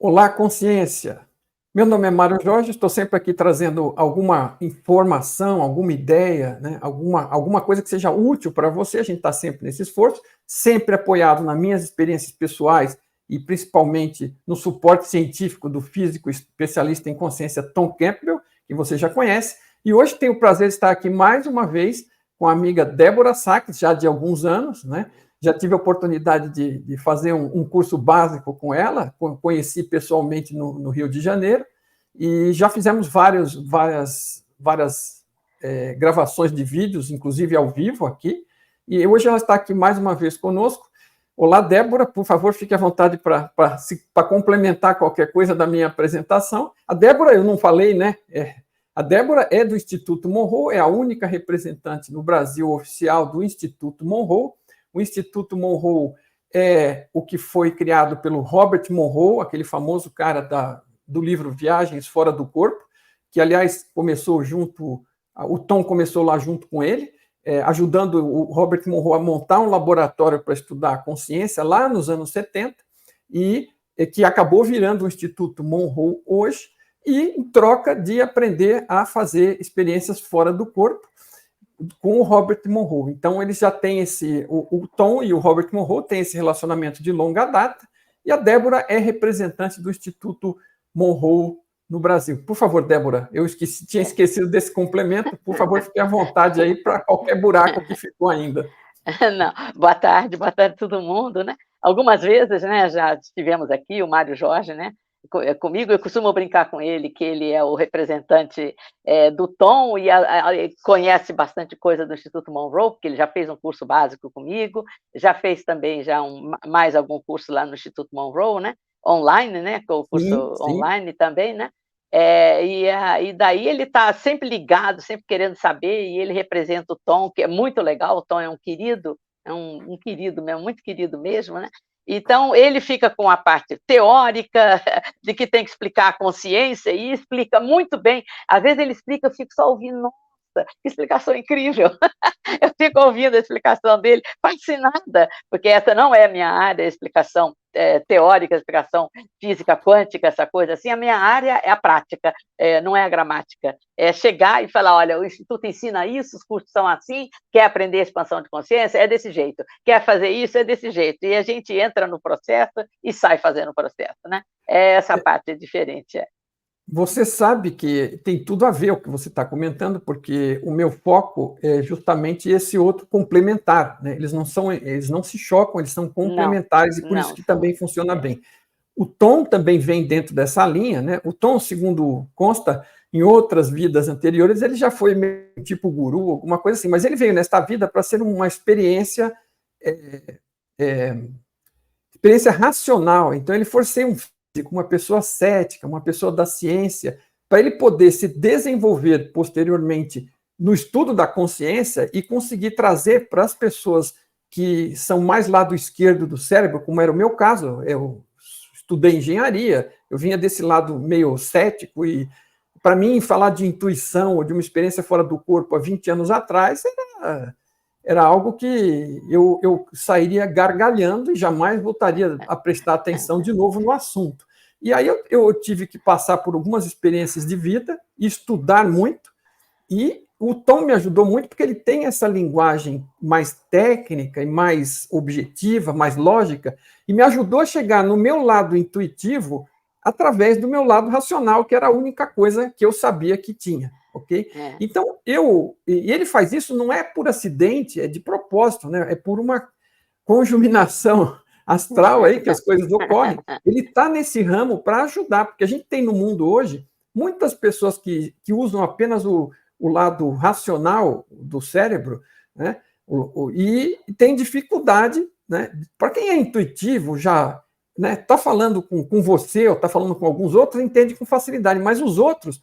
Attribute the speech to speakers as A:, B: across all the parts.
A: Olá, consciência. Meu nome é Mário Jorge, estou sempre aqui trazendo alguma informação, alguma ideia, né? alguma coisa que seja útil para você. A gente está sempre nesse esforço, sempre apoiado nas minhas experiências pessoais e principalmente no suporte científico do físico especialista em consciência Tom Campbell, que você já conhece. E hoje tenho o prazer de estar aqui mais uma vez com a amiga Débora Sacks, já de alguns anos, né? Já tive a oportunidade de fazer um curso básico com ela, conheci pessoalmente no Rio de Janeiro, e já fizemos várias gravações de vídeos, inclusive ao vivo aqui, e hoje ela está aqui mais uma vez conosco. Olá, Débora, por favor, fique à vontade para complementar qualquer coisa da minha apresentação. A Débora, eu não falei, né? A Débora é do Instituto Monroe, é a única representante no Brasil oficial do Instituto Monroe. O Instituto Monroe é o que foi criado pelo Robert Monroe, aquele famoso cara do livro Viagens Fora do Corpo, que, aliás, o Tom começou lá junto com ele, ajudando o Robert Monroe a montar um laboratório para estudar a consciência lá nos anos 70, e que acabou virando o Instituto Monroe hoje, e em troca de aprender a fazer experiências fora do corpo, com o Robert Monroe. Então, eles já têm o Tom e o Robert Monroe têm esse relacionamento de longa data, e a Débora é representante do Instituto Monroe no Brasil. Por favor, Débora, eu tinha esquecido desse complemento, por favor, fique à vontade aí para qualquer buraco que ficou ainda.
B: Não, boa tarde a todo mundo, né? Algumas vezes, né, já estivemos aqui, o Mário Jorge, né, comigo, eu costumo brincar com ele, que ele é o representante do Tom e conhece bastante coisa do Instituto Monroe, porque ele já fez um curso básico comigo, já fez também mais algum curso lá no Instituto Monroe, né, online, né, com o curso
A: Sim.
B: online também, né, e daí ele está sempre ligado, sempre querendo saber, e ele representa o Tom, que é muito legal. O Tom é um querido, um querido mesmo, muito querido mesmo, né? Então, ele fica com a parte teórica, de que tem que explicar a consciência, e explica muito bem. Às vezes ele explica, eu fico só ouvindo, nossa, que explicação incrível! Eu fico ouvindo a explicação dele, fascinada, porque essa não é a minha área, a explicação teórica, a explicação física quântica, essa coisa assim. A minha área é a prática, não é a gramática. É chegar e falar, olha, o Instituto ensina isso, os cursos são assim, quer aprender a expansão de consciência? É desse jeito. Quer fazer isso? É desse jeito. E a gente entra no processo e sai fazendo o processo, né? Essa parte é diferente.
A: Você sabe que tem tudo a ver o que você está comentando, porque o meu foco é justamente esse outro complementar, né? Eles não se chocam, eles são complementares, e por isso que também funciona bem. O Tom também vem dentro dessa linha, né? O Tom, segundo consta, em outras vidas anteriores, ele já foi meio tipo guru, alguma coisa assim, mas ele veio nesta vida para ser uma experiência racional. Então, ele for ser uma pessoa cética, uma pessoa da ciência, para ele poder se desenvolver posteriormente no estudo da consciência e conseguir trazer para as pessoas que são mais lado esquerdo do cérebro, como era o meu caso. Eu estudei engenharia, eu vinha desse lado meio cético, e para mim falar de intuição ou de uma experiência fora do corpo há 20 anos atrás era algo que eu sairia gargalhando e jamais voltaria a prestar atenção de novo no assunto. E aí eu tive que passar por algumas experiências de vida, estudar muito, e o Tom me ajudou muito porque ele tem essa linguagem mais técnica e mais objetiva, mais lógica, e me ajudou a chegar no meu lado intuitivo através do meu lado racional, que era a única coisa que eu sabia que tinha. Okay? Então, e ele faz isso não é por acidente, é de propósito, né? É por uma conjuminação astral aí que as coisas ocorrem. Ele está nesse ramo para ajudar, porque a gente tem no mundo hoje muitas pessoas que usam apenas o lado racional do cérebro, né? E tem dificuldade, né? Para quem é intuitivo, já está falando com você ou está falando com alguns outros, entende com facilidade, mas os outros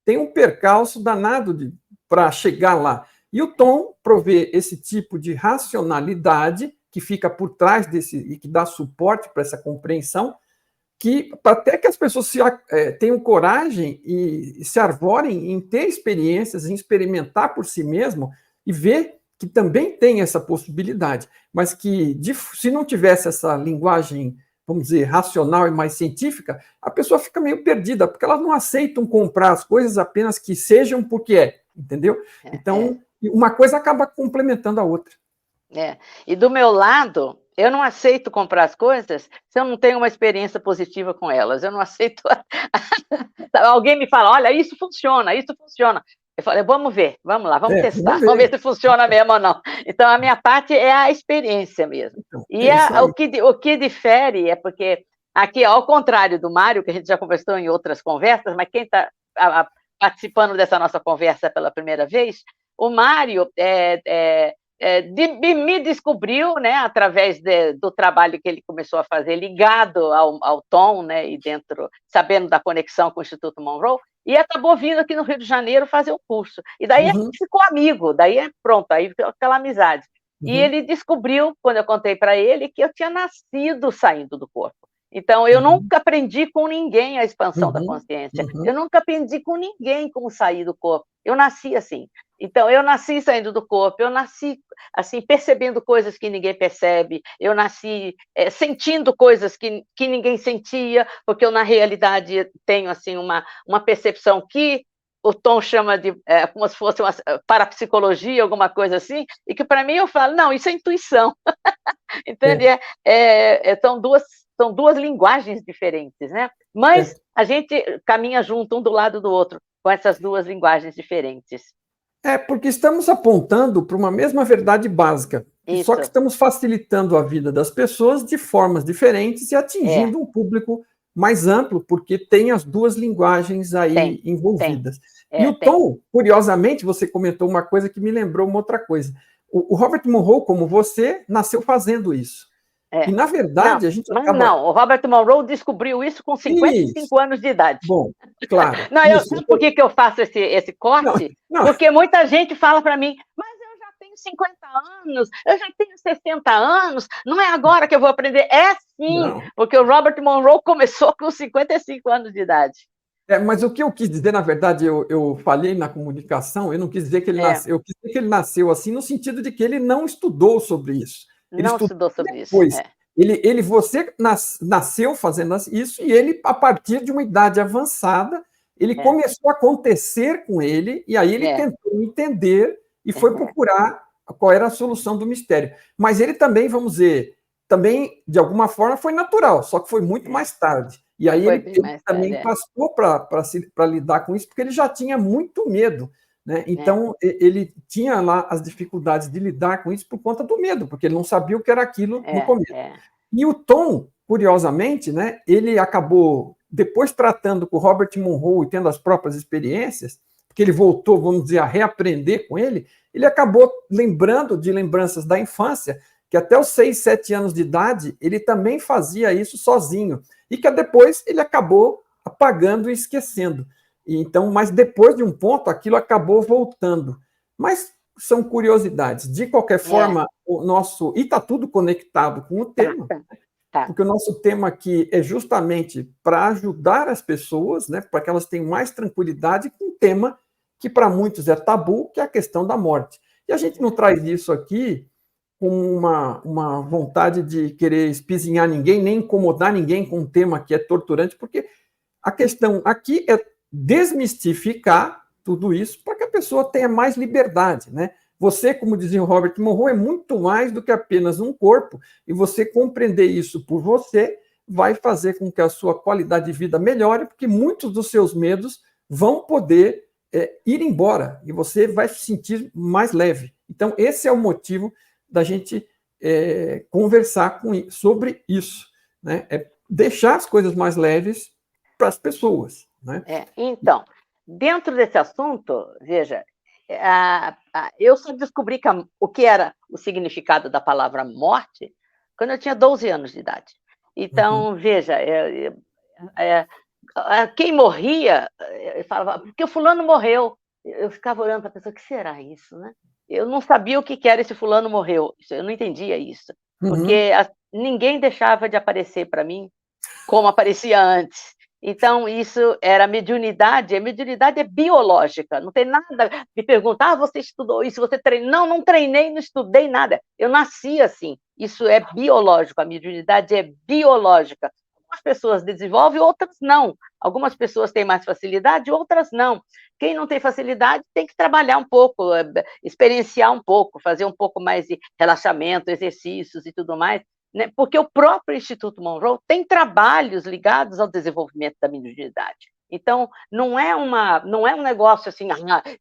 A: tem um percalço danado para chegar lá. E o Tom provê esse tipo de racionalidade que fica por trás desse e que dá suporte para essa compreensão, que até que as pessoas tenham coragem e se arvorem em ter experiências, em experimentar por si mesmo e ver que também tem essa possibilidade, mas que se não tivesse essa linguagem vamos dizer, racional e mais científica, a pessoa fica meio perdida, porque elas não aceitam comprar as coisas apenas que sejam porque é, entendeu? Então, uma coisa acaba complementando a outra.
B: E do meu lado, eu não aceito comprar as coisas se eu não tenho uma experiência positiva com elas. Eu não aceito. Alguém me fala, olha, isso funciona, isso funciona. Eu falei, vamos ver, vamos lá, vamos testar, vamos ver se funciona mesmo ou não. Então, a minha parte é a experiência mesmo.
A: Então,
B: E o que difere é porque, aqui, ao contrário do Mário, que a gente já conversou em outras conversas, mas quem está participando dessa nossa conversa pela primeira vez, o Mário me descobriu, né, através do trabalho que ele começou a fazer ligado ao Tom, né, e sabendo da conexão com o Instituto Monroe, e acabou vindo aqui no Rio de Janeiro fazer o curso. E daí ficou amigo, daí pronto, aí ficou aquela amizade. E ele descobriu, quando eu contei para ele, que eu tinha nascido saindo do corpo. Então, eu nunca aprendi com ninguém a expansão da consciência. Eu nunca aprendi com ninguém como sair do corpo. Eu nasci assim. Então, eu nasci saindo do corpo, eu nasci assim, percebendo coisas que ninguém percebe, eu nasci sentindo coisas que ninguém sentia, porque eu, na realidade, tenho assim, uma percepção que o Tom chama de como se fosse uma parapsicologia, alguma coisa assim, e que para mim eu falo, não, isso é intuição. Entende? São duas linguagens diferentes, né? Mas a gente caminha junto, um do lado do outro, com essas duas linguagens diferentes.
A: Porque estamos apontando para uma mesma verdade básica, só que estamos facilitando a vida das pessoas de formas diferentes e atingindo um público mais amplo, porque tem as duas linguagens aí envolvidas. E o Tom, curiosamente, você comentou uma coisa que me lembrou uma outra coisa. O Robert Monroe, como você, nasceu fazendo isso. E, na verdade,
B: não,
A: a gente
B: acaba... Não, o Robert Monroe descobriu isso com 55 anos de idade.
A: Bom, claro.
B: Não, sabe por que eu faço esse corte? Não. Porque muita gente fala para mim, mas eu já tenho 50 anos, eu já tenho 60 anos, não é agora que eu vou aprender. É sim, porque o Robert Monroe começou com 55 anos de idade.
A: Mas o que eu quis dizer, na verdade, eu falei na comunicação, eu não quis dizer que ele nasceu, eu quis dizer que ele nasceu assim, no sentido de que ele não estudou sobre isso. Ele
B: não estudou sobre
A: depois.
B: Isso.
A: Você nasceu fazendo isso, e ele, a partir de uma idade avançada, ele começou a acontecer com ele, e aí ele tentou entender e foi procurar qual era a solução do mistério. Mas ele também, vamos dizer, também, de alguma forma, foi natural, só que foi muito mais tarde. E aí ele também passou para lidar com isso, porque ele já tinha muito medo. Né? Então, ele tinha lá as dificuldades de lidar com isso por conta do medo, porque ele não sabia o que era aquilo no começo. E o Tom, curiosamente, né, ele acabou, depois tratando com o Robert Monroe e tendo as próprias experiências, porque ele voltou, vamos dizer, a reaprender com ele acabou lembrando de lembranças da infância, que até os 6, 7 anos de idade, ele também fazia isso sozinho, e que depois ele acabou apagando e esquecendo. Então, mas depois de um ponto, aquilo acabou voltando. Mas são curiosidades. De qualquer forma, o nosso... E está tudo conectado com o tema. Porque o nosso tema aqui é justamente para ajudar as pessoas, né, para que elas tenham mais tranquilidade com um tema que para muitos é tabu, que é a questão da morte. E a gente não traz isso aqui com uma vontade de querer espizinhar ninguém, nem incomodar ninguém com um tema que é torturante, porque a questão aqui é desmistificar tudo isso para que a pessoa tenha mais liberdade, né? Você, como dizia o Robert Monroe, é muito mais do que apenas um corpo, e você compreender isso por você vai fazer com que a sua qualidade de vida melhore, porque muitos dos seus medos vão poder ir embora, e você vai se sentir mais leve. Então, esse é o motivo da gente conversar sobre isso, né? É deixar as coisas mais leves para as pessoas. Né?
B: Então, dentro desse assunto, veja, eu só descobri o que era o significado da palavra morte quando eu tinha 12 anos de idade. Então, veja, quem morria, eu falava, porque o fulano morreu. Eu ficava olhando para a pessoa, o que será isso, né? Eu não sabia o que era esse fulano morreu, eu não entendia isso, porque ninguém deixava de aparecer para mim como aparecia antes. Então, isso era mediunidade. A mediunidade é biológica, não tem nada. Me perguntar, você estudou isso, você treinou? Não, não treinei, não estudei nada. Eu nasci assim. Isso é biológico, a mediunidade é biológica. Algumas pessoas desenvolvem, outras não. Algumas pessoas têm mais facilidade, outras não. Quem não tem facilidade tem que trabalhar um pouco, experienciar um pouco, fazer um pouco mais de relaxamento, exercícios e tudo mais, né? Porque o próprio Instituto Monroe tem trabalhos ligados ao desenvolvimento da mediunidade. Então, não é um negócio assim,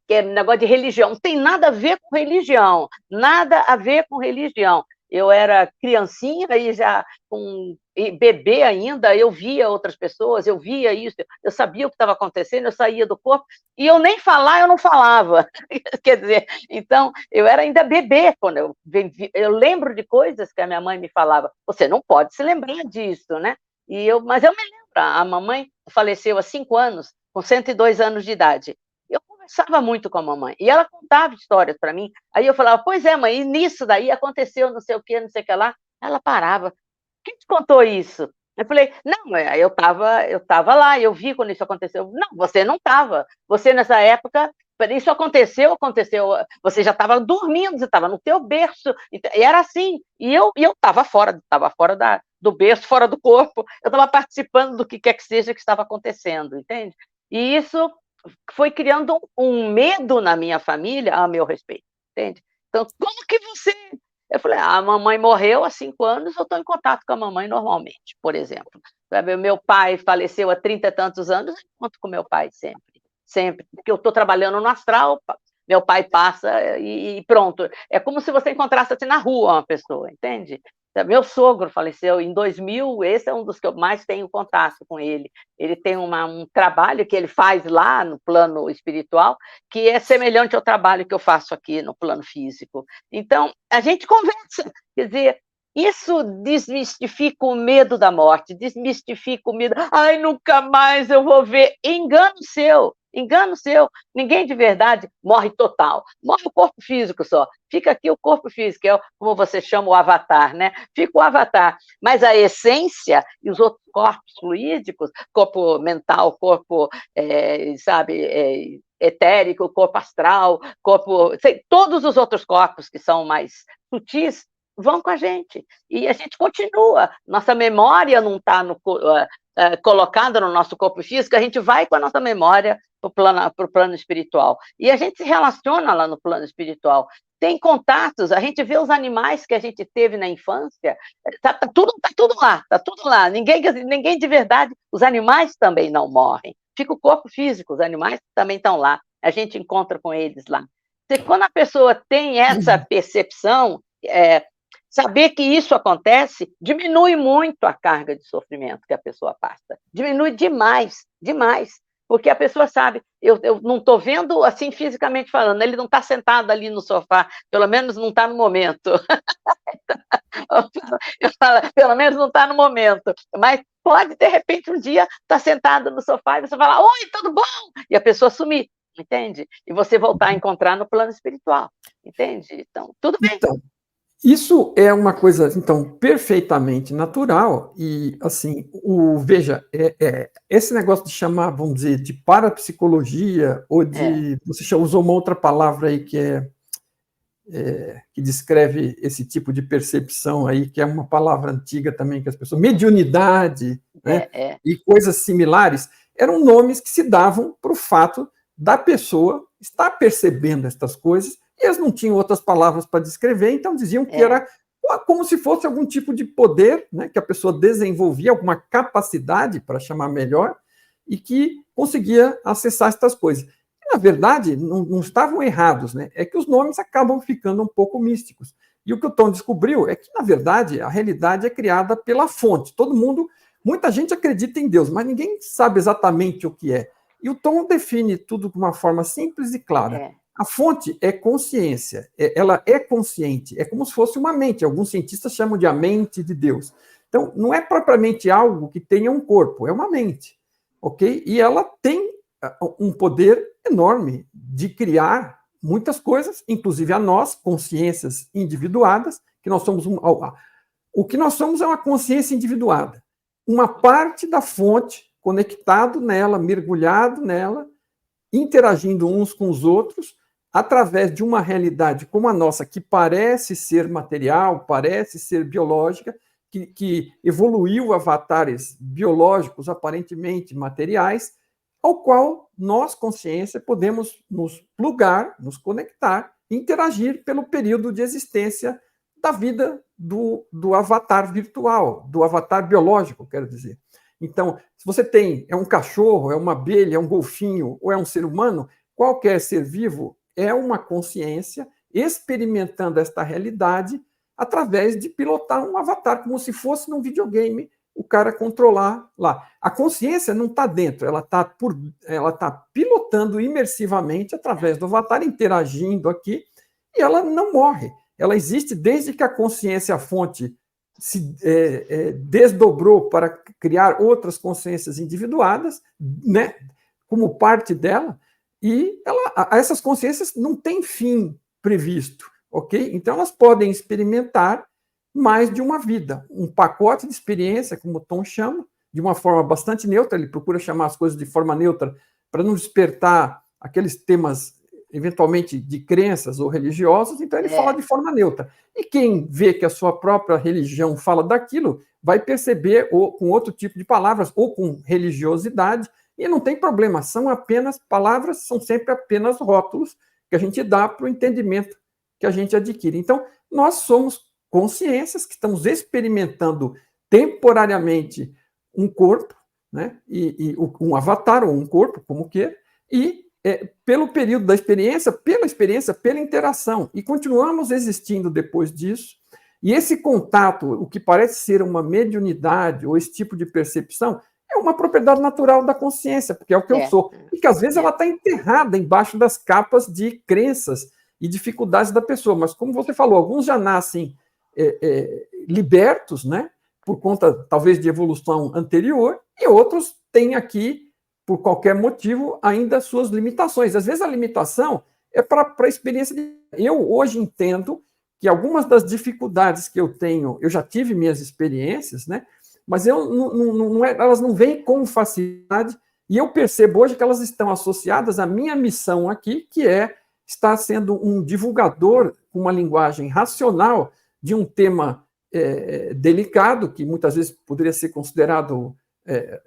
B: que é um negócio de religião, não tem nada a ver com religião, nada a ver com religião. Eu era criancinha e já com bebê ainda, eu via outras pessoas, eu via isso, eu sabia o que estava acontecendo, eu saía do corpo, e eu nem falar, eu não falava. Quer dizer, então, eu era ainda bebê quando eu lembro de coisas que a minha mãe me falava, você não pode se lembrar disso, né? Mas eu me lembro, a mamãe faleceu há 5 anos, com 102 anos de idade. Eu conversava muito com a mamãe, e ela contava histórias para mim, aí eu falava, pois é, mãe, e nisso daí aconteceu não sei o que, não sei o que lá, ela parava, quem te contou isso? Eu falei, não, eu tava lá, eu vi quando isso aconteceu. Não, você não estava. Você, nessa época, isso aconteceu, você já estava dormindo, você estava no teu berço, e era assim. E eu estava fora do berço, fora do corpo, eu estava participando do que quer que seja que estava acontecendo, entende? E isso foi criando um medo na minha família a meu respeito, entende? Então, como que você... Eu falei, a mamãe morreu há 5 anos, eu estou em contato com a mamãe normalmente, por exemplo. Sabe, meu pai faleceu há 30 e tantos anos, eu encontro com meu pai sempre, sempre, porque eu estou trabalhando no astral, meu pai passa e pronto. É como se você encontrasse assim na rua uma pessoa, entende? Meu sogro faleceu em 2000, esse é um dos que eu mais tenho contato com ele. Ele tem um trabalho que ele faz lá no plano espiritual, que é semelhante ao trabalho que eu faço aqui no plano físico. Então, a gente conversa, quer dizer, isso desmistifica o medo da morte, desmistifica o medo, ai, nunca mais eu vou ver. Engano seu, engano seu. Ninguém de verdade morre total, morre o corpo físico só. Fica aqui o corpo físico, que é como você chama o avatar, né? Fica o avatar, mas a essência e os outros corpos fluídicos, corpo mental, corpo, sabe, etérico, corpo astral, todos os outros corpos que são mais sutis, vão com a gente. E a gente continua. Nossa memória não está colocada no nosso corpo físico, a gente vai com a nossa memória para o plano espiritual. E a gente se relaciona lá no plano espiritual. Tem contatos, a gente vê os animais que a gente teve na infância, tá tudo lá, está tudo lá. Ninguém de verdade, os animais também não morrem. Fica o corpo físico, os animais também estão lá. A gente encontra com eles lá. Quando a pessoa tem essa percepção, saber que isso acontece diminui muito a carga de sofrimento que a pessoa passa. Diminui demais, demais. Porque a pessoa sabe, eu não estou vendo assim fisicamente falando, ele não está sentado ali no sofá, pelo menos não está no momento. Eu falo, pelo menos não está no momento. Mas pode, de repente, um dia estar sentado no sofá e você falar, oi, tudo bom? E a pessoa sumir, entende? E você voltar a encontrar no plano espiritual, entende? Então, tudo bem.
A: Então, isso é uma coisa, então, perfeitamente natural e, assim, veja, esse negócio de chamar, vamos dizer, de parapsicologia ou de... Você já usou uma outra palavra aí que descreve esse tipo de percepção aí, que é uma palavra antiga também que as pessoas... Mediunidade, né? E coisas similares, eram nomes que se davam para o fato da pessoa estar percebendo estas coisas e eles não tinham outras palavras para descrever, então diziam que era como se fosse algum tipo de poder, né, que a pessoa desenvolvia, alguma capacidade, para chamar melhor, e que conseguia acessar estas coisas. E, na verdade, não estavam errados, né? É que os nomes acabam ficando um pouco místicos. E o que o Tom descobriu é que, na verdade, a realidade é criada pela fonte. Muita gente acredita em Deus, mas ninguém sabe exatamente o que é. E o Tom define tudo de uma forma simples e clara. A fonte é consciência, ela é consciente, é como se fosse uma mente. Alguns cientistas chamam de a mente de Deus. Então, não é propriamente algo que tenha um corpo, é uma mente, ok? E ela tem um poder enorme de criar muitas coisas, inclusive a nós, consciências individuadas, que nós somos o que nós somos é uma consciência individuada, uma parte da fonte conectado nela, mergulhado nela, interagindo uns com os outros, através de uma realidade como a nossa, que parece ser material, parece ser biológica, que evoluiu avatares biológicos aparentemente materiais, ao qual nós, consciência, podemos nos plugar, nos conectar, interagir pelo período de existência da vida do avatar virtual, do avatar biológico, quero dizer. Então, se você é um cachorro, é uma abelha, é um golfinho ou é um ser humano, qualquer ser vivo é uma consciência experimentando esta realidade através de pilotar um avatar, como se fosse num videogame, o cara controlar lá. A consciência não está dentro, ela está pilotando imersivamente através do avatar, interagindo aqui, e ela não morre. Ela existe desde que a consciência, a fonte, se desdobrou para criar outras consciências individuadas, né, como parte dela, e essas consciências não têm fim previsto, ok? Então, elas podem experimentar mais de uma vida, um pacote de experiência, como o Tom chama, de uma forma bastante neutra, ele procura chamar as coisas de forma neutra para não despertar aqueles temas, eventualmente, de crenças ou religiosos, então ele fala de forma neutra. E quem vê que a sua própria religião fala daquilo, vai perceber ou com outro tipo de palavras, ou com religiosidade, e não tem problema, são apenas palavras, são sempre apenas rótulos que a gente dá para o entendimento que a gente adquire. Então, nós somos consciências que estamos experimentando temporariamente um corpo, né, e um avatar ou um corpo, como queira, e pelo período da experiência, pela interação, e continuamos existindo depois disso, e esse contato, o que parece ser uma mediunidade ou esse tipo de percepção, é uma propriedade natural da consciência, porque é o que eu sou, e que às vezes ela está enterrada embaixo das capas de crenças e dificuldades da pessoa, mas como você falou, alguns já nascem libertos, né, por conta, talvez, de evolução anterior, e outros têm aqui, por qualquer motivo, ainda suas limitações. Às vezes a limitação é para a experiência de... Eu hoje entendo que algumas das dificuldades que eu tenho, eu já tive minhas experiências, né, mas elas não vêm com facilidade, e eu percebo hoje que elas estão associadas à minha missão aqui, que é estar sendo um divulgador com uma linguagem racional de um tema delicado, que muitas vezes poderia ser considerado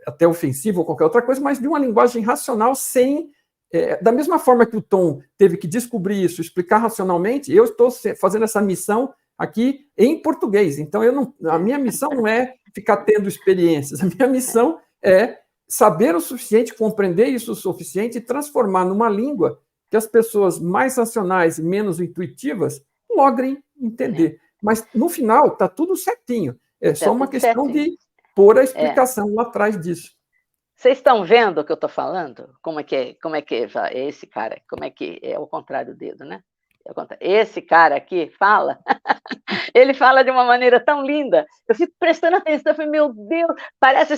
A: até ofensivo ou qualquer outra coisa, mas de uma linguagem racional sem... da mesma forma que o Tom teve que descobrir isso, explicar racionalmente, eu estou fazendo essa missão aqui em português. Então, a minha missão não é ficar tendo experiências, a minha missão é saber o suficiente, compreender isso o suficiente e transformar numa língua que as pessoas mais racionais e menos intuitivas logrem entender. Mas, no final, está tudo certinho. É só uma questão de pôr a explicação lá atrás disso.
B: Vocês estão vendo o que eu estou falando? Como é que é esse cara? Como é que é o contrário do dedo, né? Esse cara aqui fala, ele fala de uma maneira tão linda, eu fico prestando atenção, eu falei, meu Deus,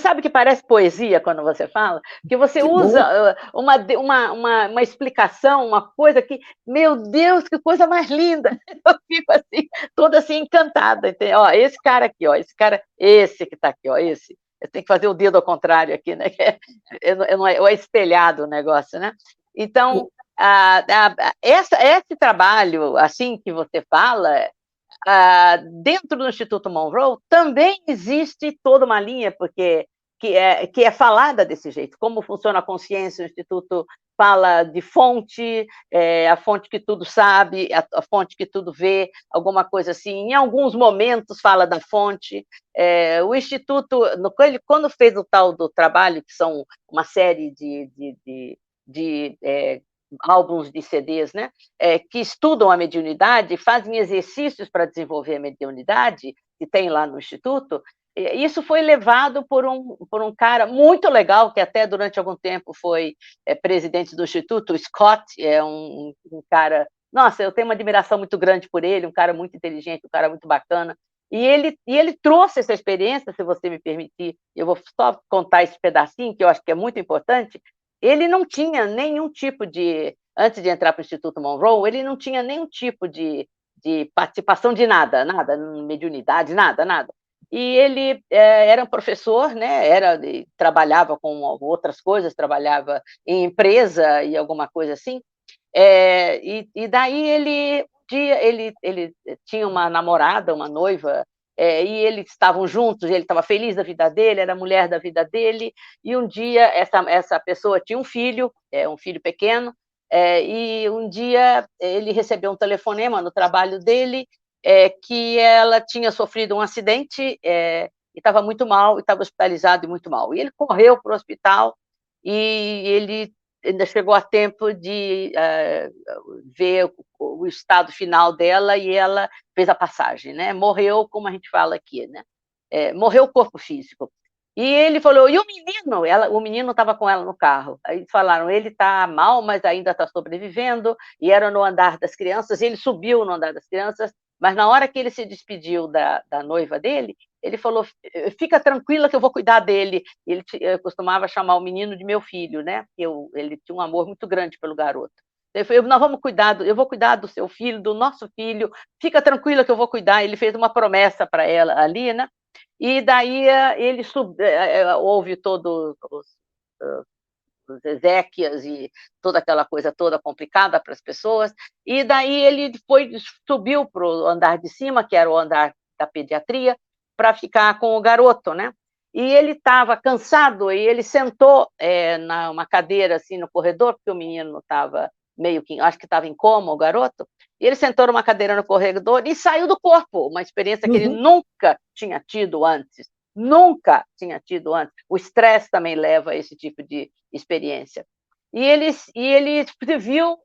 B: sabe que parece poesia quando você fala? Que você usa uma explicação, uma coisa que, meu Deus, que coisa mais linda, eu fico assim, toda assim encantada, entendeu? Ó, esse cara aqui, ó, esse que está aqui, ó, esse, eu tenho que fazer o dedo ao contrário aqui, né? É espelhado o negócio, né? Então, esse trabalho, assim que você fala, dentro do Instituto Monroe, também existe toda uma linha, porque que é falada desse jeito, como funciona a consciência, o Instituto fala de fonte, a fonte que tudo sabe, a fonte que tudo vê, alguma coisa assim, em alguns momentos fala da fonte, o Instituto, quando fez o tal do trabalho, que são uma série de álbuns de CDs, né, que estudam a mediunidade, fazem exercícios para desenvolver a mediunidade, que tem lá no Instituto. Isso foi levado por um cara muito legal, que até durante algum tempo foi presidente do Instituto, o Scott, é um cara... Nossa, eu tenho uma admiração muito grande por ele, um cara muito inteligente, um cara muito bacana. E ele trouxe essa experiência, se você me permitir, eu vou só contar esse pedacinho, que eu acho que é muito importante. Ele não tinha nenhum tipo de... Antes de entrar para o Instituto Monroe, ele não tinha nenhum tipo de participação de nada, mediunidade, nada. e ele era um professor, né? Trabalhava com outras coisas, trabalhava em empresa e alguma coisa assim. E daí ele tinha uma namorada, uma noiva, e eles estavam juntos, ele estava feliz da vida dele, era a mulher da vida dele, e um dia essa pessoa tinha um filho pequeno, e um dia ele recebeu um telefonema no trabalho dele, que ela tinha sofrido um acidente, e estava muito mal, e estava hospitalizado e muito mal. E ele correu para o hospital, e ele ainda chegou a tempo de ver o estado final dela, e ela fez a passagem, né? Morreu, como a gente fala aqui, né? Morreu o corpo físico. E ele falou, e o menino? O menino estava com ela no carro. Aí falaram, ele está mal, mas ainda está sobrevivendo, e era no andar das crianças, e ele subiu no andar das crianças, mas na hora que ele se despediu da noiva dele, ele falou, fica tranquila que eu vou cuidar dele. Ele costumava chamar o menino de meu filho, né? Ele tinha um amor muito grande pelo garoto. Ele falou, nós vamos cuidar, eu vou cuidar do seu filho, do nosso filho, fica tranquila que eu vou cuidar. Ele fez uma promessa para ela ali, né? E daí houve todos os exéquias e toda aquela coisa toda complicada para as pessoas, e daí ele subiu para o andar de cima, que era o andar da pediatria, para ficar com o garoto, né? E ele estava cansado, e ele sentou numa cadeira, assim, no corredor, porque o menino estava meio que, acho que estava em coma, o garoto, e ele sentou numa cadeira no corredor e saiu do corpo, uma experiência que ele nunca tinha tido antes. Nunca tinha tido antes. O estresse também leva a esse tipo de experiência. E ele se viu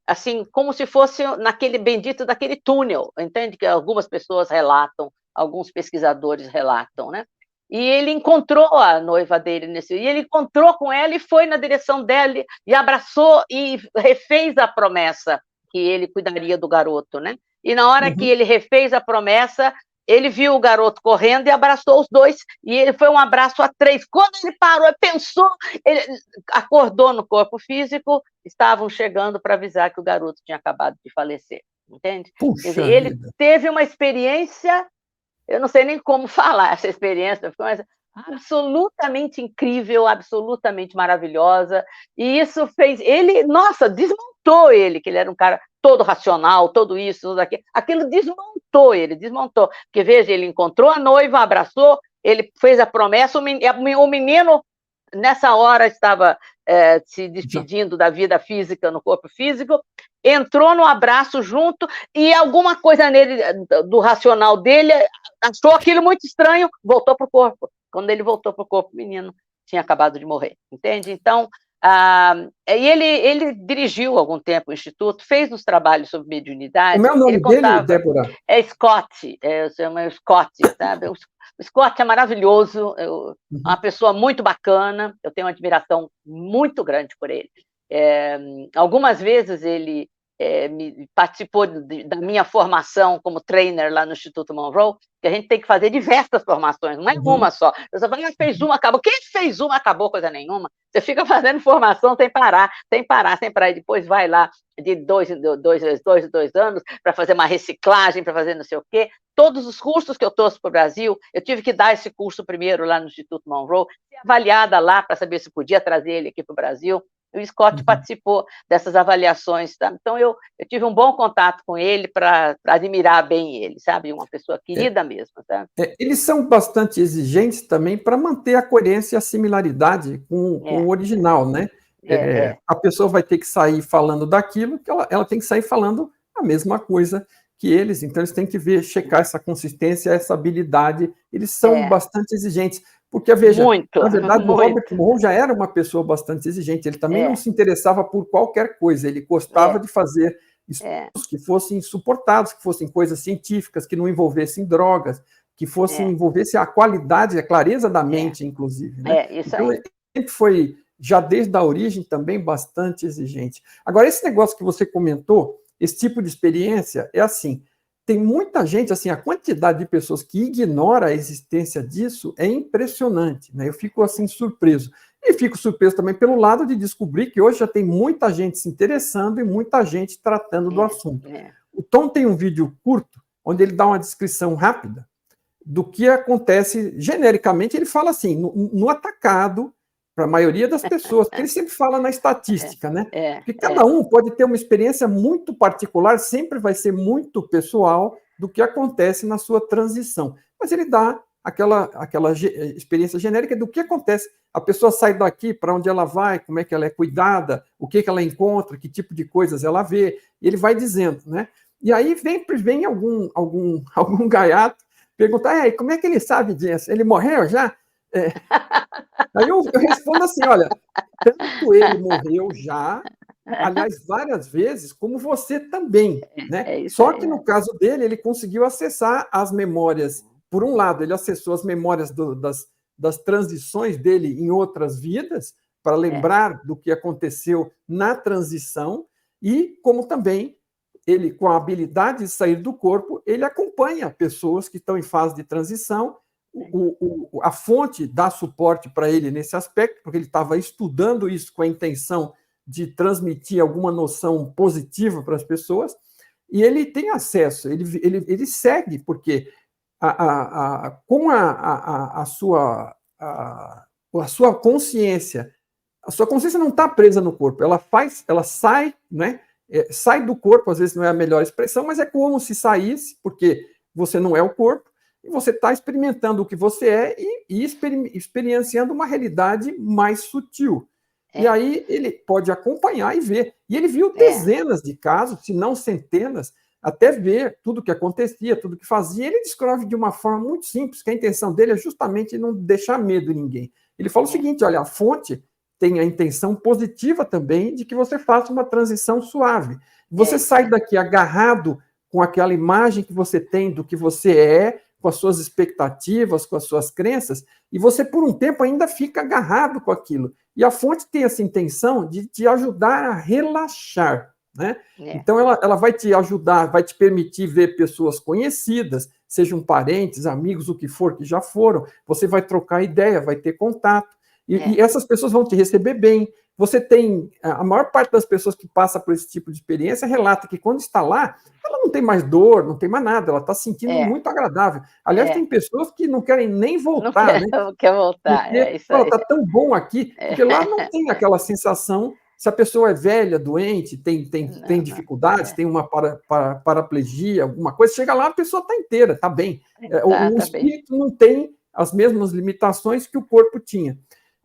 B: assim, como se fosse naquele bendito daquele túnel, entende? Que algumas pessoas relatam, alguns pesquisadores relatam, né? E ele encontrou a noiva dele e ele encontrou com ela e foi na direção dela e abraçou e refez a promessa que ele cuidaria do garoto, né? E na hora que ele refez a promessa, ele viu o garoto correndo e abraçou os dois, e foi um abraço a três. Quando ele parou, pensou, ele acordou no corpo físico, estavam chegando para avisar que o garoto tinha acabado de falecer, entende? Quer dizer, ele teve uma experiência, eu não sei nem como falar essa experiência, mas absolutamente incrível, absolutamente maravilhosa, e isso fez ele, nossa, desmontou ele, que ele era um cara todo racional, todo isso, tudo aquilo desmontou ele, porque veja, ele encontrou a noiva, abraçou, ele fez a promessa, o menino nessa hora estava se despedindo da vida física no corpo físico, entrou no abraço junto, e alguma coisa nele, do racional dele, achou aquilo muito estranho, voltou para o corpo. Quando ele voltou para o corpo, o menino tinha acabado de morrer, entende? Então, ele dirigiu algum tempo o Instituto, fez uns trabalhos sobre mediunidade.
A: Como é o nome dele, Débora?
B: É Scott, chama Scott, sabe? O Scott é maravilhoso, uma pessoa muito bacana, eu tenho uma admiração muito grande por ele. Algumas vezes ele participou da minha formação como trainer lá no Instituto Monroe, que a gente tem que fazer diversas formações, não é uma só. Você fala, fez uma, acabou. Quem fez uma, acabou coisa nenhuma. Você fica fazendo formação sem parar, e depois vai lá de dois anos para fazer uma reciclagem, para fazer não sei o quê. Todos os cursos que eu trouxe para o Brasil, eu tive que dar esse curso primeiro lá no Instituto Monroe, ser avaliada lá para saber se podia trazer ele aqui para o Brasil. O Scott participou dessas avaliações, tá? Então eu tive um bom contato com ele para admirar bem ele, sabe? Uma pessoa querida mesmo, tá?
A: Eles são bastante exigentes também para manter a coerência e a similaridade com o original, né? A pessoa vai ter que sair falando daquilo que ela tem que sair falando a mesma coisa que eles, então eles têm que checar essa consistência, essa habilidade, eles são bastante exigentes. Porque, veja, na verdade, o Robert Monroe já era uma pessoa bastante exigente, ele também não se interessava por qualquer coisa, ele gostava de fazer estudos que fossem suportados, que fossem coisas científicas, que não envolvessem drogas, que envolvessem a qualidade, a clareza da mente, inclusive. Né?
B: Isso
A: então,
B: aí.
A: ele sempre foi, já desde a origem, também bastante exigente. Agora, esse negócio que você comentou, esse tipo de experiência, é assim, tem muita gente, assim, a quantidade de pessoas que ignora a existência disso é impressionante, né? Eu fico, assim, surpreso. E fico surpreso também pelo lado de descobrir que hoje já tem muita gente se interessando e muita gente tratando do assunto. O Tom tem um vídeo curto, onde ele dá uma descrição rápida do que acontece genericamente. Ele fala assim, no atacado, para a maioria das pessoas, porque ele sempre fala na estatística, né? Porque cada um pode ter uma experiência muito particular, sempre vai ser muito pessoal do que acontece na sua transição. Mas ele dá aquela experiência genérica do que acontece. A pessoa sai daqui, para onde ela vai, como é que ela é cuidada, o que ela encontra, que tipo de coisas ela vê, e ele vai dizendo, né? E aí vem algum gaiato perguntar, como é que ele sabe disso? Ele morreu já? Aí eu respondo assim, olha, tanto ele morreu já, aliás, várias vezes, como você também, né? Só que no caso dele, ele conseguiu acessar as memórias. Por um lado, ele acessou as memórias das transições dele em outras vidas, para lembrar do que aconteceu na transição, e como também ele, com a habilidade de sair do corpo, ele acompanha pessoas que estão em fase de transição. A fonte dá suporte para ele nesse aspecto, porque ele estava estudando isso com a intenção de transmitir alguma noção positiva para as pessoas, e ele tem acesso, ele segue, porque com a sua consciência, a sua consciência não está presa no corpo, ela sai, né? Sai do corpo, às vezes não é a melhor expressão, mas é como se saísse, porque você não é o corpo, e você está experimentando o que você é e experienciando uma realidade mais sutil. E aí ele pode acompanhar e ver. E ele viu dezenas de casos, se não centenas, até ver tudo o que acontecia, tudo o que fazia. Ele descreve de uma forma muito simples, que a intenção dele é justamente não deixar medo em ninguém. Ele fala o seguinte, olha, a fonte tem a intenção positiva também de que você faça uma transição suave. Você sai daqui agarrado com aquela imagem que você tem do que você é, com as suas expectativas, com as suas crenças, e você, por um tempo, ainda fica agarrado com aquilo. E a fonte tem essa intenção de te ajudar a relaxar, né? Então, ela vai te ajudar, vai te permitir ver pessoas conhecidas, sejam parentes, amigos, o que for, que já foram. Você vai trocar ideia, vai ter contato. E essas pessoas vão te receber bem. Você tem... A maior parte das pessoas que passa por esse tipo de experiência relata que, quando está lá, ela não tem mais dor, não tem mais nada, ela está se sentindo muito agradável. Aliás, tem pessoas que não querem nem voltar, né?
B: Não quer voltar,
A: porque
B: isso aí.
A: Está tão bom aqui, porque lá não tem aquela sensação, se a pessoa é velha, doente, tem dificuldades, tem uma paraplegia, alguma coisa, chega lá, a pessoa está inteira, está bem. O espírito não tem as mesmas limitações que o corpo tinha.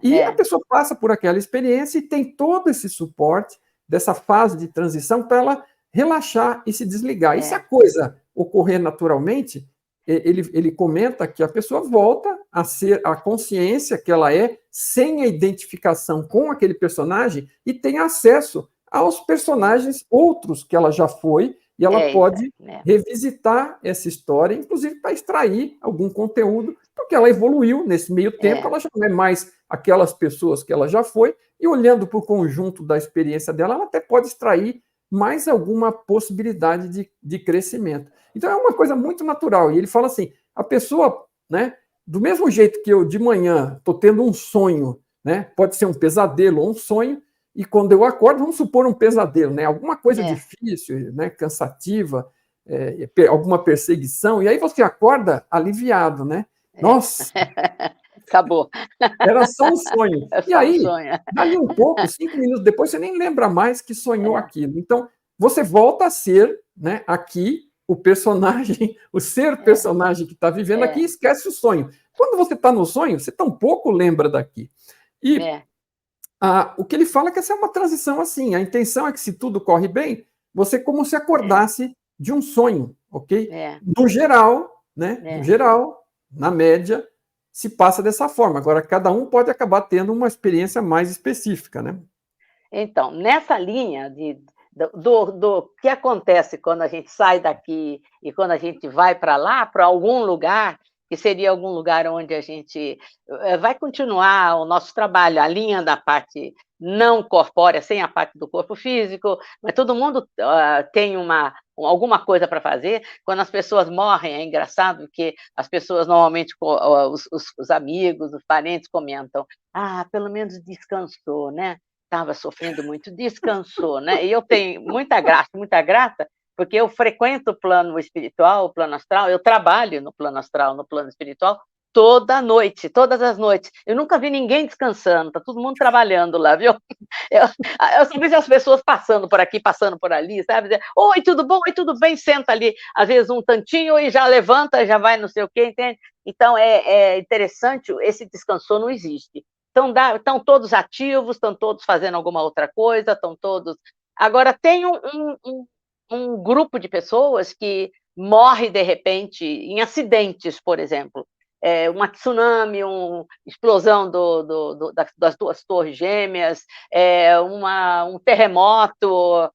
A: E a pessoa passa por aquela experiência e tem todo esse suporte dessa fase de transição para ela relaxar e se desligar. E se a coisa ocorrer naturalmente, ele comenta que a pessoa volta a ser a consciência que ela é, sem a identificação com aquele personagem, e tem acesso aos personagens outros que ela já foi, e ela pode revisitar essa história, inclusive para extrair algum conteúdo, porque ela evoluiu nesse meio tempo, ela já não é mais aquelas pessoas que ela já foi, e olhando para o conjunto da experiência dela, ela até pode extrair mais alguma possibilidade de crescimento. Então, é uma coisa muito natural. E ele fala assim, a pessoa, né, do mesmo jeito que eu, de manhã, estou tendo um sonho, né, pode ser um pesadelo ou um sonho, e quando eu acordo, vamos supor um pesadelo, né, alguma coisa difícil, né, cansativa, alguma perseguição, e aí você acorda aliviado, né? Nossa!
B: Acabou.
A: Era só um sonho.
B: E
A: aí, dali um pouco, 5 minutos depois, você nem lembra mais que sonhou aquilo. Então, você volta a ser, né, aqui, o personagem, o ser personagem que está vivendo aqui, e esquece o sonho. Quando você está no sonho, você tampouco lembra daqui. E o que ele fala é que essa é uma transição assim. A intenção é que, se tudo corre bem, você como se acordasse de um sonho, ok? No geral, né? No geral, na média, se passa dessa forma. Agora, cada um pode acabar tendo uma experiência mais específica, né?
B: Então, nessa linha do que acontece quando a gente sai daqui e quando a gente vai para lá, para algum lugar, que seria algum lugar onde a gente vai continuar o nosso trabalho, a linha da parte não corpórea, sem a parte do corpo físico, mas todo mundo tem alguma coisa para fazer. Quando as pessoas morrem, é engraçado, porque as pessoas normalmente, os amigos, os parentes comentam, pelo menos descansou, né? Estava sofrendo muito, descansou, né? E eu tenho muita graça, porque eu frequento o plano espiritual, o plano astral, eu trabalho no plano astral, no plano espiritual, toda noite, todas as noites. Eu nunca vi ninguém descansando, tá todo mundo trabalhando lá, viu? Eu só vejo as pessoas passando por aqui, passando por ali, sabe? Oi, tudo bom? Oi, tudo bem? Senta ali, às vezes um tantinho e já levanta, já vai não sei o quê, entende? Então, é interessante, esse descansou não existe. Estão todos ativos, estão todos fazendo alguma outra coisa, estão todos... Agora, tem um grupo de pessoas que morre, de repente, em acidentes, por exemplo. Uma tsunami, uma explosão das duas torres gêmeas, um terremoto,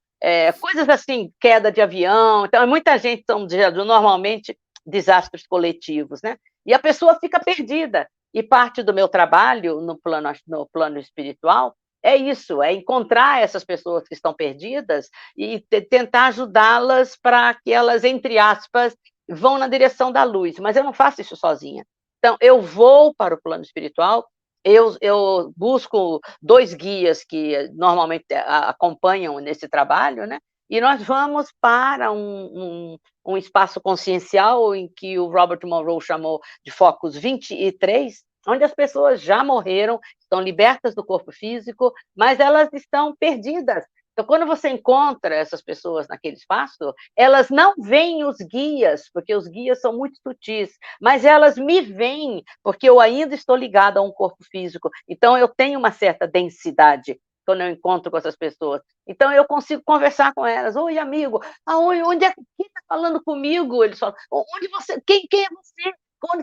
B: coisas assim, queda de avião. Então, muita gente são normalmente desastres coletivos, né? E a pessoa fica perdida. E parte do meu trabalho no plano espiritual é isso, é encontrar essas pessoas que estão perdidas e tentar ajudá-las para que elas, entre aspas, vão na direção da luz. Mas eu não faço isso sozinha. Então, eu vou para o plano espiritual, eu busco 2 guias que normalmente acompanham nesse trabalho, né? E nós vamos para um espaço consciencial em que o Robert Monroe chamou de Focus 23, onde as pessoas já morreram, estão libertas do corpo físico, mas elas estão perdidas. Então, quando você encontra essas pessoas naquele espaço, elas não veem os guias, porque os guias são muito sutis, mas elas me veem, porque eu ainda estou ligada a um corpo físico. Então, eu tenho uma certa densidade quando eu encontro com essas pessoas. Então, eu consigo conversar com elas. Oi, amigo, onde é que está falando comigo? Eles falam, onde você, quem é você?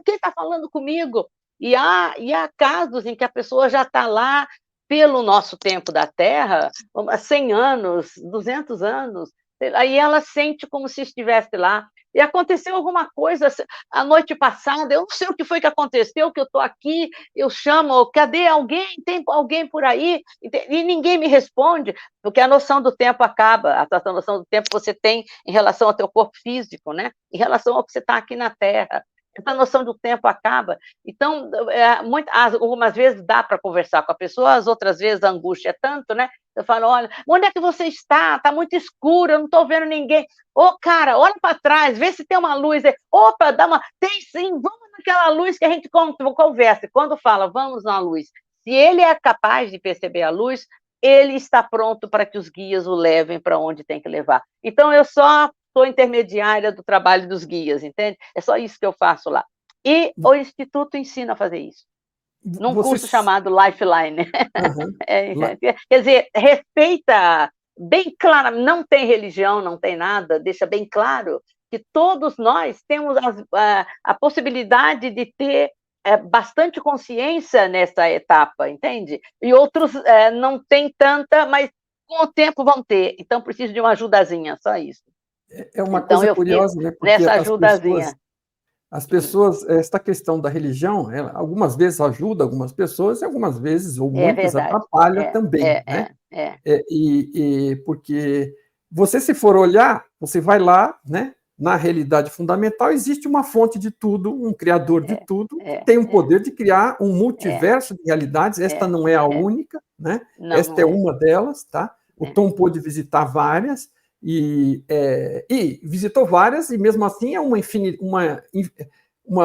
B: Quem está falando comigo? E há casos em que a pessoa já está lá pelo nosso tempo da Terra, 100 anos, 200 anos, aí ela sente como se estivesse lá. E aconteceu alguma coisa a noite passada, eu não sei o que foi que aconteceu, que eu estou aqui, eu chamo, cadê alguém? Tem alguém por aí? E ninguém me responde, porque a noção do tempo acaba, a noção do tempo você tem em relação ao teu corpo físico, né? Em relação ao que você está aqui na Terra. Essa noção do tempo acaba. Então, algumas vezes dá para conversar com a pessoa, as outras vezes a angústia é tanto, né? Eu falo, olha, onde é que você está? Está muito escuro, eu não estou vendo ninguém. Ô, cara, olha para trás, vê se tem uma luz. Opa, tem sim, vamos naquela luz que a gente conversa. Quando fala, vamos na luz, se ele é capaz de perceber a luz, ele está pronto para que os guias o levem para onde tem que levar. Então, eu só sou intermediária do trabalho dos guias, entende? É só isso que eu faço lá. E o Instituto ensina a fazer isso, num curso chamado Lifeline.
A: Uhum.
B: Quer dizer, respeita bem claro, não tem religião, não tem nada, deixa bem claro que todos nós temos a possibilidade de ter bastante consciência nessa etapa, entende? E outros não têm tanta, mas com o tempo vão ter. Então, preciso de uma ajudazinha, só isso.
A: É uma
B: Então,
A: coisa
B: eu fico
A: curiosa, né? Porque
B: nessa ajudazinha.
A: as pessoas, esta questão da religião, algumas vezes ajuda algumas pessoas e algumas vezes, ou
B: É
A: muitas,
B: verdade.
A: atrapalha também, né? Porque você, se for olhar, você vai lá, né? Na realidade fundamental, existe uma fonte de tudo, um criador de tudo, que tem o poder de criar um multiverso de realidades. Esta não é a única, né?
B: Não,
A: Esta
B: não
A: é
B: é.
A: uma delas, tá? O Tom pôde visitar várias, e visitou várias, e mesmo assim é uma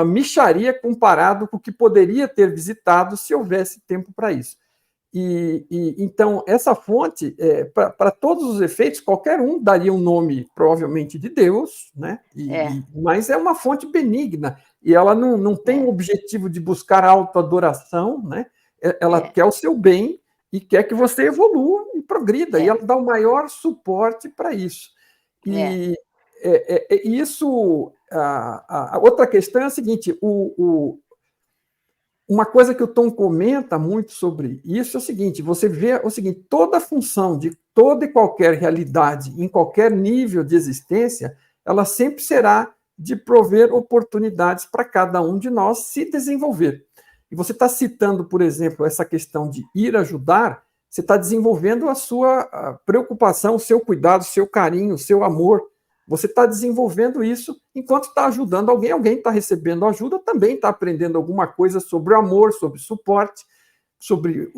A: mixaria comparado com o que poderia ter visitado se houvesse tempo para isso. Então, essa fonte, para todos os efeitos, qualquer um daria um nome, provavelmente, de Deus, né? Mas é uma fonte benigna, e ela não tem o objetivo de buscar autoadoração, né? Ela quer o seu bem e quer que você evolua e progrida, e ela dá o maior suporte para isso. E isso... A outra questão é a seguinte, uma coisa que o Tom comenta muito sobre isso é o seguinte, você vê o seguinte, toda a função de toda e qualquer realidade, em qualquer nível de existência, ela sempre será de prover oportunidades para cada um de nós se desenvolver. E você está citando, por exemplo, essa questão de ir ajudar, você está desenvolvendo a sua preocupação, o seu cuidado, o seu carinho, o seu amor. Você está desenvolvendo isso enquanto está ajudando alguém está recebendo ajuda, também está aprendendo alguma coisa sobre o amor, sobre suporte, sobre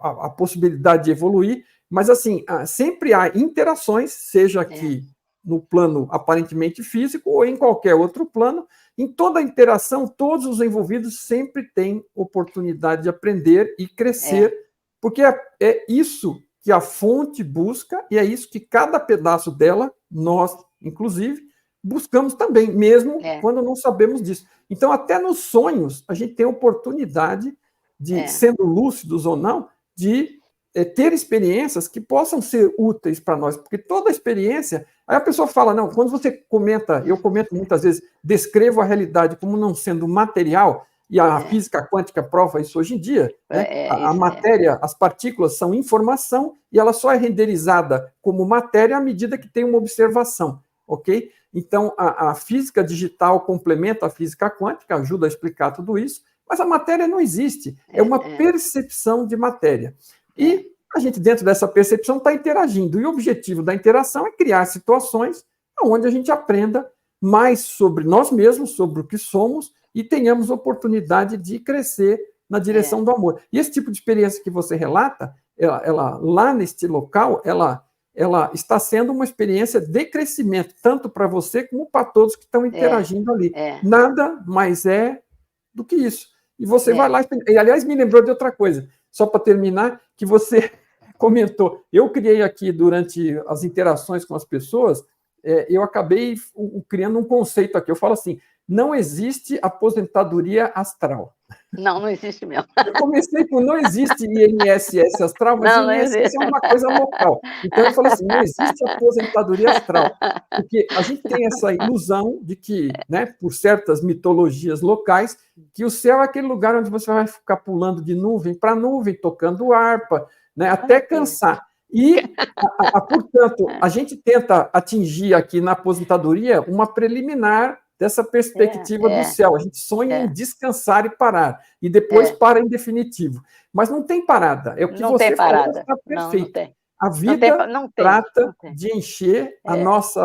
A: a possibilidade de evoluir, mas assim, sempre há interações, seja que no plano aparentemente físico ou em qualquer outro plano, em toda a interação, todos os envolvidos sempre têm oportunidade de aprender e crescer, porque é isso que a fonte busca e é isso que cada pedaço dela, nós, inclusive, buscamos também, mesmo quando não sabemos disso. Então, até nos sonhos, a gente tem oportunidade de, sendo lúcidos ou não, de ter experiências que possam ser úteis para nós, porque toda experiência... Aí a pessoa fala, não, quando você comenta, eu comento muitas vezes, descrevo a realidade como não sendo material, e a física quântica prova isso hoje em dia, né? A matéria, as partículas são informação, e ela só é renderizada como matéria à medida que tem uma observação, ok? Então, a física digital complementa a física quântica, ajuda a explicar tudo isso, mas a matéria não existe, é uma percepção de matéria. E a gente, dentro dessa percepção, está interagindo. E o objetivo da interação é criar situações onde a gente aprenda mais sobre nós mesmos, sobre o que somos, e tenhamos oportunidade de crescer na direção do amor. E esse tipo de experiência que você relata, ela lá neste local, ela está sendo uma experiência de crescimento, tanto para você como para todos que estão interagindo ali. Nada mais é do que isso. E você vai lá... E, aliás, me lembrou de outra coisa. Só para terminar, que você comentou, eu criei aqui, durante as interações com as pessoas, eu acabei criando um conceito aqui, eu falo assim, não existe aposentadoria astral.
B: Não, não existe mesmo.
A: Eu comecei por não existe INSS astral, mas não, INSS é uma coisa local. Então eu falei assim, não existe aposentadoria astral, porque a gente tem essa ilusão de que, né, por certas mitologias locais, que o céu é aquele lugar onde você vai ficar pulando de nuvem para nuvem, tocando harpa, né, até cansar. E, portanto, a gente tenta atingir aqui na aposentadoria uma preliminar dessa perspectiva do céu. A gente sonha em descansar e parar, e depois para em definitivo. Mas não tem parada, é o que você falou, está perfeito.
B: Não,
A: a vida trata de encher as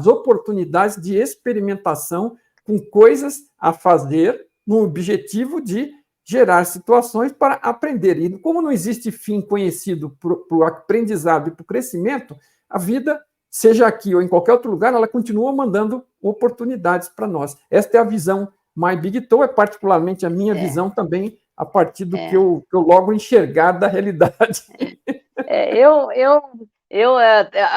A: oportunidades de experimentação com coisas a fazer, no objetivo de gerar situações para aprender. E como não existe fim conhecido para o aprendizado e para o crescimento, a vida, seja aqui ou em qualquer outro lugar, ela continua mandando oportunidades para nós. Esta é a visão My Big Toe, é particularmente a minha visão também, a partir do que eu logo enxergar da realidade.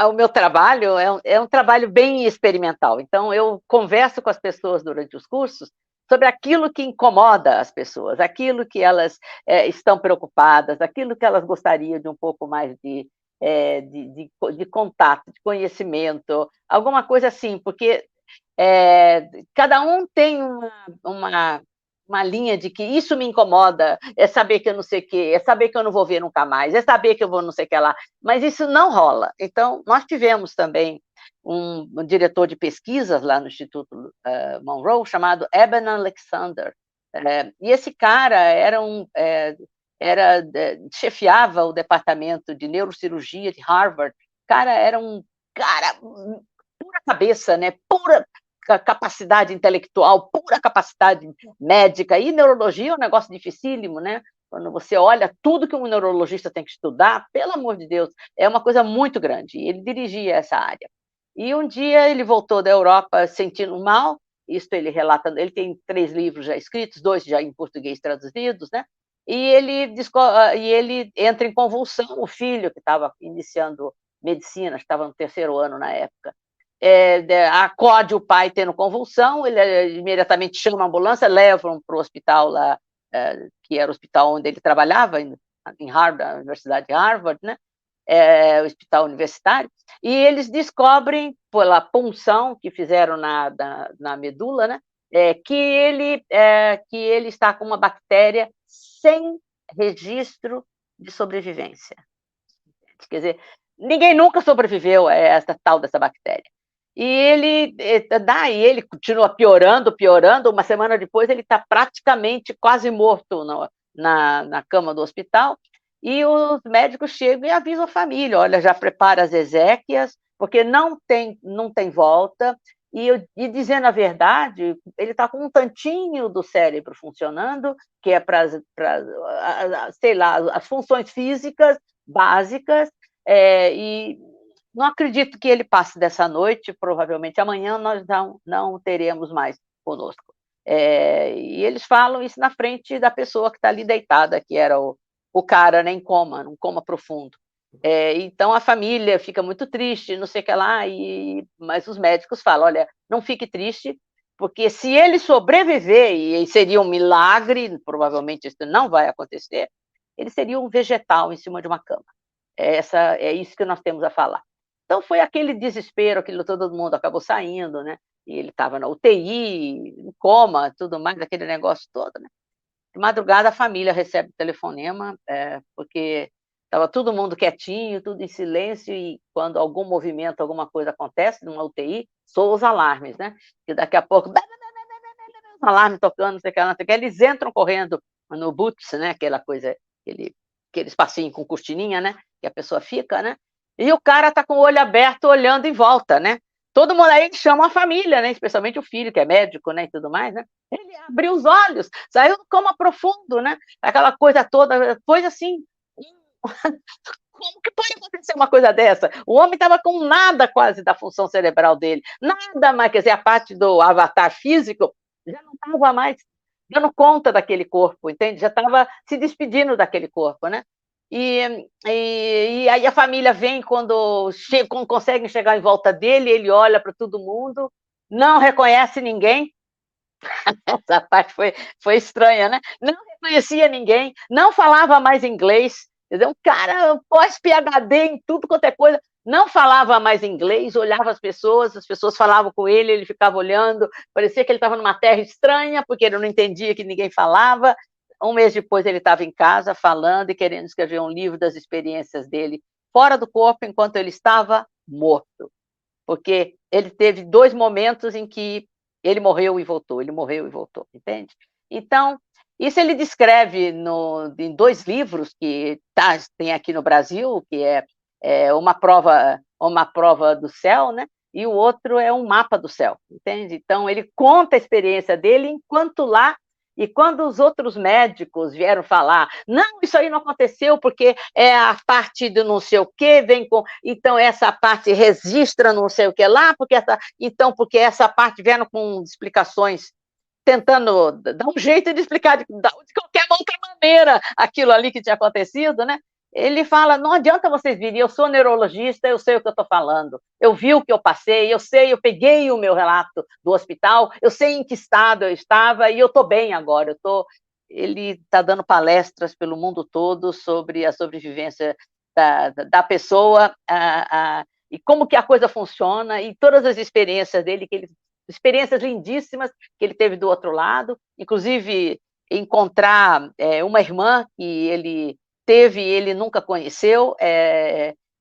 B: O meu trabalho é um trabalho bem experimental, então eu converso com as pessoas durante os cursos sobre aquilo que incomoda as pessoas, aquilo que elas estão preocupadas, aquilo que elas gostariam de um pouco mais de contato, de conhecimento, alguma coisa assim, porque cada um tem uma linha de que isso me incomoda, é saber que eu não sei o quê, é saber que eu não vou ver nunca mais, é saber que eu vou não sei o que lá, mas isso não rola. Então, nós tivemos também um diretor de pesquisas lá no Instituto Monroe, chamado Eben Alexander, e esse cara chefiava o departamento de neurocirurgia de Harvard. Cara, era um cara pura cabeça, né? Pura capacidade intelectual, pura capacidade médica, e neurologia é um negócio dificílimo, né? Quando você olha tudo que um neurologista tem que estudar, pelo amor de Deus, é uma coisa muito grande. Ele dirigia essa área. E um dia ele voltou da Europa sentindo mal, isso ele relata, ele tem 3 livros já escritos, 2 já em português traduzidos, né? E ele entra em convulsão, o filho, que estava iniciando medicina, estava no 3º ano na época, acode o pai tendo convulsão, ele imediatamente chama a ambulância, levam para o hospital lá, que era o hospital onde ele trabalhava, em Harvard, a Universidade de Harvard, né? O hospital universitário, e eles descobrem, pela punção que fizeram na medula, né? Que ele está com uma bactéria sem registro de sobrevivência. Quer dizer, ninguém nunca sobreviveu a essa tal dessa bactéria. E ele continua piorando, uma semana depois ele está praticamente quase morto na cama do hospital, e os médicos chegam e avisam a família, olha, já prepara as exéquias, porque não tem volta, e dizendo a verdade, ele está com um tantinho do cérebro funcionando, que é para, sei lá, as funções físicas básicas, e não acredito que ele passe dessa noite, provavelmente amanhã nós não teremos mais conosco. E eles falam isso na frente da pessoa que está ali deitada, que era o cara, né, em coma, num coma profundo. Então a família fica muito triste, não sei o que lá, mas os médicos falam, olha, não fique triste, porque se ele sobreviver, e seria um milagre, provavelmente isso não vai acontecer, ele seria um vegetal em cima de uma cama. É isso que nós temos a falar. Então foi aquele desespero, aquilo, todo mundo acabou saindo, né? E ele estava na UTI, em coma, tudo mais, aquele negócio todo, né? De madrugada a família recebe o telefonema, porque estava todo mundo quietinho, tudo em silêncio, e quando algum movimento, alguma coisa acontece numa UTI, soam os alarmes, né? E daqui a pouco, alarme tocando, não sei o que, não sei o que, eles entram correndo no boots, né? Aquela coisa, aquele espacinho com cortininha, né? Que a pessoa fica, né? E o cara tá com o olho aberto, olhando em volta, né? Todo mundo aí chama a família, né? Especialmente o filho, que é médico, né? E tudo mais, né? Ele abriu os olhos, saiu do coma profundo, né? Aquela coisa toda, coisa assim. Como que pode acontecer uma coisa dessa? O homem estava com nada quase da função cerebral dele, nada mais, quer dizer, a parte do avatar físico já não estava mais dando conta daquele corpo, entende? Já estava se despedindo daquele corpo, né? E aí a família vem quando conseguem chegar em volta dele, ele olha para todo mundo, não reconhece ninguém. Essa parte foi estranha, né? Não reconhecia ninguém, não falava mais inglês, entendeu? Um cara pós-PhD em tudo quanto é coisa, não falava mais inglês, olhava as pessoas falavam com ele, ele ficava olhando, parecia que ele estava numa terra estranha, porque ele não entendia que ninguém falava. Um mês depois ele estava em casa falando e querendo escrever um livro das experiências dele fora do corpo, enquanto ele estava morto. Porque ele teve 2 momentos em que ele morreu e voltou, entende? Então, isso ele descreve em 2 livros que tem aqui no Brasil, que é uma prova do céu, né? E o outro é um mapa do céu, entende? Então, ele conta a experiência dele enquanto lá. E quando os outros médicos vieram falar, não, isso aí não aconteceu porque é a parte do não sei o quê, vem com, então essa parte registra não sei o que lá, porque essa parte vieram com explicações, tentando dar um jeito de explicar de qualquer outra maneira aquilo ali que tinha acontecido, né? Ele fala, não adianta vocês virem, eu sou neurologista, eu sei o que eu estou falando, eu vi o que eu passei, eu sei, eu peguei o meu relato do hospital, eu sei em que estado eu estava e eu estou bem agora, ele está dando palestras pelo mundo todo sobre a sobrevivência da pessoa, e como que a coisa funciona, e todas as experiências dele, experiências lindíssimas que ele teve do outro lado, inclusive encontrar uma irmã que ele teve e ele nunca conheceu,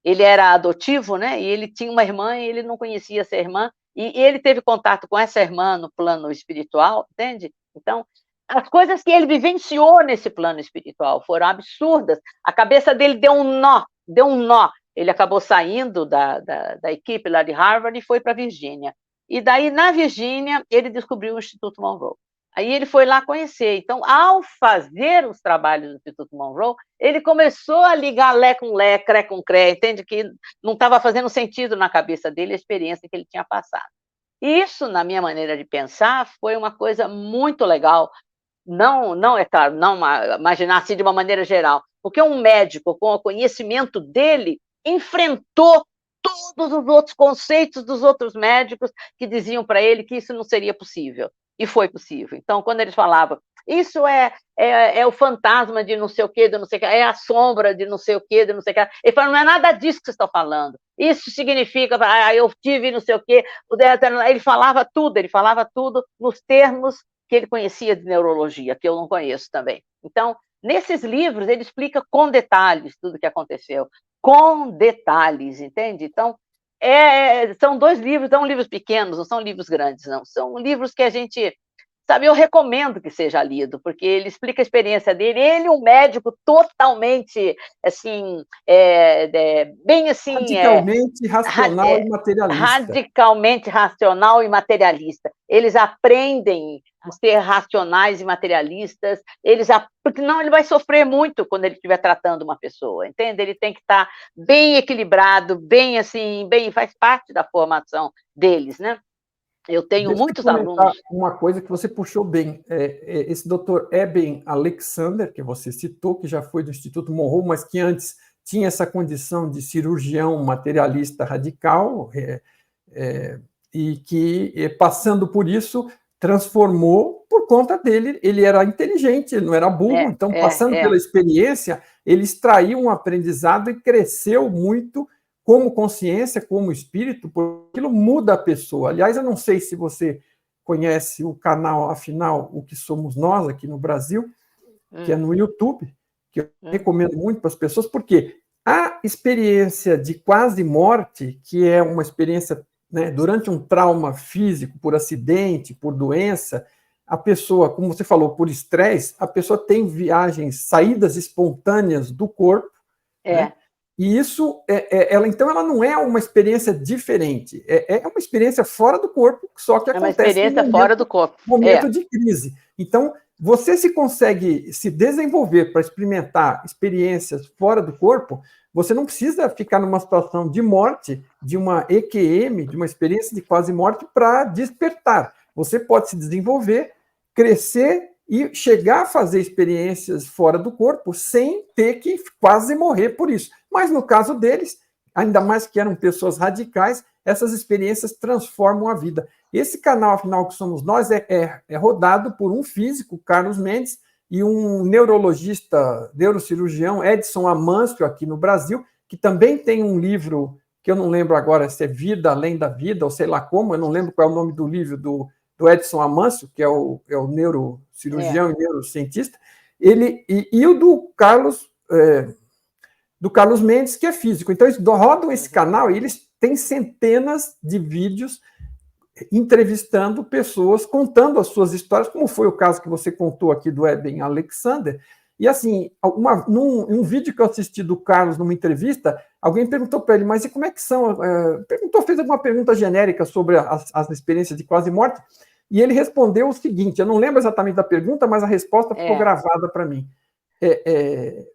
B: ele era adotivo, né? E ele tinha uma irmã e ele não conhecia essa irmã, e ele teve contato com essa irmã no plano espiritual, entende? Então, as coisas que ele vivenciou nesse plano espiritual foram absurdas, a cabeça dele deu um nó, ele acabou saindo da equipe lá de Harvard e foi para a Virgínia. E daí, na Virgínia, ele descobriu o Instituto Monroe. Aí ele foi lá conhecer. Então, ao fazer os trabalhos do Instituto Monroe, ele começou a ligar lé com lé, cré com cré, entende? Que não estava fazendo sentido na cabeça dele a experiência que ele tinha passado. E isso, na minha maneira de pensar, foi uma coisa muito legal. Não, é claro, não imaginar assim de uma maneira geral, porque um médico com o conhecimento dele enfrentou todos os outros conceitos dos outros médicos que diziam para ele que isso não seria possível, e foi possível. Então, quando eles falavam, isso é o fantasma de não sei o quê, de não sei o quê, é a sombra de não sei o quê, de não sei o quê, ele falou, não é nada disso que vocês estão falando, isso significa, eu tive não sei o quê, ele falava tudo nos termos que ele conhecia de neurologia, que eu não conheço também. Então, nesses livros, ele explica com detalhes tudo o que aconteceu, com detalhes, entende? Então, são 2 livros, são livros pequenos, não são livros grandes, não. São livros que a gente sabe, eu recomendo que seja lido, porque ele explica a experiência dele, ele um médico totalmente, assim, bem assim,
A: Radicalmente racional e materialista.
B: radicalmente racional e materialista. Eles aprendem a ser racionais e materialistas, porque não, ele vai sofrer muito quando ele estiver tratando uma pessoa, entende? Ele tem que estar bem equilibrado, bem assim, bem, faz parte da formação deles, né? Eu tenho
A: Deixa eu
B: muitos
A: comentar
B: alunos.
A: uma coisa que você puxou bem. Esse doutor Eben Alexander, que você citou, que já foi do Instituto Monroe, mas que antes tinha essa condição de cirurgião materialista radical, e que, passando por isso, transformou por conta dele. Ele era inteligente, ele não era burro, então, passando pela experiência, ele extraiu um aprendizado e cresceu muito como consciência, como espírito, porque aquilo muda a pessoa. Aliás, eu não sei se você conhece o canal, afinal, O Que Somos Nós, aqui no Brasil, que é no YouTube, que eu recomendo muito para as pessoas, porque a experiência de quase morte, que é uma experiência, né, durante um trauma físico, por acidente, por doença, a pessoa, como você falou, por estresse, a pessoa tem viagens, saídas espontâneas do corpo, né? E isso, então, ela não é uma experiência diferente, é uma experiência fora do corpo, só que acontece
B: uma experiência fora do corpo.
A: Momento de crise. Então, você se consegue se desenvolver para experimentar experiências fora do corpo, você não precisa ficar numa situação de morte, de uma EQM, de uma experiência de quase morte, para despertar. Você pode se desenvolver, crescer e chegar a fazer experiências fora do corpo sem ter que quase morrer por isso. Mas no caso deles, ainda mais que eram pessoas radicais, essas experiências transformam a vida. Esse canal, afinal, que somos nós, é rodado por um físico, Carlos Mendes, e um neurologista, neurocirurgião, Edson Amâncio, aqui no Brasil, que também tem um livro, que eu não lembro agora se é Vida Além da Vida, ou sei lá como, eu não lembro qual é o nome do livro do Edson Amâncio, que é o neurocirurgião e neurocientista, e o do Carlos Mendes, que é físico. Então, eles rodam esse canal e eles têm centenas de vídeos entrevistando pessoas, contando as suas histórias, como foi o caso que você contou aqui do Eben Alexander. E assim, num vídeo que eu assisti do Carlos, numa entrevista, alguém perguntou para ele, mas e como é que são? Fez alguma pergunta genérica sobre as experiências de quase morte, e ele respondeu o seguinte, eu não lembro exatamente da pergunta, mas a resposta ficou gravada para mim.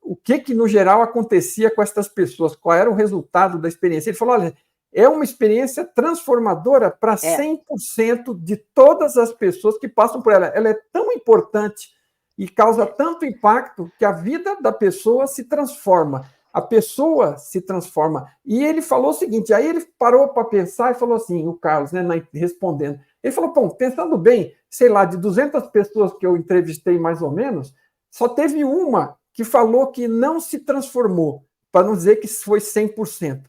A: O que, no geral, acontecia com essas pessoas? Qual era o resultado da experiência? Ele falou, olha, é uma experiência transformadora para 100% de todas as pessoas que passam por ela. Ela é tão importante e causa tanto impacto que a vida da pessoa se transforma. A pessoa se transforma. E ele falou o seguinte, aí ele parou para pensar e falou assim, o Carlos, né, respondendo, ele falou, bom, pensando bem, sei lá, de 200 pessoas que eu entrevistei mais ou menos, só teve uma que falou que não se transformou, para não dizer que foi 100%.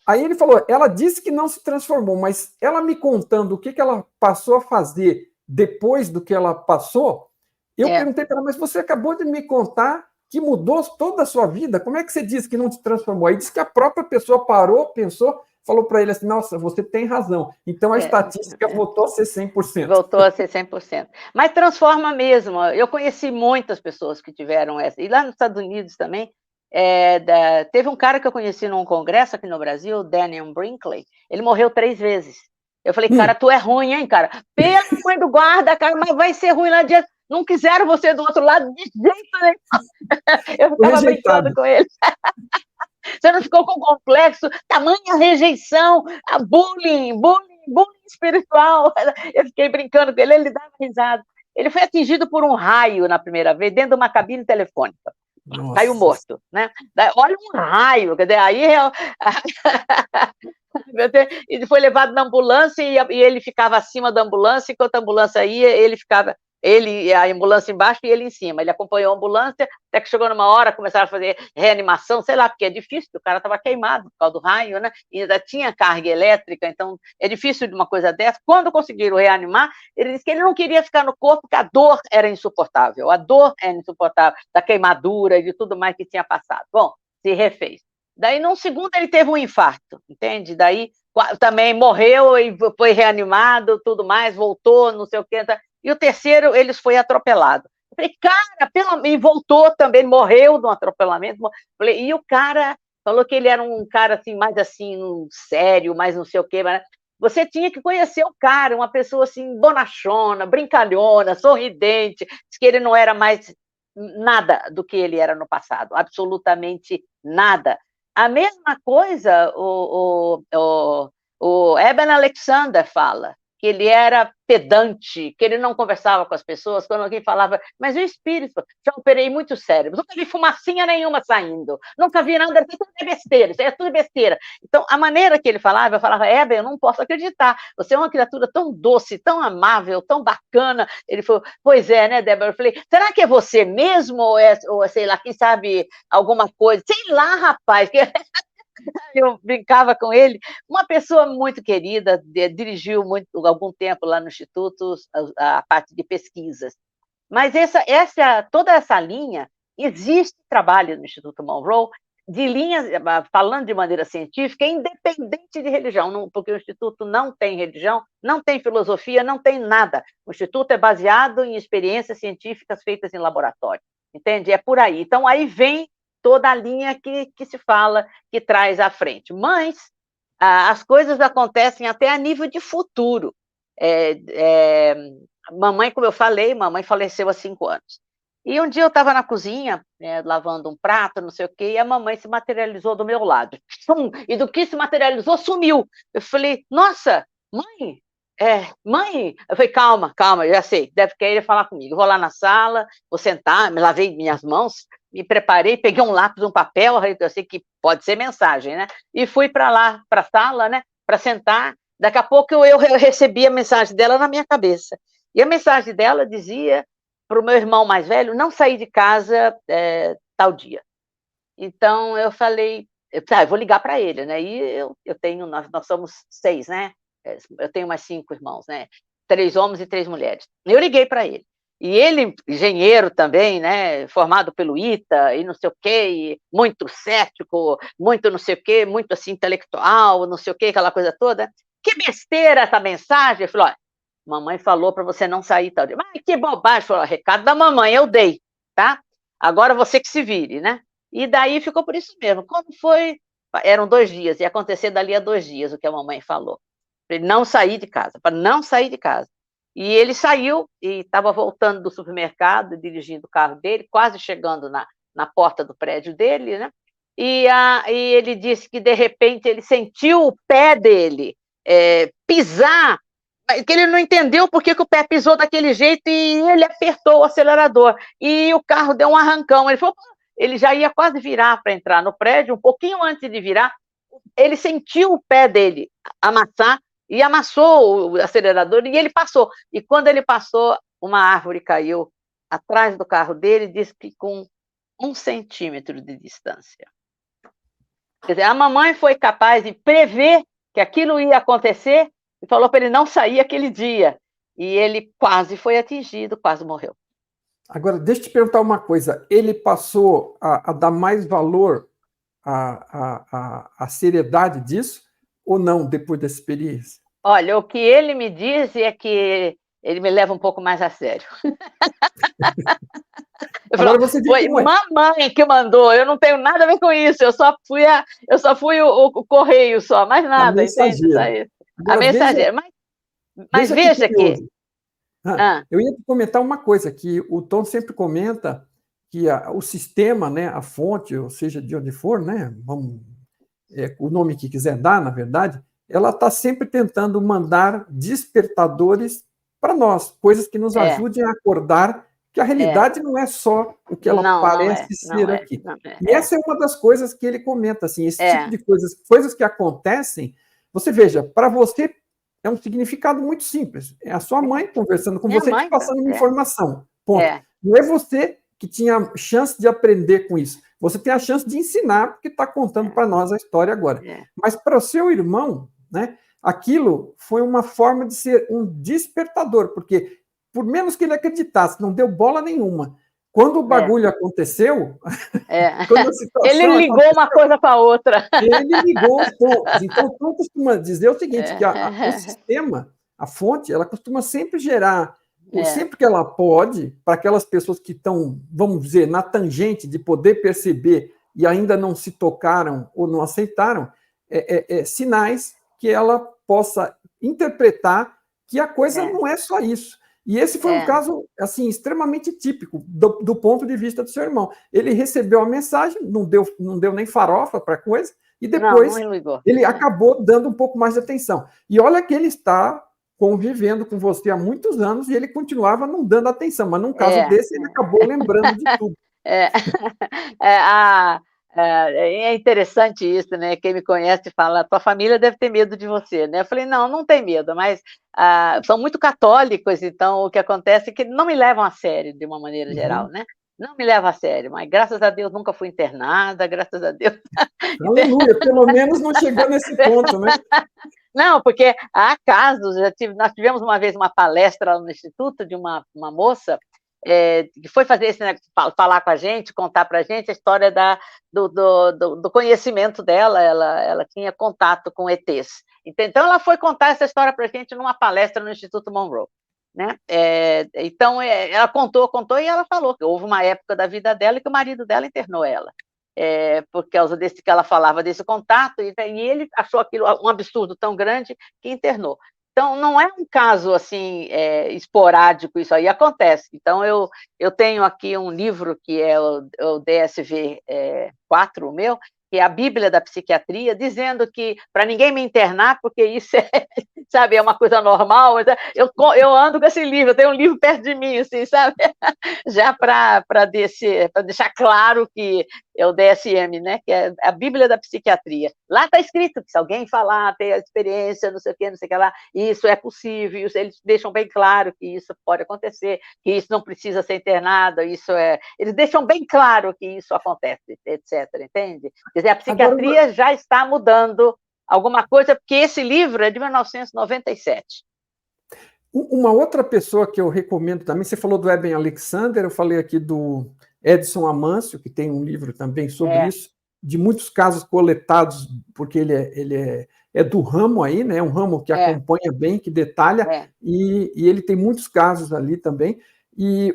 A: Aí ele falou, ela disse que não se transformou, mas ela me contando o que ela passou a fazer depois do que ela passou, eu perguntei para ela, mas você acabou de me contar que mudou toda a sua vida, como é que você disse que não se transformou? Aí disse que a própria pessoa parou, pensou, falou para ele assim, nossa, você tem razão. Então a estatística voltou a ser 100%.
B: Voltou a ser 100%. Mas transforma mesmo. Eu conheci muitas pessoas que tiveram essa. E lá nos Estados Unidos também, teve um cara que eu conheci num congresso aqui no Brasil, Daniel Brinkley, ele morreu 3 vezes. Eu falei, cara, tu é ruim, hein, cara? Pela mãe do guarda, cara, mas vai ser ruim lá adiante. Não quiseram você do outro lado de jeito nenhum. Eu ficava brincando com ele. Você não ficou com complexo, tamanha rejeição, a bullying espiritual. Eu fiquei brincando com ele, ele dava risada. Ele foi atingido por um raio na primeira vez, dentro de uma cabine telefônica. Nossa. Caiu morto, né? Olha um raio, quer dizer, aí ele foi levado na ambulância e ele ficava acima da ambulância, enquanto a ambulância ia, a ambulância embaixo e ele em cima. Ele acompanhou a ambulância, até que chegou numa hora, começaram a fazer reanimação, sei lá, porque é difícil, o cara estava queimado por causa do raio, né? E ainda tinha carga elétrica, então é difícil de uma coisa dessa. Quando conseguiram reanimar, ele disse que ele não queria ficar no corpo, porque a dor era insuportável. A dor era insuportável, da queimadura e de tudo mais que tinha passado. Bom, se refez. Daí, num segundo, ele teve um infarto, entende? Daí também morreu e foi reanimado, tudo mais, voltou, não sei o quê. e o terceiro ele foi atropelado. Eu falei, cara, e voltou também, morreu de um atropelamento. Falei, e o cara falou que ele era um cara assim, mais assim, sério, mais não sei o quê, mas você tinha que conhecer o cara, uma pessoa assim, bonachona, brincalhona, sorridente, diz que ele não era mais nada do que ele era no passado, absolutamente nada. A mesma coisa o Eben Alexander fala, que ele era pedante, que ele não conversava com as pessoas, quando alguém falava, mas o espírito, já operei muitos cérebros, nunca vi fumacinha nenhuma saindo, nunca vi nada, isso é besteira, isso é tudo besteira. Então, a maneira que ele falava, eu falava, Eben, eu não posso acreditar, você é uma criatura tão doce, tão amável, tão bacana. Ele falou, pois é, né, Débora? Eu falei, será que é você mesmo, ou sei lá, quem sabe alguma coisa? Sei lá, rapaz, eu brincava com ele, uma pessoa muito querida, dirigiu algum tempo lá no Instituto a parte de pesquisas. Mas toda essa linha, existe trabalho no Instituto Monroe, de linhas, falando de maneira científica, independente de religião, porque o Instituto não tem religião, não tem filosofia, não tem nada. O Instituto é baseado em experiências científicas feitas em laboratório, entende? É por aí. Então, aí vem toda a linha que se fala, que traz à frente. Mas as coisas acontecem até a nível de futuro. Mamãe, como eu falei, mamãe faleceu há 5 anos. E um dia eu estava na cozinha, lavando um prato, não sei o quê, e a mamãe se materializou do meu lado. E do que se materializou, sumiu. Eu falei, nossa, mãe, mãe. Eu falei, calma, já sei, deve querer falar comigo. Eu vou lá na sala, vou sentar, me lavei minhas mãos, me preparei, peguei um lápis, um papel, eu sei que pode ser mensagem, né? E fui para lá, para a sala, né? Para sentar. Daqui a pouco eu recebi a mensagem dela na minha cabeça. E a mensagem dela dizia para o meu irmão mais velho não sair de casa tal dia. Então eu falei, eu vou ligar para ele, né? E eu tenho, nós somos 6, né? Eu tenho mais 5 irmãos, né? 3 homens e 3 mulheres. Eu liguei para ele. E ele, engenheiro também, né, formado pelo ITA e não sei o quê, muito cético, muito não sei o quê, muito assim intelectual, não sei o quê, aquela coisa toda. Que besteira essa mensagem! Eu falei, olha, mamãe falou para você não sair tal dia. Mas que bobagem! Falou, recado da mamãe, eu dei, tá? Agora você que se vire, né? E daí ficou por isso mesmo. Quando foi, eram 2 dias, ia acontecer dali a 2 dias o que a mamãe falou. Para ele não sair de casa, para não sair de casa. E ele saiu e estava voltando do supermercado, dirigindo o carro dele, quase chegando na porta do prédio dele, né? E ele disse que, de repente, ele sentiu o pé dele pisar, que ele não entendeu por que o pé pisou daquele jeito e ele apertou o acelerador. E o carro deu um arrancão. Ele falou, ele já ia quase virar para entrar no prédio, um pouquinho antes de virar, ele sentiu o pé dele amassar, e amassou o acelerador, e ele passou. E quando ele passou, uma árvore caiu atrás do carro dele, disse que com 1 centímetro de distância. Quer dizer, a mamãe foi capaz de prever que aquilo ia acontecer e falou para ele não sair aquele dia. E ele quase foi atingido, quase morreu.
A: Agora, deixa eu te perguntar uma coisa. Ele passou a dar mais valor à seriedade disso ou não, depois da experiência?
B: Olha, o que ele me diz é que ele me leva um pouco mais a sério.
A: Agora você diz
B: foi mamãe que mandou, eu não tenho nada a ver com isso, eu só fui o correio só, mais nada, entende? A mensageira. Mas veja que...
A: Eu ia te comentar uma coisa, que o Tom sempre comenta que o sistema, né, a fonte, ou seja, de onde for, né, o nome que quiser dar, na verdade, ela está sempre tentando mandar despertadores para nós, coisas que nos ajudem a acordar que a realidade não é só o que ela parece ser aqui. E essa é uma das coisas que ele comenta, assim, esse tipo de coisas que acontecem, você veja, para você é um significado muito simples, é a sua mãe conversando com você, te passando uma informação, ponto. Não é você que tinha chance de aprender com isso, você tem a chance de ensinar, porque está contando para nós a história agora. Mas para o seu irmão, né, aquilo foi uma forma de ser um despertador, porque por menos que ele acreditasse, não deu bola nenhuma. Quando o bagulho aconteceu,
B: quando a situação ele ligou uma coisa para outra.
A: Ele ligou os pontos. Então, o Tom costuma dizer o seguinte, que o sistema, a fonte, ela costuma sempre gerar sempre que ela pode, para aquelas pessoas que estão, vamos dizer, na tangente de poder perceber e ainda não se tocaram ou não aceitaram, sinais que ela possa interpretar que a coisa não é só isso. E esse foi um caso assim extremamente típico do ponto de vista do seu irmão. Ele recebeu a mensagem, não deu nem farofa para a coisa, e depois ele acabou dando um pouco mais de atenção. E olha que ele está convivendo com você há muitos anos e ele continuava não dando atenção, mas num caso desse ele acabou lembrando de tudo.
B: É interessante isso, né? Quem me conhece fala, tua família deve ter medo de você, né? Eu falei, não tem medo, mas são muito católicos, então o que acontece é que não me levam a sério, de uma maneira geral, né? Não me levam a sério, mas graças a Deus nunca fui internada, graças a Deus.
A: Aleluia, pelo menos não chegou nesse ponto, né?
B: Não, porque há casos, nós tivemos uma vez uma palestra lá no Instituto de uma moça que foi fazer esse negócio, falar com a gente, contar para a gente a história do conhecimento dela, ela tinha contato com ETs. Então, ela foi contar essa história para a gente numa palestra no Instituto Monroe. Né? Então, ela contou e ela falou que houve uma época da vida dela que o marido dela internou ela. Por causa desse que ela falava desse contato, e ele achou aquilo um absurdo tão grande que internou. Então, não é um caso assim esporádico, isso aí acontece. Então, eu tenho aqui um livro que é o DSV-4, o meu, que é a Bíblia da Psiquiatria, dizendo que para ninguém me internar, porque isso sabe, é uma coisa normal. Eu ando com esse livro, eu tenho um livro perto de mim, assim, sabe? Já para deixar claro que é o DSM, né? Que é a Bíblia da Psiquiatria. Lá está escrito que se alguém falar, ter a experiência, não sei o que lá, isso é possível, eles deixam bem claro que isso pode acontecer, que isso não precisa ser internado, eles deixam bem claro que isso acontece, etc., entende? Quer dizer, a psiquiatria já está mudando alguma coisa, porque esse livro é de 1997.
A: Uma outra pessoa que eu recomendo também, você falou do Eben Alexander, eu falei aqui do Edson Amâncio, que tem um livro também sobre isso, de muitos casos coletados, porque ele é do ramo aí, né? Um ramo que acompanha bem, que detalha, e ele tem muitos casos ali também. E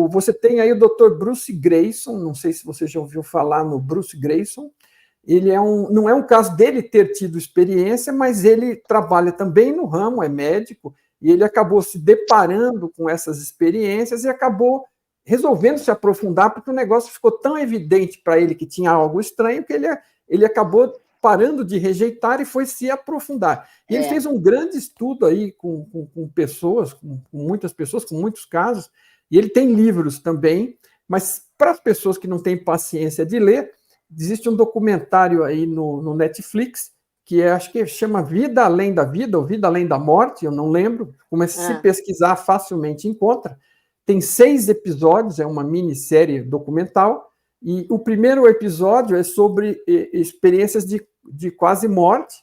A: você tem aí o Dr. Bruce Greyson, não sei se você já ouviu falar no Bruce Greyson. Ele não é um caso dele ter tido experiência, mas ele trabalha também no ramo, é médico, e ele acabou se deparando com essas experiências e acabou resolvendo se aprofundar, porque o negócio ficou tão evidente para ele que tinha algo estranho que ele acabou parando de rejeitar e foi se aprofundar. E ele fez um grande estudo aí com pessoas, com muitas pessoas, com muitos casos, e ele tem livros também, mas para as pessoas que não têm paciência de ler, existe um documentário aí no Netflix, que acho que chama Vida Além da Vida, ou Vida Além da Morte, eu não lembro, mas se pesquisar facilmente encontra. Tem 6 episódios, é uma minissérie documental, e o primeiro episódio é sobre experiências de quase morte,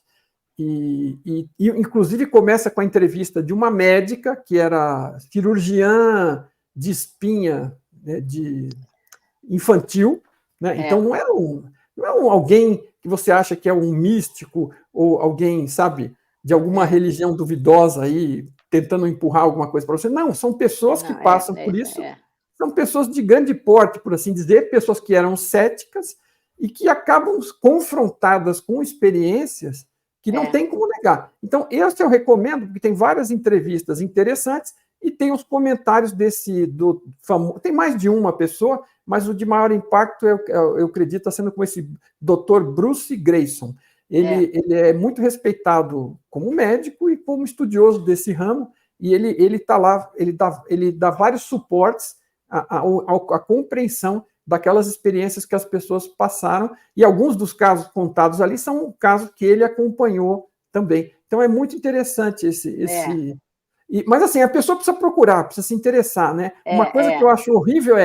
A: e inclusive começa com a entrevista de uma médica, que era cirurgiã de espinha, né, de infantil, né? Então não é alguém que você acha que é um místico ou alguém, sabe, de alguma religião duvidosa aí, tentando empurrar alguma coisa para você. Não, são pessoas que passam por isso, são pessoas de grande porte, por assim dizer, pessoas que eram céticas e que acabam confrontadas com experiências que não tem como negar. Então, esse eu recomendo, porque tem várias entrevistas interessantes e tem os comentários do famoso. Tem mais de uma pessoa, mas o de maior impacto, eu acredito, está sendo com esse Dr. Bruce Greyson. Ele é muito respeitado como médico e como estudioso desse ramo, e ele está lá, ele dá vários suportes à compreensão daquelas experiências que as pessoas passaram, e alguns dos casos contados ali são casos que ele acompanhou também. Então é muito interessante mas assim, a pessoa precisa procurar, precisa se interessar, né? Uma coisa que eu acho horrível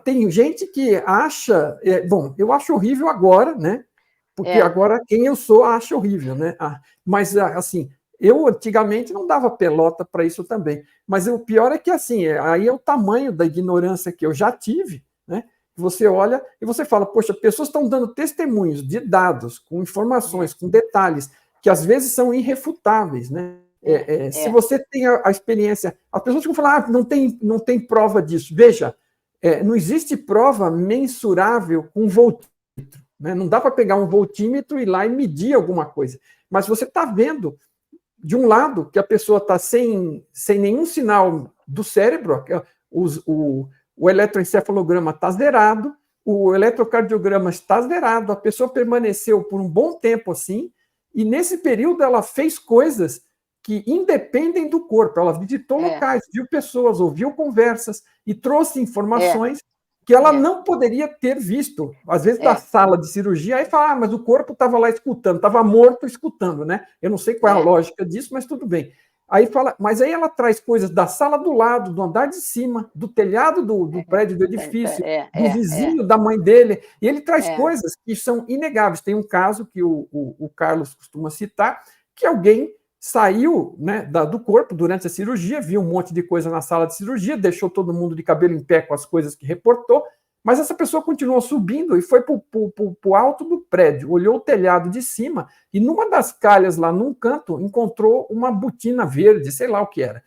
A: tem gente que acha, bom, eu acho horrível agora, né? Porque agora quem eu sou acha horrível, né? Mas assim, eu antigamente não dava pelota para isso também. Mas o pior é que assim, aí é o tamanho da ignorância que eu já tive, né? Você olha e você fala, poxa, pessoas estão dando testemunhos de dados, com informações, com detalhes, que às vezes são irrefutáveis, né? Se você tem a experiência... As pessoas ficam falando, não tem prova disso. Veja, não existe prova mensurável com voltímetro. Né? Não dá para pegar um voltímetro e ir lá e medir alguma coisa. Mas você está vendo, de um lado, que a pessoa está sem nenhum sinal do cérebro, o eletroencefalograma está zerado, o eletrocardiograma está zerado, a pessoa permaneceu por um bom tempo assim, e nesse período ela fez coisas que independem do corpo. Ela visitou locais, viu pessoas, ouviu conversas e trouxe informações que ela não poderia ter visto. Às vezes, da sala de cirurgia, aí fala, mas o corpo estava lá escutando, estava morto escutando, né? Eu não sei qual é a lógica disso, mas tudo bem. Aí fala, mas aí ela traz coisas da sala do lado, do andar de cima, do telhado do prédio do edifício, do vizinho, da mãe dele, e ele traz coisas que são inegáveis. Tem um caso que o Carlos costuma citar, que alguém saiu, né, do corpo durante a cirurgia, viu um monte de coisa na sala de cirurgia, deixou todo mundo de cabelo em pé com as coisas que reportou, mas essa pessoa continuou subindo e foi para o alto do prédio, olhou o telhado de cima e numa das calhas lá num canto encontrou uma botina verde, sei lá o que era,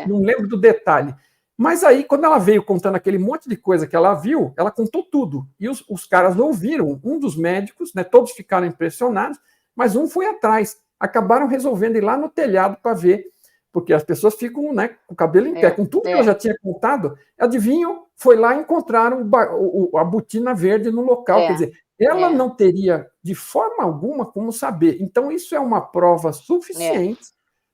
A: não lembro do detalhe. Mas aí, quando ela veio contando aquele monte de coisa que ela viu, ela contou tudo. E os caras ouviram, um dos médicos, né, todos ficaram impressionados, mas um foi atrás. Acabaram resolvendo ir lá no telhado para ver, porque as pessoas ficam, né, com o cabelo em pé. Com tudo que eu já tinha contado, adivinham, foi lá e encontraram a botina verde no local. Quer dizer, ela não teria, de forma alguma, como saber. Então, isso é uma prova suficiente,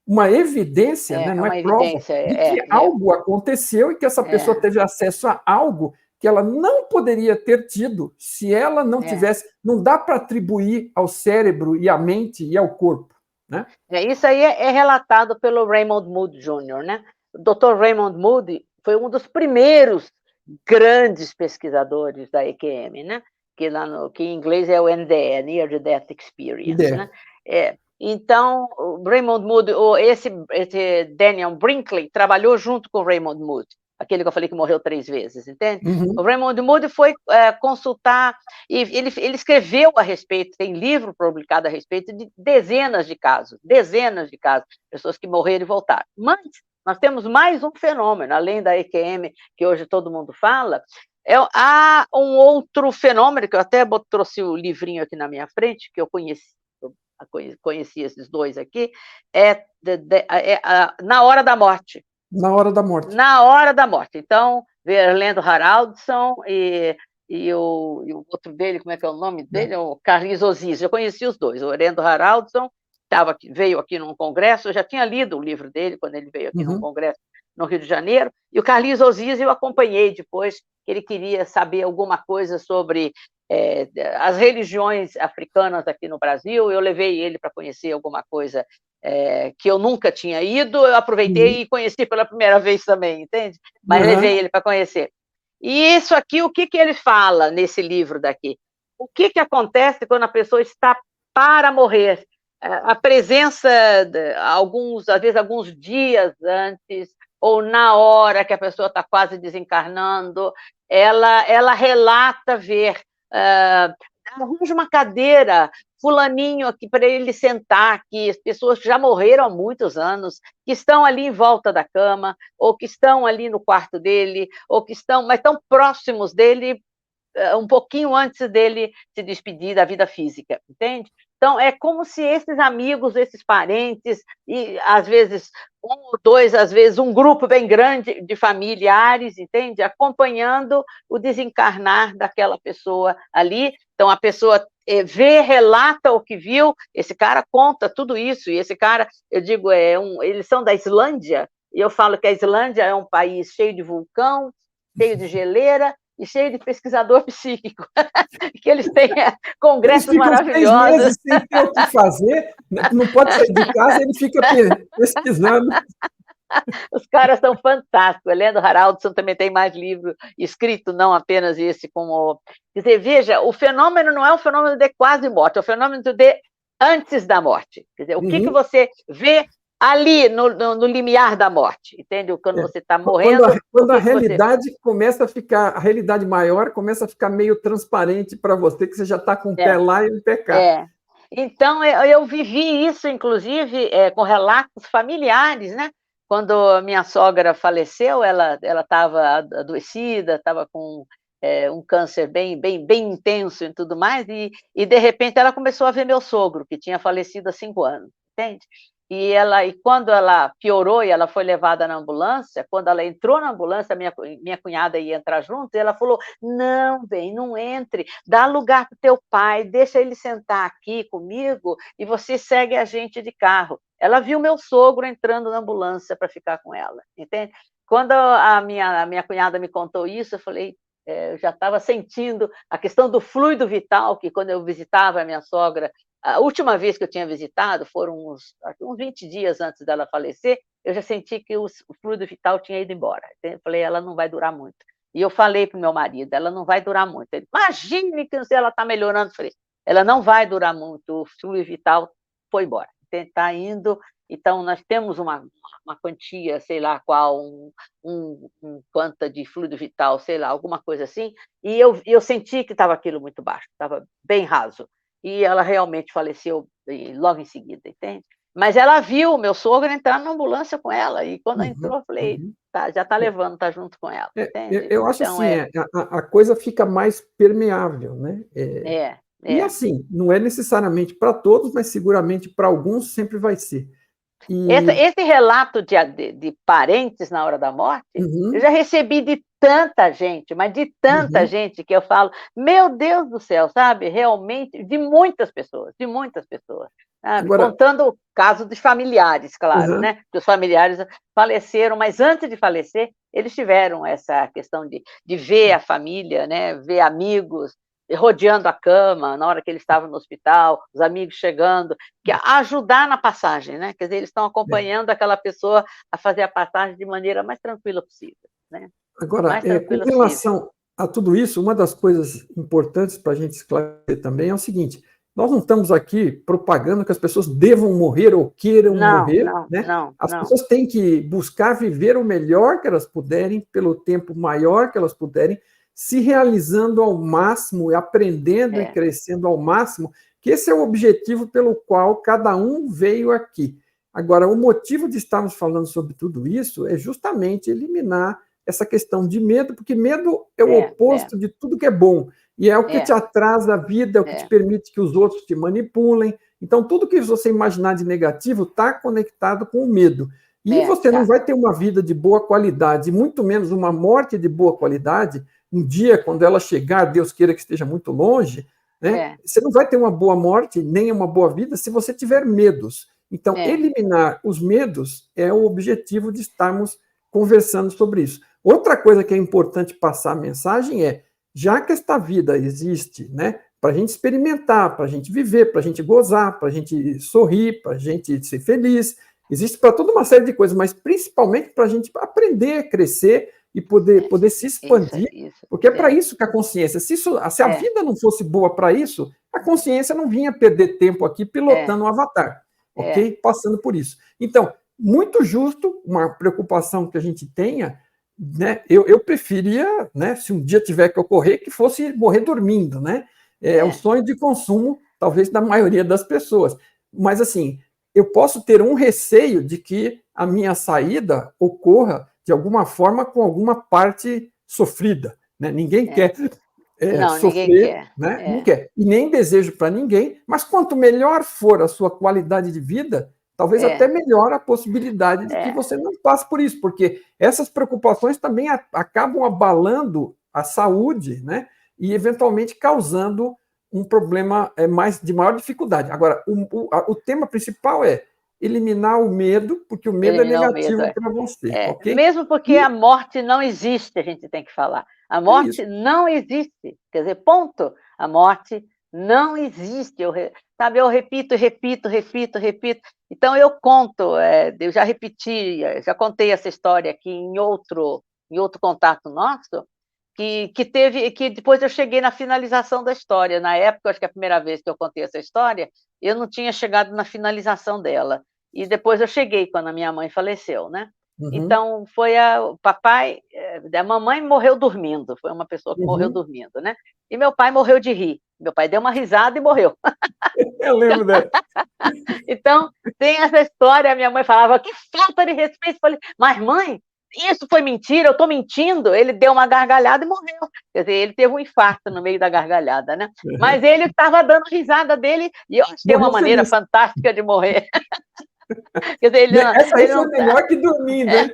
A: uma evidência, né, não é prova, de que algo aconteceu e que essa pessoa teve acesso a algo que ela não poderia ter tido se ela não tivesse... Não dá para atribuir ao cérebro e à mente e ao corpo. Né?
B: Isso aí é relatado pelo Raymond Moody Jr., né? O Dr. Raymond Moody foi um dos primeiros grandes pesquisadores da EQM, né? Que em inglês é o NDE, Near Death Experience. Né? Então, o Raymond Moody, esse Daniel Brinkley trabalhou junto com o Raymond Moody, aquele que eu falei que morreu 3 vezes, entende? O Raymond Moody foi consultar, e ele escreveu a respeito, tem livro publicado a respeito de dezenas de casos, pessoas que morreram e voltaram. Mas nós temos mais um fenômeno, além da EQM, que hoje todo mundo fala, há um outro fenômeno, que eu até trouxe o livrinho aqui na minha frente, que eu conheci esses dois aqui, na hora da morte.
A: Na hora da morte.
B: Na hora da morte. Então, Erlendo Haraldsson e o outro dele, como é que é o nome dele? O Carlos Ozias. Eu conheci os dois. O Erlendo Haraldsson veio aqui num congresso, eu já tinha lido o livro dele quando ele veio aqui num congresso no Rio de Janeiro, e o Carlos Ozias eu acompanhei depois, que ele queria saber alguma coisa sobre as religiões africanas aqui no Brasil. Eu levei ele para conhecer alguma coisa que eu nunca tinha ido, eu aproveitei e conheci pela primeira vez também, entende? Mas levei ele para conhecer. E isso aqui, o que ele fala nesse livro daqui? O que acontece quando a pessoa está para morrer? A presença, às vezes alguns dias antes, ou na hora que a pessoa está quase desencarnando, ela relata ver, arranja uma cadeira, fulaninho aqui para ele sentar aqui, as pessoas que já morreram há muitos anos, que estão ali em volta da cama, ou que estão ali no quarto dele, mas estão próximos dele, um pouquinho antes dele se despedir da vida física, entende? Então, é como se esses amigos, esses parentes, e às vezes um ou dois, às vezes um grupo bem grande de familiares, entende? Acompanhando o desencarnar daquela pessoa ali. Então, a pessoa vê, relata o que viu, esse cara conta tudo isso, e esse cara, eu digo, eles são da Islândia, e eu falo que a Islândia é um país cheio de vulcão, cheio de geleira, e cheio de pesquisador psíquico, que eles têm congressos maravilhosos.
A: 6 meses sem ter o que fazer, não pode sair de casa, ele fica pesquisando.
B: Os caras são fantásticos. Erlendo Haraldsson também tem mais livro escrito, não apenas esse como... Quer dizer, veja, o fenômeno não é um fenômeno de quase morte, é um fenômeno de antes da morte. Quer dizer, o que você vê ali no limiar da morte, entende? Quando você está morrendo...
A: Quando a realidade começa a ficar, a realidade maior começa a ficar meio transparente para você, que você já está com o pé lá e o pé cá.
B: Então, eu vivi isso, inclusive, com relatos familiares, né? Quando a minha sogra faleceu, ela estava adoecida, estava com um câncer bem intenso e tudo mais, e de repente ela começou a ver meu sogro, que tinha falecido há 5 anos, entende? E quando ela piorou e ela foi levada na ambulância, quando ela entrou na ambulância, minha cunhada ia entrar junto, e ela falou: não, bem, não entre, dá lugar para o teu pai, deixa ele sentar aqui comigo e você segue a gente de carro. Ela viu meu sogro entrando na ambulância para ficar com ela, entende? Quando a minha cunhada me contou isso, eu falei, eu já estava sentindo a questão do fluido vital, que quando eu visitava a minha sogra, a última vez que eu tinha visitado, foram uns 20 dias antes dela falecer, eu já senti que o fluido vital tinha ido embora. Eu falei, ela não vai durar muito. E eu falei para o meu marido, ela não vai durar muito. Ele, imagine que ela está melhorando. Eu falei, ela não vai durar muito, o fluido vital foi embora. Está indo, então nós temos uma quantia, sei lá qual, quanta de fluido vital, sei lá, alguma coisa assim, e eu senti que estava aquilo muito baixo, estava bem raso. E ela realmente faleceu logo em seguida, entende? Mas ela viu o meu sogro entrar na ambulância com ela, e quando
A: Uhum,
B: entrou, eu falei,
A: uhum.
B: tá, já está levando, está junto com ela, entende?
A: Eu acho
B: Então,
A: assim, a coisa fica mais permeável, né?
B: é,
A: E
B: é.
A: assim, não é necessariamente para todos, mas seguramente para alguns sempre vai ser. E
B: Esse relato de parentes na hora da morte, eu
A: uhum,
B: já recebi de tanta gente, mas de tanta
A: uhum.
B: gente que eu falo, meu Deus do céu, sabe? Realmente, de muitas pessoas, sabe?
A: Agora,
B: Contando o caso dos familiares, claro,
A: uhum,
B: né? Que os familiares faleceram, mas antes de falecer, eles tiveram essa questão de ver a família, né? Ver amigos rodeando a cama na hora que eles estavam no hospital, os amigos chegando, que ajudar na passagem, né? Quer dizer, eles estão
A: é.
B: acompanhando aquela pessoa a fazer a passagem de maneira mais tranquila possível, né?
A: Agora,
B: Mais
A: com
B: tranquila possível.
A: relação a tudo isso, uma das coisas importantes para a gente esclarecer também é o seguinte: nós não estamos aqui propagando que as pessoas devam morrer ou queiram
B: Não,
A: morrer,
B: não,
A: né?
B: não,
A: As
B: não.
A: pessoas têm que buscar viver o melhor que elas puderem, pelo tempo maior que elas puderem, se realizando ao máximo, e aprendendo e
B: É,
A: crescendo ao máximo, que esse é o objetivo pelo qual cada um veio aqui. Agora, o motivo de estarmos falando sobre tudo isso é justamente eliminar essa questão de medo, porque medo é o
B: é, é,
A: oposto de tudo que é bom, e é o que te
B: é,
A: atrasa a vida, é o que te
B: é,
A: permite que os outros te manipulem. Então, tudo que você imaginar de negativo está conectado com o medo. E você não
B: tá.
A: vai ter uma vida de boa qualidade, muito menos uma morte de boa qualidade. Um dia, quando ela chegar, Deus queira que esteja muito longe, né?
B: É,
A: Você não vai ter uma boa morte, nem uma boa vida, se você tiver medos. Então,
B: é,
A: eliminar os medos é o objetivo de estarmos conversando sobre isso. Outra coisa que é importante passar a mensagem é, já que esta vida existe, né, para a gente experimentar, para a gente viver, para a gente gozar, para a gente sorrir, para a gente ser feliz, existe para toda uma série de coisas, mas principalmente para a gente aprender, crescer e poder se expandir,
B: isso,
A: porque é para isso que a consciência, se a
B: é,
A: vida não fosse boa para isso, a consciência não vinha perder tempo aqui
B: é,
A: pilotando um avatar,
B: é,
A: ok? Passando por isso. Então, muito justo, uma preocupação que a gente tenha, né? Eu preferia, né, se um dia tiver que ocorrer, que fosse morrer dormindo, né? É o
B: é,
A: sonho de consumo, talvez, da maioria das pessoas. Mas, assim, eu posso ter um receio de que a minha saída ocorra, de alguma forma, com alguma parte sofrida, né? Ninguém
B: é.
A: quer
B: Não, ninguém
A: sofrer,
B: quer.
A: né? Não
B: É,
A: quer. E nem desejo para ninguém, mas quanto melhor for a sua qualidade de vida, talvez até
B: é,
A: melhor a possibilidade de que
B: é,
A: você não passe por isso, porque essas preocupações também acabam abalando a saúde, né? E eventualmente causando um problema de maior dificuldade. Agora, o tema principal é eliminar o medo, porque o medo é
B: eliminar o medo,
A: negativo
B: é.
A: para você,
B: É,
A: ok?
B: mesmo porque
A: E
B: a morte não existe, a gente tem que falar. A
A: é isso.
B: morte não existe. Quer dizer, ponto. A morte não existe. Sabe, eu repito, repito, repito, repito. Então, eu conto, eu já repeti, já contei essa história aqui em outro contato nosso, que depois eu cheguei na finalização da história. Na época, acho que a primeira vez que eu contei essa história, eu não tinha chegado na finalização dela. E depois eu cheguei, quando a minha mãe faleceu, né?
A: Uhum,
B: Então, o papai, a mamãe morreu dormindo, foi uma pessoa que morreu
A: uhum,
B: dormindo, né? E meu pai morreu de rir, Meu pai deu uma risada e morreu.
A: Eu lembro dela.
B: Então, tem essa história, a minha mãe falava, que falta de respeito. Eu falei, mas mãe, isso foi mentira, eu estou mentindo. Ele deu uma gargalhada e morreu. Quer dizer, ele teve um infarto no meio da gargalhada, né? Mas ele estava dando risada dele, e eu achei uma
A: Morreu
B: maneira
A: feliz.
B: fantástica de morrer. Quer dizer,
A: Essa aí
B: ele
A: foi
B: não,
A: melhor que dormindo, hein?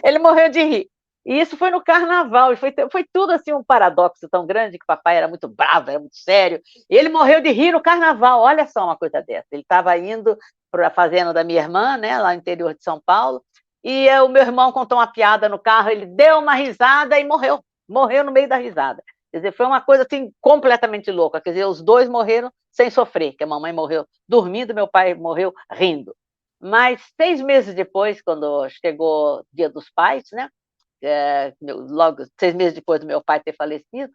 B: ele morreu de rir. E isso foi no carnaval, e foi tudo assim um paradoxo tão grande, que o papai era muito bravo, era muito sério, e ele morreu de rir no carnaval, olha só uma coisa dessa. Ele estava indo para a fazenda da minha irmã, né, lá no interior de São Paulo, e o meu irmão contou uma piada no carro, ele deu uma risada e morreu no meio da risada. Quer dizer, foi uma coisa assim completamente louca, quer dizer, os dois morreram sem sofrer, que a mamãe morreu dormindo, meu pai morreu rindo. Mas 6 meses depois, quando chegou o Dia dos Pais, né, logo 6 meses depois do meu pai ter falecido,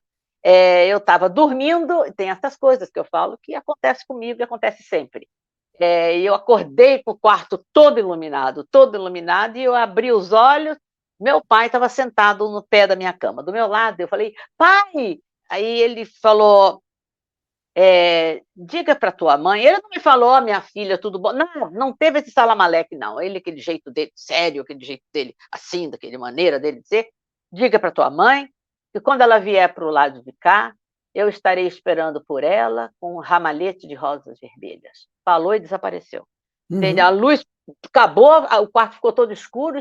B: eu estava dormindo, tem essas coisas que eu falo que acontece comigo e acontece sempre. E eu acordei com o quarto todo iluminado, e eu abri os olhos, meu pai estava sentado no pé da minha cama, do meu lado, eu falei, pai! Aí ele falou, diga para tua mãe, ele não me falou, minha filha, tudo bom, não teve esse salamaleque, não, ele, aquele jeito dele, sério, aquele jeito dele, assim, daquele maneira dele dizer, diga para tua mãe, que quando ela vier para o lado de cá, eu estarei esperando por ela com um ramalhete de rosas vermelhas. Falou e desapareceu. Entende? A
A: Uhum.
B: luz acabou, o quarto ficou todo escuro,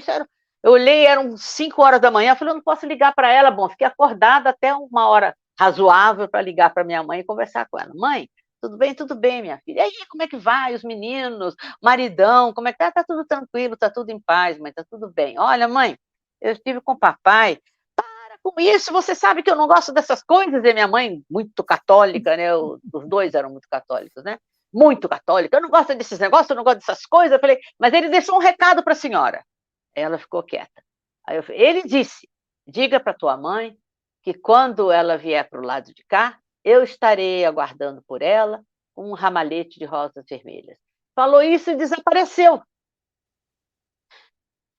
B: eu olhei, eram 5 horas da manhã, falei, eu não posso ligar para ela, bom, fiquei acordada até uma hora razoável para ligar para minha mãe e conversar com ela. Mãe, tudo bem, minha filha. E aí, como é que vai? Os meninos, maridão, como é que tá? Tá tudo tranquilo, tá tudo em paz, mãe, tá tudo bem. Olha, mãe, eu estive com o papai. Para com isso, você sabe que eu não gosto dessas coisas. E minha mãe, muito católica, né? Os dois eram muito católicos, né? Muito católica. Eu não gosto desses negócios, eu não gosto dessas coisas. Eu falei, mas ele deixou um recado para a senhora. Ela ficou quieta. Ele disse, diga para tua mãe que quando ela vier para o lado de cá, eu estarei aguardando por ela com um ramalhete de rosas vermelhas. Falou isso e desapareceu.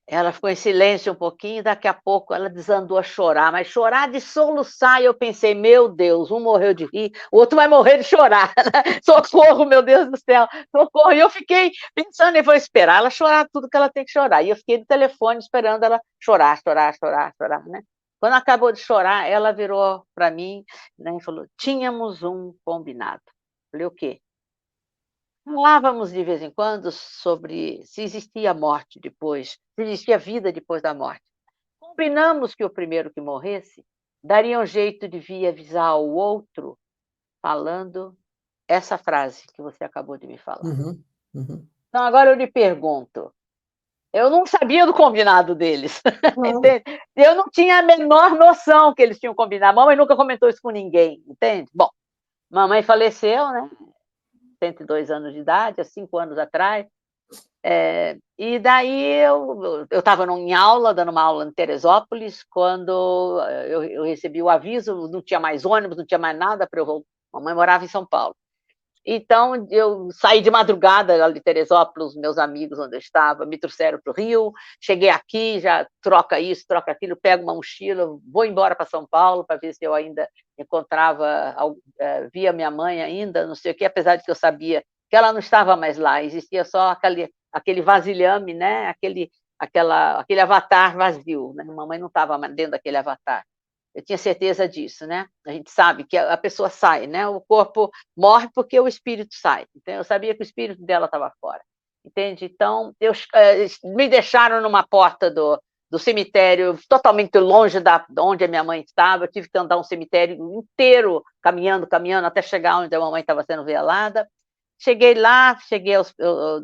B: Ela ficou em silêncio um pouquinho, e daqui a pouco ela desandou a chorar, mas chorar de soluçar, e eu pensei, meu Deus, um morreu de rir, o outro vai morrer de chorar, né? Socorro, meu Deus do céu, socorro, e eu fiquei pensando, eu vou esperar ela chorar tudo que ela tem que chorar, e eu fiquei no telefone esperando ela chorar, né? Quando acabou de chorar, ela virou para mim, né, e falou, tínhamos um combinado. Falei, o quê? Falávamos de vez em quando sobre se existia morte depois, se existia vida depois da morte. Combinamos que o primeiro que morresse daria um jeito de vir avisar o outro, falando essa frase que você acabou de me falar.
A: Uhum. Uhum.
B: Então, agora eu lhe pergunto, eu não sabia do combinado deles,
A: Claro.
B: entende? Eu não tinha a menor noção que eles tinham combinado. Mamãe nunca comentou isso com ninguém, entende? Bom, mamãe faleceu, né? 102 anos de idade, há 5 anos atrás. E daí eu estava em aula, dando uma aula em Teresópolis, quando eu recebi o aviso, não tinha mais ônibus, não tinha mais nada para eu voltar. Mamãe morava em São Paulo. Então, eu saí de madrugada lá de Teresópolis, meus amigos onde eu estava me trouxeram para o Rio, cheguei aqui, já troca isso, troca aquilo, pego uma mochila, vou embora para São Paulo para ver se eu ainda encontrava, via minha mãe ainda, não sei o quê, apesar de que eu sabia que ela não estava mais lá, existia só aquele vasilhame, né? aquele avatar vazio, né? Mamãe não estava dentro daquele avatar. Eu tinha certeza disso, né? A gente sabe que a pessoa sai, né? O corpo morre porque o espírito sai. Então, eu sabia que o espírito dela estava fora. Entende? Então, me deixaram numa porta do cemitério, totalmente longe de onde a minha mãe estava. Eu tive que andar um cemitério inteiro, caminhando, até chegar onde a mamãe estava sendo velada. Cheguei lá,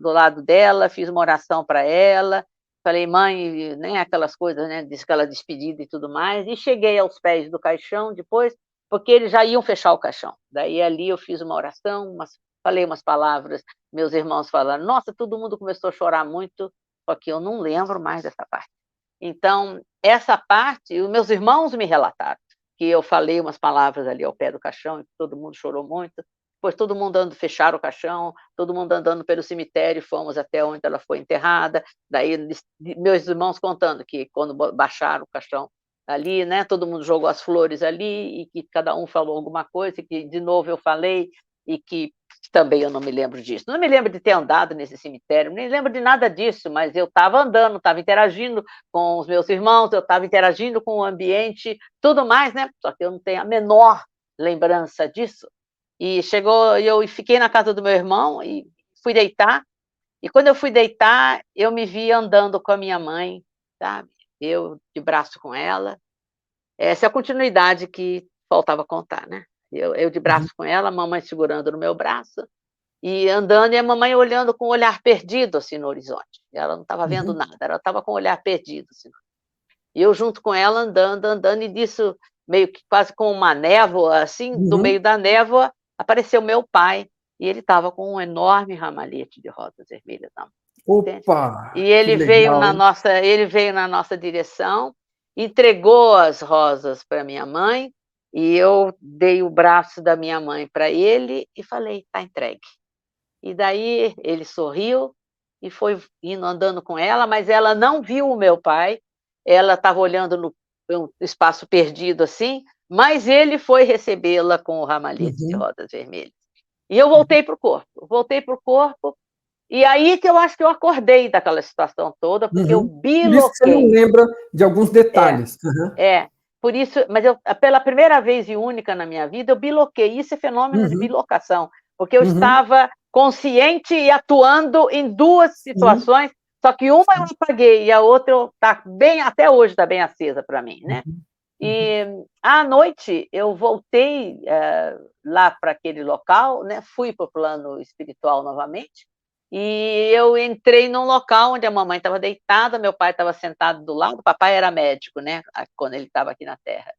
B: do lado dela, fiz uma oração para ela, falei, mãe, né, aquelas coisas, né, aquela despedida e tudo mais, e cheguei aos pés do caixão depois, porque eles já iam fechar o caixão. Daí ali eu fiz uma oração, falei umas palavras, meus irmãos falaram, nossa, todo mundo começou a chorar muito, só que eu não lembro mais dessa parte. Então, essa parte, os meus irmãos me relataram, que eu falei umas palavras ali ao pé do caixão, e todo mundo chorou muito, depois todo mundo andando, fecharam o caixão, todo mundo andando pelo cemitério, fomos até onde ela foi enterrada, daí meus irmãos contando que quando baixaram o caixão, ali, né? Todo mundo jogou as flores ali e que cada um falou alguma coisa, e que de novo eu falei e que também eu não me lembro disso. Não me lembro de ter andado nesse cemitério, nem lembro de nada disso, mas eu estava andando, estava interagindo com os meus irmãos, eu estava interagindo com o ambiente, tudo mais, né? Só que eu não tenho a menor lembrança disso. E chegou, eu fiquei na casa do meu irmão e fui deitar. E quando eu fui deitar, eu me vi andando com a minha mãe, sabe? Eu de braço com ela. Essa é a continuidade que faltava contar, né? Eu de
A: Uhum.
B: braço com ela, a mamãe segurando no meu braço, e andando, e a mamãe olhando com o olhar perdido, assim, no horizonte. Ela não estava vendo
A: Uhum.
B: nada, ela estava com o olhar perdido, assim. E eu junto com ela, andando, andando, e disso, meio que quase com uma névoa, assim, do meio
A: Uhum.
B: da névoa, apareceu meu pai, e ele estava com um enorme ramalhete de rosas vermelhas na mão, entende? E
A: Opa, que
B: na
A: legal, hein?
B: nossa ele veio na nossa direção, entregou as rosas para minha mãe, e eu dei o braço da minha mãe para ele e falei: "Está entregue". E daí ele sorriu e foi indo andando com ela, mas ela não viu o meu pai, ela estava olhando no espaço perdido, assim, mas ele foi recebê-la com o ramalhete de
A: Uhum.
B: rosas vermelhas. E eu
A: Uhum.
B: voltei para o corpo, e aí que eu acho que eu acordei daquela situação toda, porque eu
A: Uhum. Por isso que você não
B: biloquei.
A: lembra de alguns
B: É,
A: detalhes. Aham.
B: é. Por isso, mas eu, pela primeira vez e única na minha vida, eu biloquei. Isso é fenômeno de
A: Uhum.
B: bilocação, porque eu
A: Uhum.
B: estava consciente e atuando em duas
A: Sim,
B: situações, só que uma eu
A: sim.
B: apaguei e a outra está bem, até hoje está bem acesa para mim, né?
A: Uhum. Uhum.
B: E à noite eu voltei lá para aquele local, né? Fui para o plano espiritual novamente, e eu entrei num local onde a mamãe estava deitada, meu pai estava sentado do lado, o papai era médico, né? Quando ele estava aqui na Terra.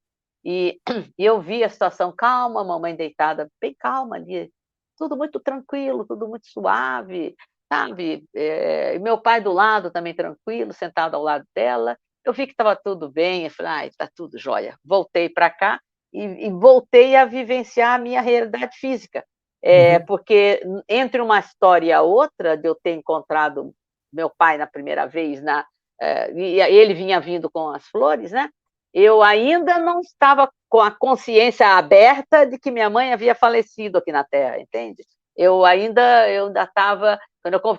B: E, e eu vi a situação calma, a mamãe deitada, bem calma ali, tudo muito tranquilo, tudo muito suave, sabe? E meu pai do lado também tranquilo, sentado ao lado dela. Eu vi que estava tudo bem, eu falei, está tudo jóia. Voltei para cá e voltei a vivenciar a minha realidade física.
A: Uhum.
B: Porque entre uma história e a outra, de eu ter encontrado meu pai na primeira vez, e ele vinha vindo com as flores, né? Eu ainda não estava com a consciência aberta de que minha mãe havia falecido aqui na Terra, entende? Eu ainda estava,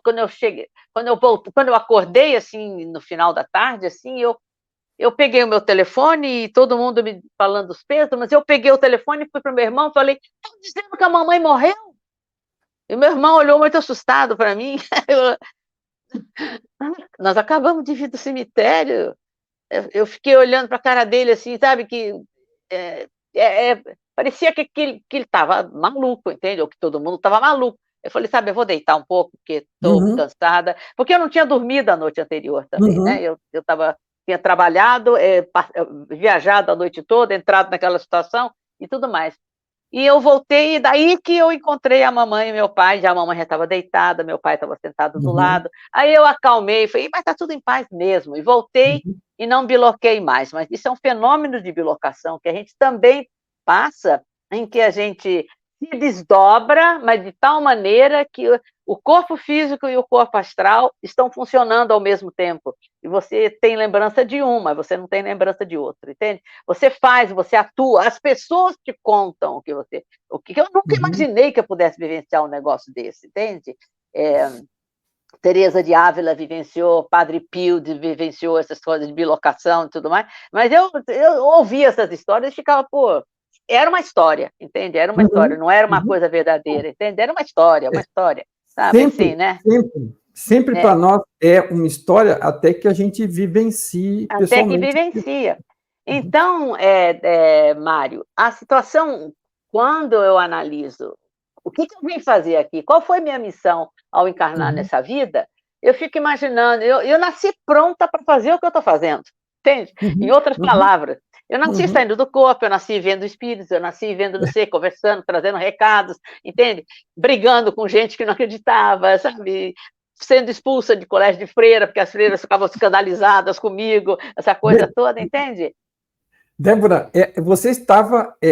B: quando eu cheguei, quando eu acordei assim no final da tarde, assim, eu peguei o meu telefone e todo mundo me falando os pesos, mas eu peguei o telefone e fui para o meu irmão e falei: "Estão dizendo que a mamãe morreu?" E meu irmão olhou muito assustado para mim. Eu, nós acabamos de vir do cemitério. Eu fiquei olhando para a cara dele assim, sabe, que é, parecia que ele estava maluco, entende? Ou que todo mundo estava maluco. Eu falei, sabe, eu vou deitar um pouco, porque estou
A: Uhum.
B: cansada, porque eu não tinha dormido a noite anterior também, né?
A: Uhum.
B: Tinha trabalhado, viajado a noite toda, entrado naquela situação e tudo mais. E eu voltei, e daí que eu encontrei a mamãe e meu pai, já a mamãe já estava deitada, meu pai estava sentado do
A: Uhum.
B: lado. Aí eu acalmei, falei, mas está tudo em paz mesmo. E voltei
A: Uhum.
B: e não biloquei mais. Mas isso é um fenômeno de bilocação que a gente também passa, em que a gente se desdobra, mas de tal maneira que o corpo físico e o corpo astral estão funcionando ao mesmo tempo. E você tem lembrança de um, mas você não tem lembrança de outro, entende? Você faz, você atua, as pessoas te contam o que eu nunca
A: Uhum.
B: imaginei que eu pudesse vivenciar um negócio desse, entende? É, Teresa de Ávila vivenciou, Padre Pio vivenciou essas coisas de bilocação e tudo mais, mas eu ouvia essas histórias e ficava, pô, era uma história, entende? Era uma história,
A: Uhum.
B: não era uma
A: Uhum.
B: coisa verdadeira, entende? Era
A: É,
B: uma história, sabe assim,
A: sempre,
B: né?
A: sempre, sempre para
B: É,
A: nós é uma história até que a gente vivencie
B: até que
A: pessoalmente.
B: vivencia.
A: Uhum.
B: Então, Mário, a situação, quando eu analiso o que eu vim fazer aqui, qual foi minha missão ao encarnar
A: Uhum.
B: nessa vida, eu fico imaginando, eu nasci pronta para fazer o que eu estou fazendo, entende? Em
A: Uhum.
B: outras
A: Uhum.
B: palavras, eu nasci
A: Uhum.
B: saindo do corpo, eu nasci vendo espíritos, eu nasci vendo não sei, conversando, trazendo recados, entende? Brigando com gente que não acreditava, sabe? Sendo expulsa de colégio de freira, porque as freiras ficavam escandalizadas comigo, essa coisa
A: Bem,
B: toda, entende?
A: Débora,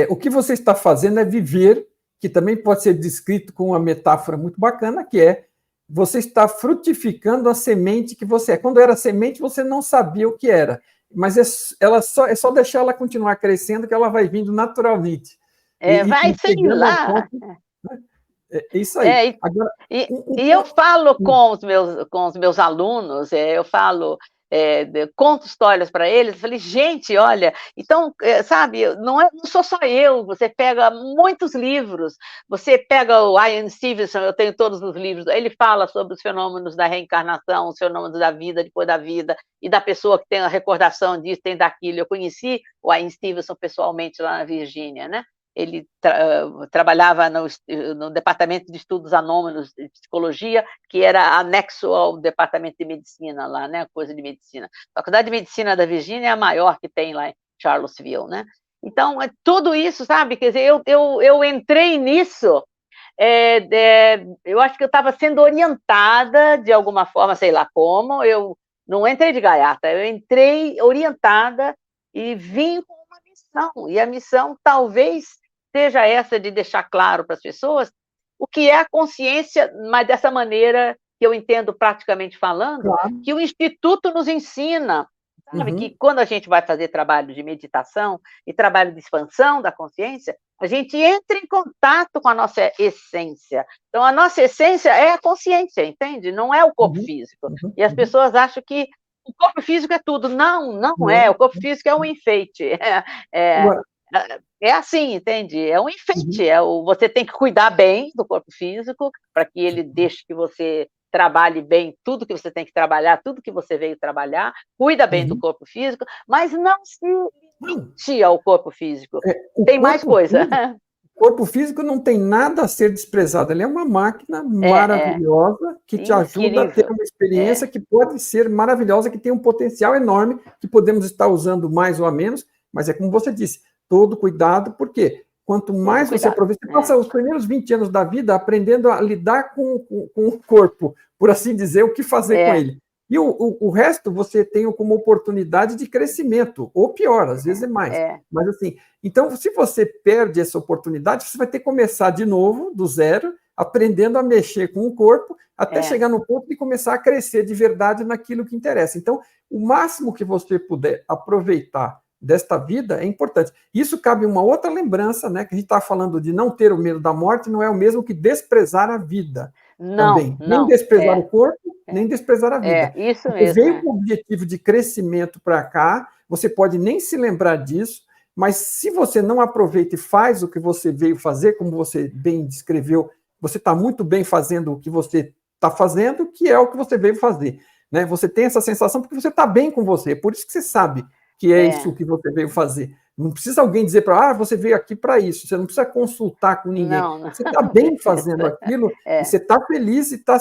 A: o que você está fazendo é viver, que também pode ser descrito com uma metáfora muito bacana, que é você está frutificando a semente que você é. Quando era semente, você não sabia o que era. mas é só deixar ela continuar crescendo que ela vai vindo naturalmente.
B: Vai, sei lá.
A: É isso aí. Agora,
B: e eu falo com os meus alunos, eu falo, conto histórias para eles, eu falei, gente, olha, então, sabe, não sou só eu, você pega muitos livros, você pega o Ian Stevenson, eu tenho todos os livros, ele fala sobre os fenômenos da reencarnação, os fenômenos da vida depois da vida, e da pessoa que tem a recordação disso, tem daquilo. Eu conheci o Ian Stevenson pessoalmente lá na Virgínia, né? Ele trabalhava no Departamento de Estudos Anômalos de Psicologia, que era anexo ao Departamento de Medicina lá, né, coisa de medicina. A Faculdade de Medicina da Virgínia é a maior que tem lá em Charlottesville, né? Então, tudo isso, sabe? Quer dizer, eu entrei nisso, eu acho que eu estava sendo orientada de alguma forma, sei lá como, eu não entrei de gaiata, eu entrei orientada e vim com uma missão, e a missão talvez seja essa de deixar claro para as pessoas o que é a consciência, mas dessa maneira que eu entendo praticamente falando,
A: claro.
B: que o Instituto nos ensina, sabe? Que quando a gente vai fazer trabalho de meditação e trabalho de expansão da consciência, a gente entra em contato com a nossa essência. Então, a nossa essência é a consciência, entende? Não é o corpo físico. E as pessoas acham que o corpo físico é tudo. Não é. O corpo físico é um enfeite. É assim, entende? É um enfeite. Você tem que cuidar bem do corpo físico para que ele deixe que você trabalhe bem tudo que você tem que trabalhar, tudo que você veio trabalhar, cuida bem do corpo físico, mas não se limite ao corpo físico. Tem mais coisa.
A: O corpo físico não tem nada a ser desprezado, ele é uma máquina maravilhosa que te ajuda a ter uma experiência que pode ser maravilhosa, que tem um potencial enorme, que podemos estar usando mais ou a menos, mas é como você disse, todo cuidado, porque quanto mais você aproveita, você passa os primeiros 20 anos da vida aprendendo a lidar com o corpo, por assim dizer, o que fazer com ele. E o resto você tem como oportunidade de crescimento, ou pior, às vezes é mais. Mas assim, então, se você perde essa oportunidade, você vai ter que começar de novo, do zero, aprendendo a mexer com o corpo, até chegar no ponto de começar a crescer de verdade naquilo que interessa. Então, o máximo que você puder aproveitar desta vida é importante. Isso cabe uma outra lembrança, né? Que a gente está falando de não ter o medo da morte, não é o mesmo que desprezar a vida. Também. Nem desprezar o corpo, nem desprezar a vida.
B: Isso
A: você
B: mesmo.
A: Veio com o objetivo de crescimento para cá, você pode nem se lembrar disso, mas se você não aproveita e faz o que você veio fazer, como você bem descreveu, você está muito bem fazendo o que você está fazendo, que é o que você veio fazer. Né? Você tem essa sensação porque você está bem com você, por isso que você sabe que é isso que você veio fazer. Não precisa alguém dizer para você veio aqui para isso, você não precisa consultar com ninguém.
B: Não.
A: Você está bem fazendo aquilo, e você está feliz e está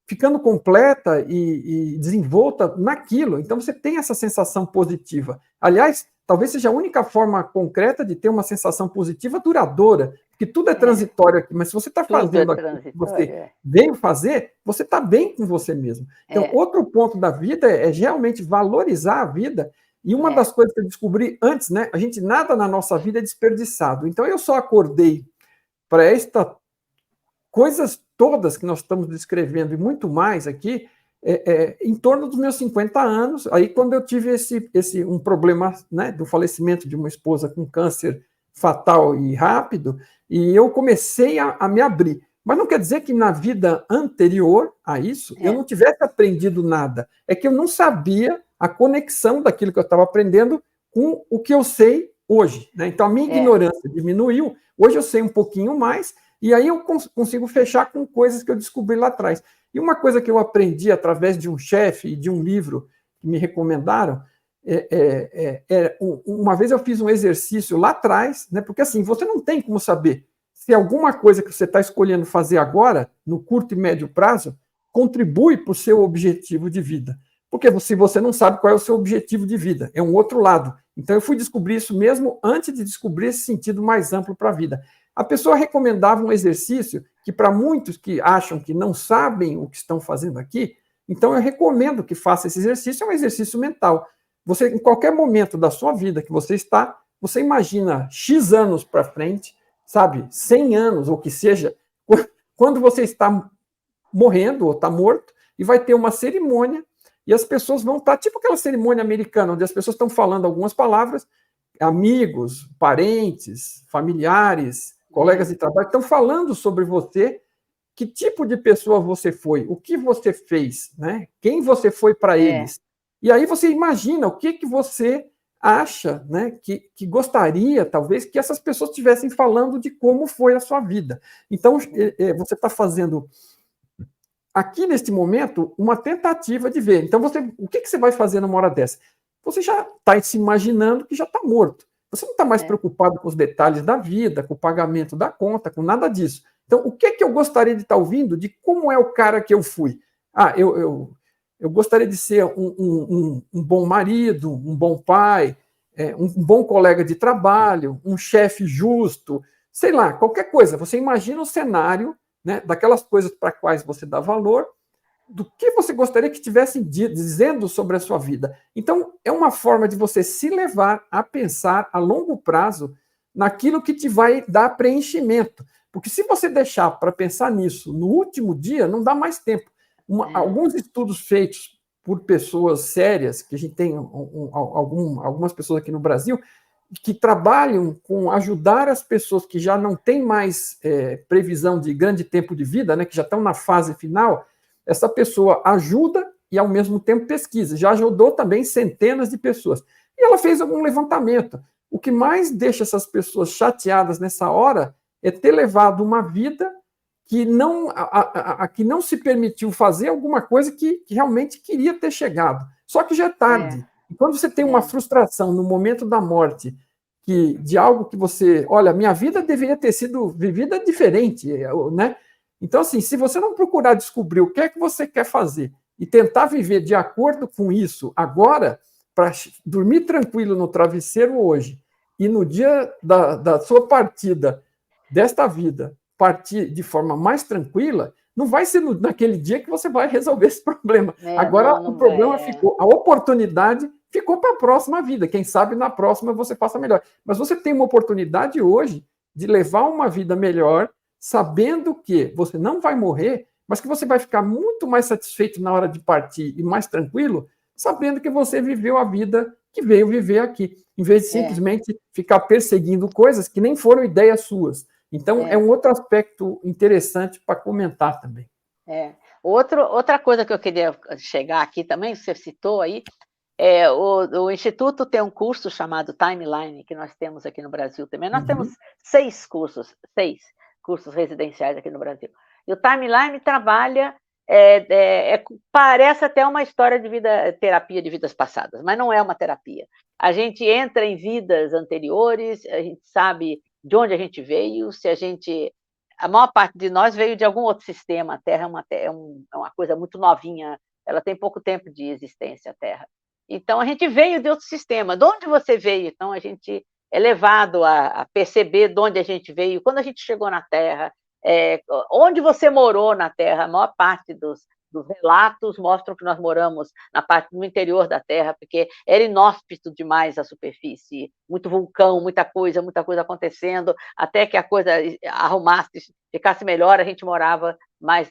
A: ficando completa e desenvolta naquilo. Então, você tem essa sensação positiva. Aliás, talvez seja a única forma concreta de ter uma sensação positiva duradoura, porque tudo é transitório aqui, mas se você está fazendo aquilo que você veio fazer, você está bem com você mesmo. Então, outro ponto da vida é realmente valorizar a vida, e uma das coisas que eu descobri antes, né, a gente nada na nossa vida é desperdiçado. Então, eu só acordei para estas coisas todas que nós estamos descrevendo, e muito mais aqui, em torno dos meus 50 anos, aí quando eu tive um problema, né, do falecimento de uma esposa com câncer fatal e rápido, e eu comecei a me abrir. Mas não quer dizer que na vida anterior a isso, eu não tivesse aprendido nada. É que eu não sabia a conexão daquilo que eu estava aprendendo com o que eu sei hoje. Né? Então, a minha ignorância diminuiu, hoje eu sei um pouquinho mais, e aí eu consigo fechar com coisas que eu descobri lá atrás. E uma coisa que eu aprendi através de um chefe e de um livro que me recomendaram, uma vez eu fiz um exercício lá atrás, né, porque assim, você não tem como saber se alguma coisa que você está escolhendo fazer agora, no curto e médio prazo, contribui para o seu objetivo de vida. Porque se você não sabe qual é o seu objetivo de vida, é um outro lado. Então eu fui descobrir isso mesmo antes de descobrir esse sentido mais amplo para a vida. A pessoa recomendava um exercício que, para muitos que acham que não sabem o que estão fazendo aqui, então eu recomendo que faça esse exercício, é um exercício mental. Você, em qualquer momento da sua vida que você está, você imagina X anos para frente, sabe, 100 anos, ou que seja, quando você está morrendo ou está morto, e vai ter uma cerimônia, e as pessoas vão estar, tipo aquela cerimônia americana, onde as pessoas estão falando algumas palavras, amigos, parentes, familiares, colegas de trabalho, estão falando sobre você, que tipo de pessoa você foi, o que você fez, né? Quem você foi para eles. E aí você imagina o que você acha, né, que gostaria, talvez, que essas pessoas estivessem falando de como foi a sua vida. Então, você está fazendo, aqui neste momento, uma tentativa de ver. Então, o que você vai fazer numa hora dessa? Você já está se imaginando que já está morto. Você não está mais preocupado com os detalhes da vida, com o pagamento da conta, com nada disso. Então, o que eu gostaria de estar ouvindo de como é o cara que eu fui? Eu gostaria de ser um bom marido, um bom pai, um bom colega de trabalho, um chefe justo, sei lá, qualquer coisa. Você imagina o cenário, né, daquelas coisas para as quais você dá valor, do que você gostaria que estivessem dizendo sobre a sua vida. Então, é uma forma de você se levar a pensar a longo prazo naquilo que te vai dar preenchimento. Porque se você deixar para pensar nisso no último dia, não dá mais tempo. Alguns estudos feitos por pessoas sérias, que a gente tem algumas pessoas aqui no Brasil, que trabalham com ajudar as pessoas que já não têm mais previsão de grande tempo de vida, né, que já estão na fase final, essa pessoa ajuda e, ao mesmo tempo, pesquisa. Já ajudou também centenas de pessoas. E ela fez algum levantamento. O que mais deixa essas pessoas chateadas nessa hora é ter levado uma vida que não se permitiu fazer alguma coisa que realmente queria ter chegado. Só que já é tarde. E quando você tem uma frustração no momento da morte, de algo que você... Olha, minha vida deveria ter sido vivida diferente, né? Então, assim, se você não procurar descobrir o que é que você quer fazer e tentar viver de acordo com isso agora, para dormir tranquilo no travesseiro hoje, e no dia da sua partida desta vida, partir de forma mais tranquila, não vai ser naquele dia que você vai resolver esse problema. Agora, o problema ficou, a oportunidade ficou para a próxima vida. Quem sabe na próxima você faça melhor. Mas você tem uma oportunidade hoje de levar uma vida melhor, sabendo que você não vai morrer, mas que você vai ficar muito mais satisfeito na hora de partir e mais tranquilo, sabendo que você viveu a vida que veio viver aqui, em vez de simplesmente ficar perseguindo coisas que nem foram ideias suas. Então, é um outro aspecto interessante para comentar também.
B: Outra coisa que eu queria chegar aqui também, você citou aí, o Instituto tem um curso chamado Timeline, que nós temos aqui no Brasil também. Nós temos 6 cursos residenciais aqui no Brasil. E o Timeline trabalha, parece até uma história de vida, terapia de vidas passadas, mas não é uma terapia. A gente entra em vidas anteriores, a gente sabe de onde a gente veio, a maior parte de nós veio de algum outro sistema. A Terra é uma coisa muito novinha, ela tem pouco tempo de existência, a Terra. Então, a gente veio de outro sistema. De onde você veio? Então, a gente é levado a perceber de onde a gente veio, quando a gente chegou na Terra, onde você morou na Terra. A maior parte dos relatos mostram que nós moramos na parte do interior da Terra, porque era inóspito demais a superfície, muito vulcão, muita coisa acontecendo, até que a coisa arrumasse, ficasse melhor, a gente morava mais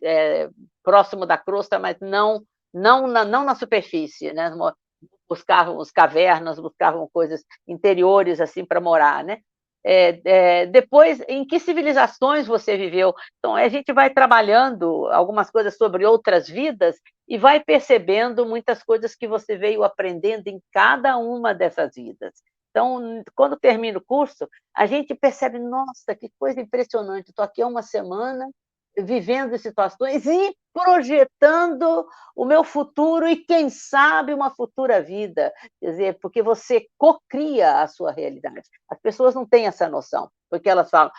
B: próximo da crosta, mas não na superfície, né? Buscávamos cavernas, buscavam coisas interiores assim para morar, né? Depois, em que civilizações você viveu? Então, a gente vai trabalhando algumas coisas sobre outras vidas e vai percebendo muitas coisas que você veio aprendendo em cada uma dessas vidas. Então, quando termina o curso, a gente percebe, nossa, que coisa impressionante, estou aqui há uma semana, vivendo situações e projetando o meu futuro e, quem sabe, uma futura vida. Quer dizer, porque você cocria a sua realidade. As pessoas não têm essa noção, porque elas falam,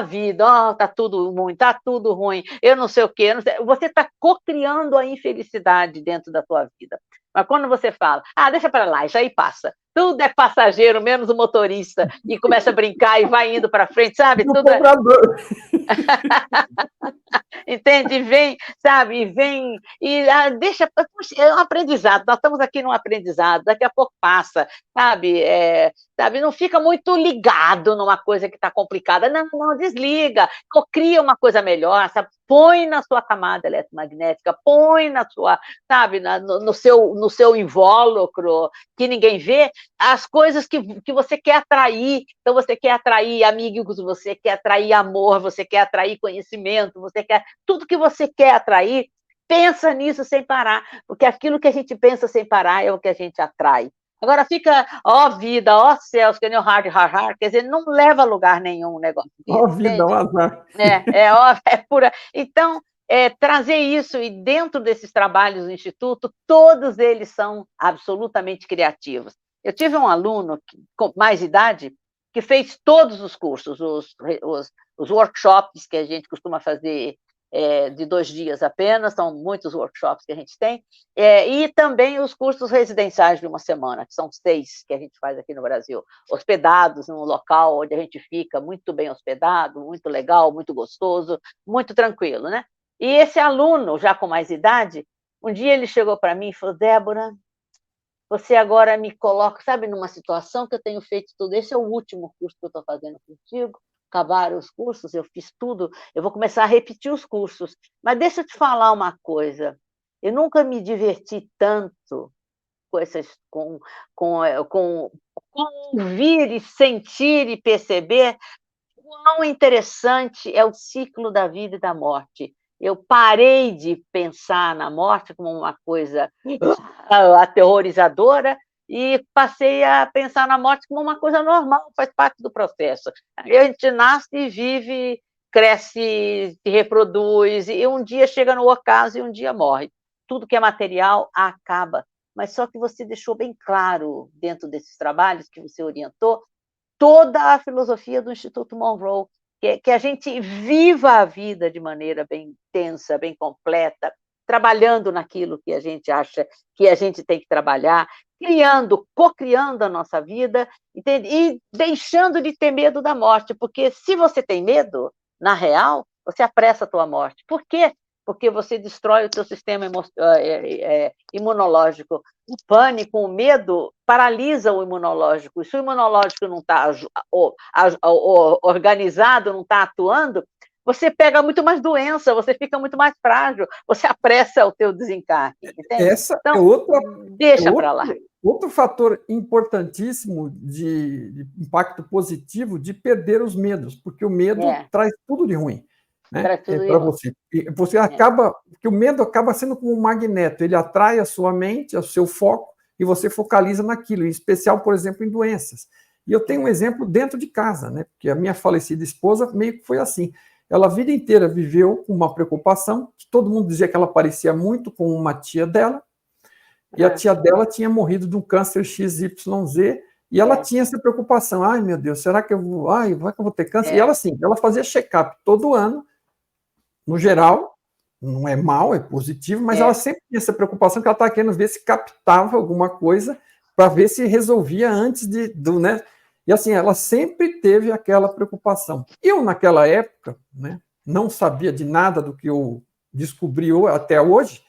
B: vida, está tudo ruim, eu não sei o quê. Você está cocriando a infelicidade dentro da tua vida. Mas quando você fala, deixa para lá, isso aí passa. tudo é passageiro, menos o motorista, e começa a brincar e vai indo para frente, sabe?
A: O
B: Tudo é,
A: cobrador.
B: entende? Vem, sabe? Vem e deixa. Puxa, é um aprendizado. Nós estamos aqui num aprendizado. Daqui a pouco passa, sabe? Sabe? Não fica muito ligado numa coisa que está complicada. Não, não, desliga. Cria uma coisa melhor, sabe? Põe na sua camada eletromagnética, põe na sua, sabe, no seu invólucro, que ninguém vê, as coisas que você quer atrair. Então, você quer atrair amigos, você quer atrair amor, você quer atrair conhecimento, você quer. Tudo que você quer atrair, pensa nisso sem parar, porque aquilo que a gente pensa sem parar é o que a gente atrai. Agora fica, ó vida, ó céus, que nem o hard, hard, hard, quer dizer, não leva a lugar nenhum um negócio desse,
A: Ó a vida,
B: entende?
A: ó azar.
B: É pura. Então, trazer isso, e dentro desses trabalhos do Instituto, todos eles são absolutamente criativos. Eu tive um aluno com mais idade que fez todos os cursos, os workshops que a gente costuma fazer de 2 dias apenas, são muitos workshops que a gente tem, e também os cursos residenciais de 1 semana, que são 6 que a gente faz aqui no Brasil, hospedados num local onde a gente fica muito bem hospedado, muito legal, muito gostoso, muito tranquilo, né? E esse aluno, já com mais idade, um dia ele chegou para mim e falou: Débora, você agora me coloca, sabe, numa situação que eu tenho feito tudo. Esse é o último curso que eu estou fazendo contigo. Acabaram os cursos, eu fiz tudo, eu vou começar a repetir os cursos. Mas deixa eu te falar uma coisa. Eu nunca me diverti tanto com ouvir e sentir e perceber quão interessante é o ciclo da vida e da morte. Eu parei de pensar na morte como uma coisa aterrorizadora e passei a pensar na morte como uma coisa normal, faz parte do processo. A gente nasce e vive, cresce, se reproduz, e um dia chega no ocaso e um dia morre. Tudo que é material acaba. Mas só que você deixou bem claro, dentro desses trabalhos que você orientou, toda a filosofia do Instituto Monroe, que a gente viva a vida de maneira bem intensa, bem completa, trabalhando naquilo que a gente acha que a gente tem que trabalhar, co-criando a nossa vida, entende? E deixando de ter medo da morte, porque se você tem medo, na real, você apressa a tua morte. Por quê? Porque você destrói o teu sistema imunológico. O pânico, o medo, paralisa o imunológico. E se o imunológico não está organizado, não está atuando, você pega muito mais doença, você fica muito mais frágil, você apressa o teu desencarne, entende?
A: Essa
B: então,
A: deixa
B: para lá.
A: Outro fator importantíssimo de impacto positivo de perder os medos, porque o medo traz tudo de ruim, né? Para você. Você acaba, porque o medo acaba sendo como um magneto, ele atrai a sua mente, o seu foco, e você focaliza naquilo, em especial, por exemplo, em doenças. E eu tenho um exemplo dentro de casa, né? Porque a minha falecida esposa meio que foi assim. Ela a vida inteira viveu com uma preocupação, que todo mundo dizia que ela parecia muito com uma tia dela, e a tia dela tinha morrido de um câncer XYZ, e ela tinha essa preocupação, ai meu Deus, será que eu vou, vai que eu vou ter câncer? E ela assim, ela fazia check-up todo ano, no geral, não é mal, é positivo, mas ela sempre tinha essa preocupação que ela estava querendo ver se captava alguma coisa, para ver se resolvia antes né? E assim, ela sempre teve aquela preocupação. Eu, naquela época, né, não sabia de nada do que eu descobri até hoje,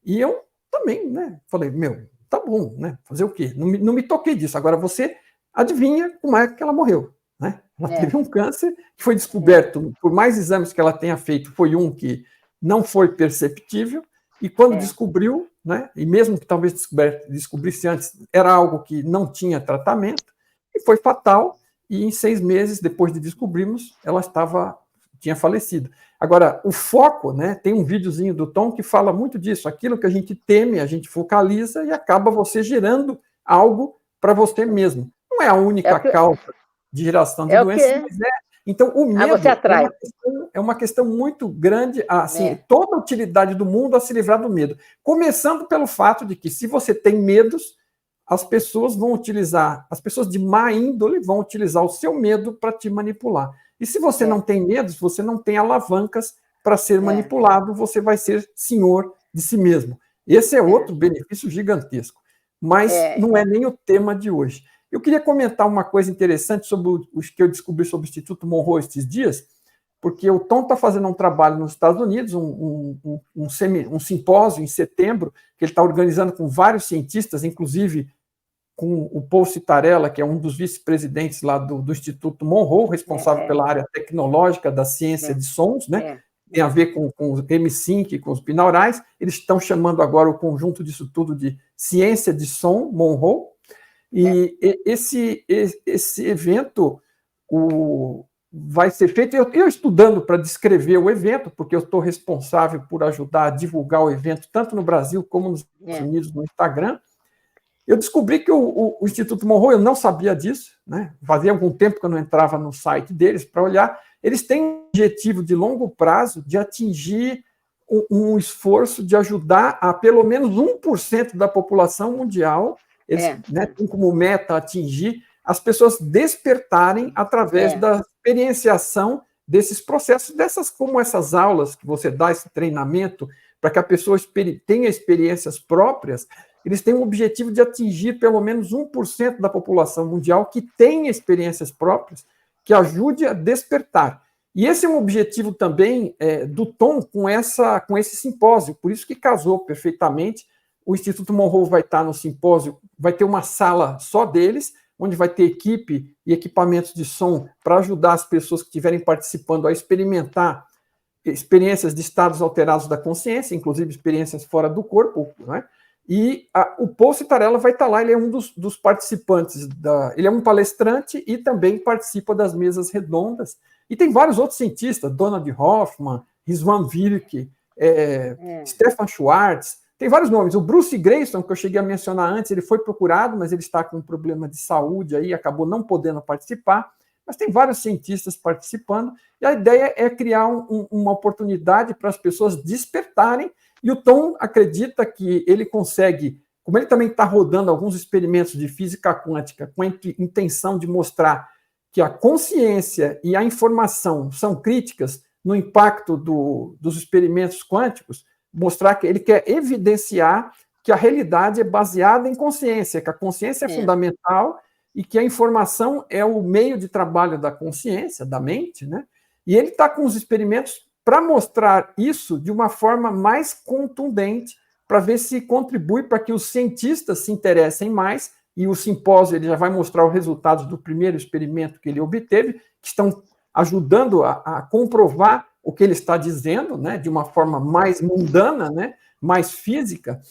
A: e eu também, né, falei, tá bom, né, fazer o quê? Não me toquei disso. Agora, você adivinha como é que ela morreu, né? Ela teve um câncer que foi descoberto, por mais exames que ela tenha feito, foi um que não foi perceptível, e quando descobriu, né, e mesmo que talvez descobrisse antes, era algo que não tinha tratamento, e foi fatal, e em 6 meses, depois de descobrirmos, ela tinha falecido. Agora, o foco, né, tem um videozinho do Tom que fala muito disso, aquilo que a gente teme, a gente focaliza e acaba você gerando algo para você mesmo. Não é a única causa de geração de doenças, mas então o medo é uma questão muito grande, assim, toda a utilidade do mundo a se livrar do medo, começando pelo fato de que se você tem medos, as pessoas de má índole vão utilizar o seu medo para te manipular. E se você não tem medos, você não tem alavancas para ser manipulado, você vai ser senhor de si mesmo. Esse é outro benefício gigantesco. Mas não é nem o tema de hoje. Eu queria comentar uma coisa interessante sobre os que eu descobri sobre o Instituto Monroe estes dias, porque o Tom está fazendo um trabalho nos Estados Unidos, um simpósio em setembro, que ele está organizando com vários cientistas, inclusive com o Paul Citarella, que é um dos vice-presidentes lá do Instituto Monroe, responsável pela área tecnológica da ciência de sons, né? Tem a ver com os M5, com os binaurais. Eles estão chamando agora o conjunto disso tudo de ciência de som, Monroe. E esse evento vai ser feito. Eu estudando para descrever o evento, porque eu estou responsável por ajudar a divulgar o evento, tanto no Brasil como nos Estados Unidos, no Instagram. Eu descobri que o Instituto Monroe, eu não sabia disso, né? Fazia algum tempo que eu não entrava no site deles para olhar. Eles têm um objetivo de longo prazo de atingir um esforço de ajudar a pelo menos 1% da população mundial. Eles têm como meta atingir as pessoas despertarem através da experienciação desses processos, como essas aulas que você dá, esse treinamento, para que a pessoa tenha experiências próprias. Eles têm o objetivo de atingir pelo menos 1% da população mundial que tenha experiências próprias, que ajude a despertar. E esse é um objetivo também do Tom com esse simpósio, por isso que casou perfeitamente. O Instituto Monroe vai estar no simpósio, vai ter uma sala só deles, onde vai ter equipe e equipamentos de som para ajudar as pessoas que estiverem participando a experimentar experiências de estados alterados da consciência, inclusive experiências fora do corpo, né? E o Paul Citarella vai estar lá, ele é um dos participantes, ele é um palestrante e também participa das mesas redondas. E tem vários outros cientistas, Donald Hoffman, Rizwan Virk, Stefan Schwartz, tem vários nomes. O Bruce Grayson, que eu cheguei a mencionar antes, ele foi procurado, mas ele está com um problema de saúde aí, acabou não podendo participar. Mas tem vários cientistas participando, e a ideia é criar uma oportunidade para as pessoas despertarem. E o Tom acredita que ele consegue, como ele também está rodando alguns experimentos de física quântica com a intenção de mostrar que a consciência e a informação são críticas no impacto dos experimentos quânticos, mostrar que ele quer evidenciar que a realidade é baseada em consciência, que a consciência é fundamental e que a informação é o meio de trabalho da consciência, da mente, né? E ele está com os experimentos para mostrar isso de uma forma mais contundente, para ver se contribui para que os cientistas se interessem mais, e o simpósio ele já vai mostrar os resultados do primeiro experimento que ele obteve, que estão ajudando a comprovar o que ele está dizendo, né, de uma forma mais mundana, né, mais física,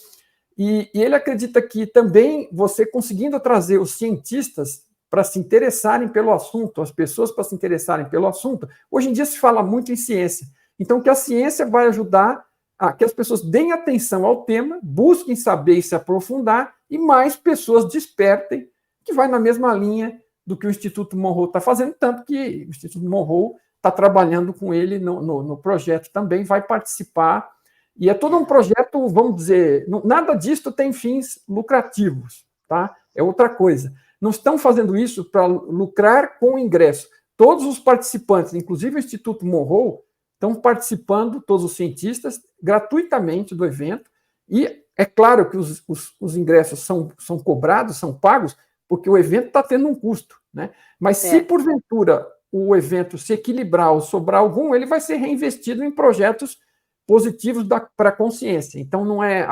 A: e ele acredita que também você conseguindo trazer os cientistas para se interessarem pelo assunto, as pessoas para se interessarem pelo assunto, hoje em dia se fala muito em ciência, então que a ciência vai ajudar a que as pessoas deem atenção ao tema, busquem saber e se aprofundar, e mais pessoas despertem, que vai na mesma linha do que o Instituto Monroe está fazendo, tanto que o Instituto Monroe está trabalhando com ele no projeto também, vai participar, e é todo um projeto, vamos dizer, nada disto tem fins lucrativos, tá? É outra coisa. Não estão fazendo isso para lucrar com o ingresso. Todos os participantes, inclusive o Instituto Monroe, estão participando, todos os cientistas, gratuitamente do evento, e é claro que os ingressos são cobrados, são pagos, porque o evento está tendo um custo, né? Mas se porventura o evento se equilibrar ou sobrar algum, ele vai ser reinvestido em projetos positivos para a consciência. Então, não é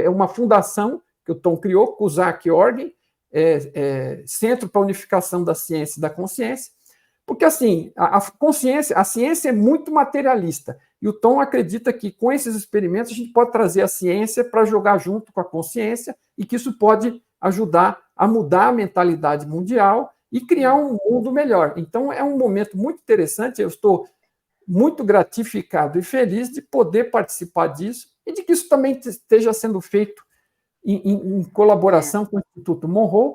A: uma fundação que o Tom criou, Cusack Org, Centro para a Unificação da Ciência e da Consciência, porque, assim, a ciência é muito materialista, e o Tom acredita que, com esses experimentos, a gente pode trazer a ciência para jogar junto com a consciência, e que isso pode ajudar a mudar a mentalidade mundial e criar um mundo melhor. Então, é um momento muito interessante, eu estou muito gratificado e feliz de poder participar disso, e de que isso também esteja sendo feito em colaboração com o Instituto Monroe.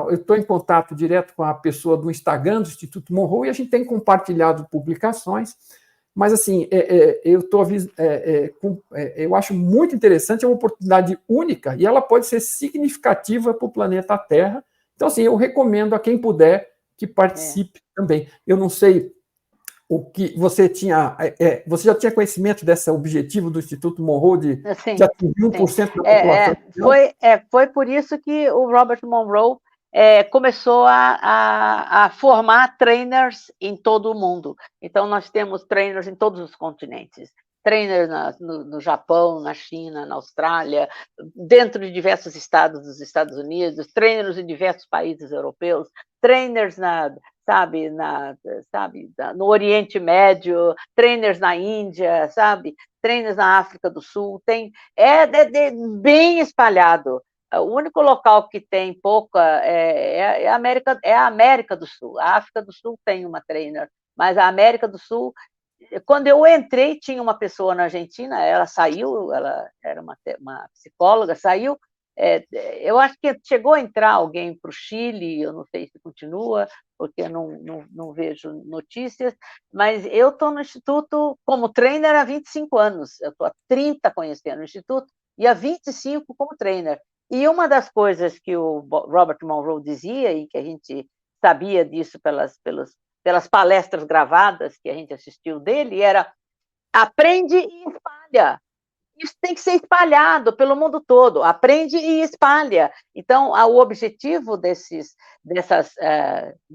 A: Eu estou em contato direto com a pessoa do Instagram do Instituto Monroe e a gente tem compartilhado publicações, mas assim, eu acho muito interessante, é uma oportunidade única e ela pode ser significativa para o planeta Terra. Então, assim, eu recomendo a quem puder que participe também. Eu não sei o que você tinha. Você já tinha conhecimento desse objetivo do Instituto Monroe de atingir 1% da população?
B: Foi por isso que o Robert Monroe começou a formar trainers em todo o mundo. Então, nós temos trainers em todos os continentes. Trainers no Japão, na China, na Austrália, dentro de diversos estados dos Estados Unidos, trainers em diversos países europeus, trainers no Oriente Médio, trainers na Índia, trainers na África do Sul, bem espalhado. O único local que tem pouca é a América do Sul. A África do Sul tem uma trainer, mas a América do Sul, quando eu entrei, tinha uma pessoa na Argentina, ela saiu, ela era uma psicóloga, saiu. Eu acho que chegou a entrar alguém para o Chile, eu não sei se continua, porque eu não vejo notícias, mas eu estou no Instituto como trainer há 25 anos, eu estou há 30 conhecendo o Instituto e há 25 como trainer. E uma das coisas que o Robert Monroe dizia, e que a gente sabia disso pelas palestras gravadas que a gente assistiu dele, era: aprende e espalha. Isso tem que ser espalhado pelo mundo todo. Aprende e espalha. Então, o objetivo da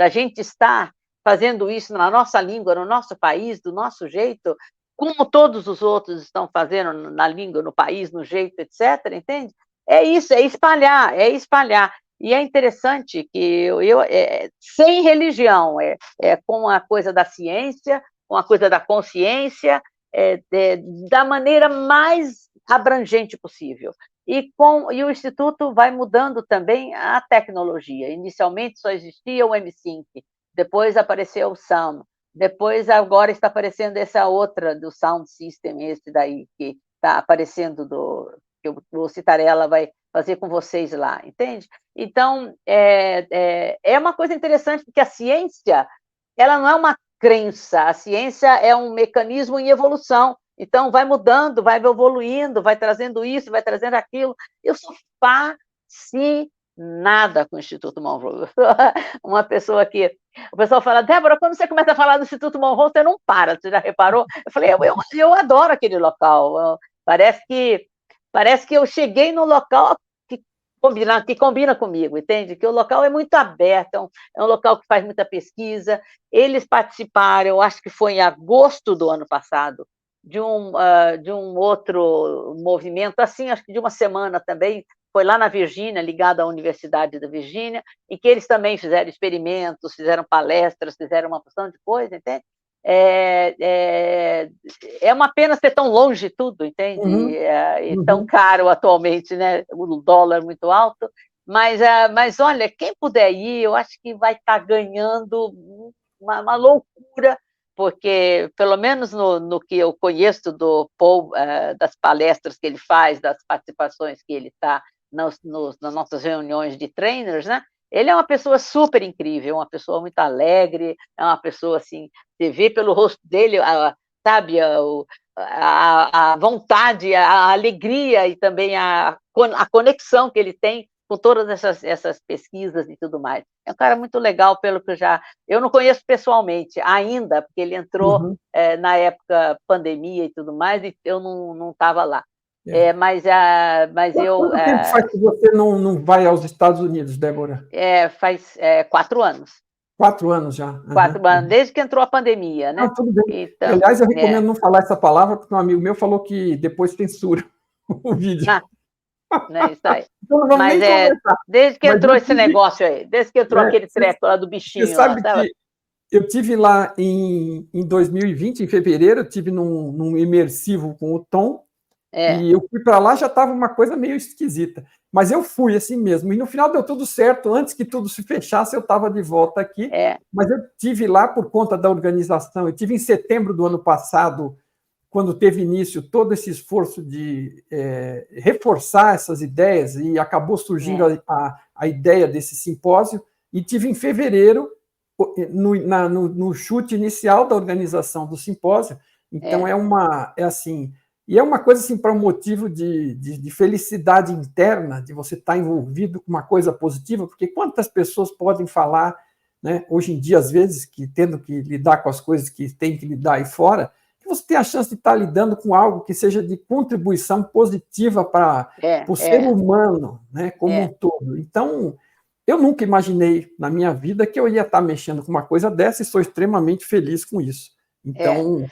B: gente estar fazendo isso na nossa língua, no nosso país, do nosso jeito, como todos os outros estão fazendo na língua, no país, no jeito, etc., entende? É isso, é espalhar, é espalhar. E é interessante que sem religião, com a coisa da ciência, com a coisa da consciência, da maneira mais abrangente possível. E o Instituto vai mudando também a tecnologia. Inicialmente só existia o M5, depois apareceu o SAM, depois agora está aparecendo essa outra do Sound System, esse daí que está aparecendo que o Citarella vai fazer com vocês lá, entende? Então, é uma coisa interessante, porque a ciência, ela não é uma crença, a ciência é um mecanismo em evolução, então vai mudando, vai evoluindo, vai trazendo isso, vai trazendo aquilo. Eu sou fascinada com o Instituto Monroe. Uma pessoa que... O pessoal fala: Débora, quando você começa a falar do Instituto Monroe, você não para, você já reparou? Eu falei: eu adoro aquele local, parece que eu cheguei no local que combina comigo, entende? Que o local é muito aberto, é um local que faz muita pesquisa. Eles participaram, eu acho que foi em agosto do ano passado, de um outro movimento, assim, acho que de uma semana também, foi lá na Virgínia, ligado à Universidade da Virgínia, em que eles também fizeram experimentos, fizeram palestras, fizeram uma porção de coisa, entende? É uma pena ser tão longe tudo, entende?
A: Uhum.
B: E tão caro atualmente, né? O dólar muito alto, mas olha, quem puder ir, eu acho que vai estar ganhando uma loucura, porque, pelo menos no que eu conheço do Paul, das palestras que ele faz, das participações que ele está nas nossas reuniões de trainers, né? Ele é uma pessoa super incrível, uma pessoa muito alegre, é uma pessoa assim, você vê pelo rosto dele, sabe, a vontade, a alegria e também a conexão que ele tem com todas essas pesquisas e tudo mais. É um cara muito legal, pelo que eu não conheço pessoalmente ainda, porque ele entrou na época pandemia e tudo mais, e eu não estava lá. Mas eu...
A: Quanto tempo faz que você não vai aos Estados Unidos, Débora?
B: Faz 4 anos.
A: 4 anos já?
B: 4 anos, desde que entrou a pandemia, né?
A: Não, tudo bem.
B: Então,
A: aliás, eu recomendo não falar essa palavra, porque um amigo meu falou que depois censura o vídeo.
B: É isso aí.
A: Então não vamos nem conversar.
B: Desde que entrou esse negócio aí, desde que entrou aquele treco lá do bichinho.
A: Você sabe que eu tive lá em 2020, em fevereiro, eu tive num imersivo com o Tom, e eu fui para lá, já estava uma coisa meio esquisita. Mas eu fui assim mesmo. E no final deu tudo certo. Antes que tudo se fechasse, eu estava de volta aqui. Mas eu tive lá por conta da organização. Eu tive em setembro do ano passado, quando teve início todo esse esforço de reforçar essas ideias, e acabou surgindo a ideia desse simpósio. E tive em fevereiro, no chute inicial da organização do simpósio. Então, assim... E é uma coisa assim, para um motivo de felicidade interna, de você estar envolvido com uma coisa positiva, porque quantas pessoas podem falar, né, hoje em dia, às vezes, que tendo que lidar com as coisas que tem que lidar aí fora, que você tem a chance de estar lidando com algo que seja de contribuição positiva para o ser humano, né, como um todo. Então, eu nunca imaginei na minha vida que eu ia estar mexendo com uma coisa dessa e sou extremamente feliz com isso.
B: É,
A: Então,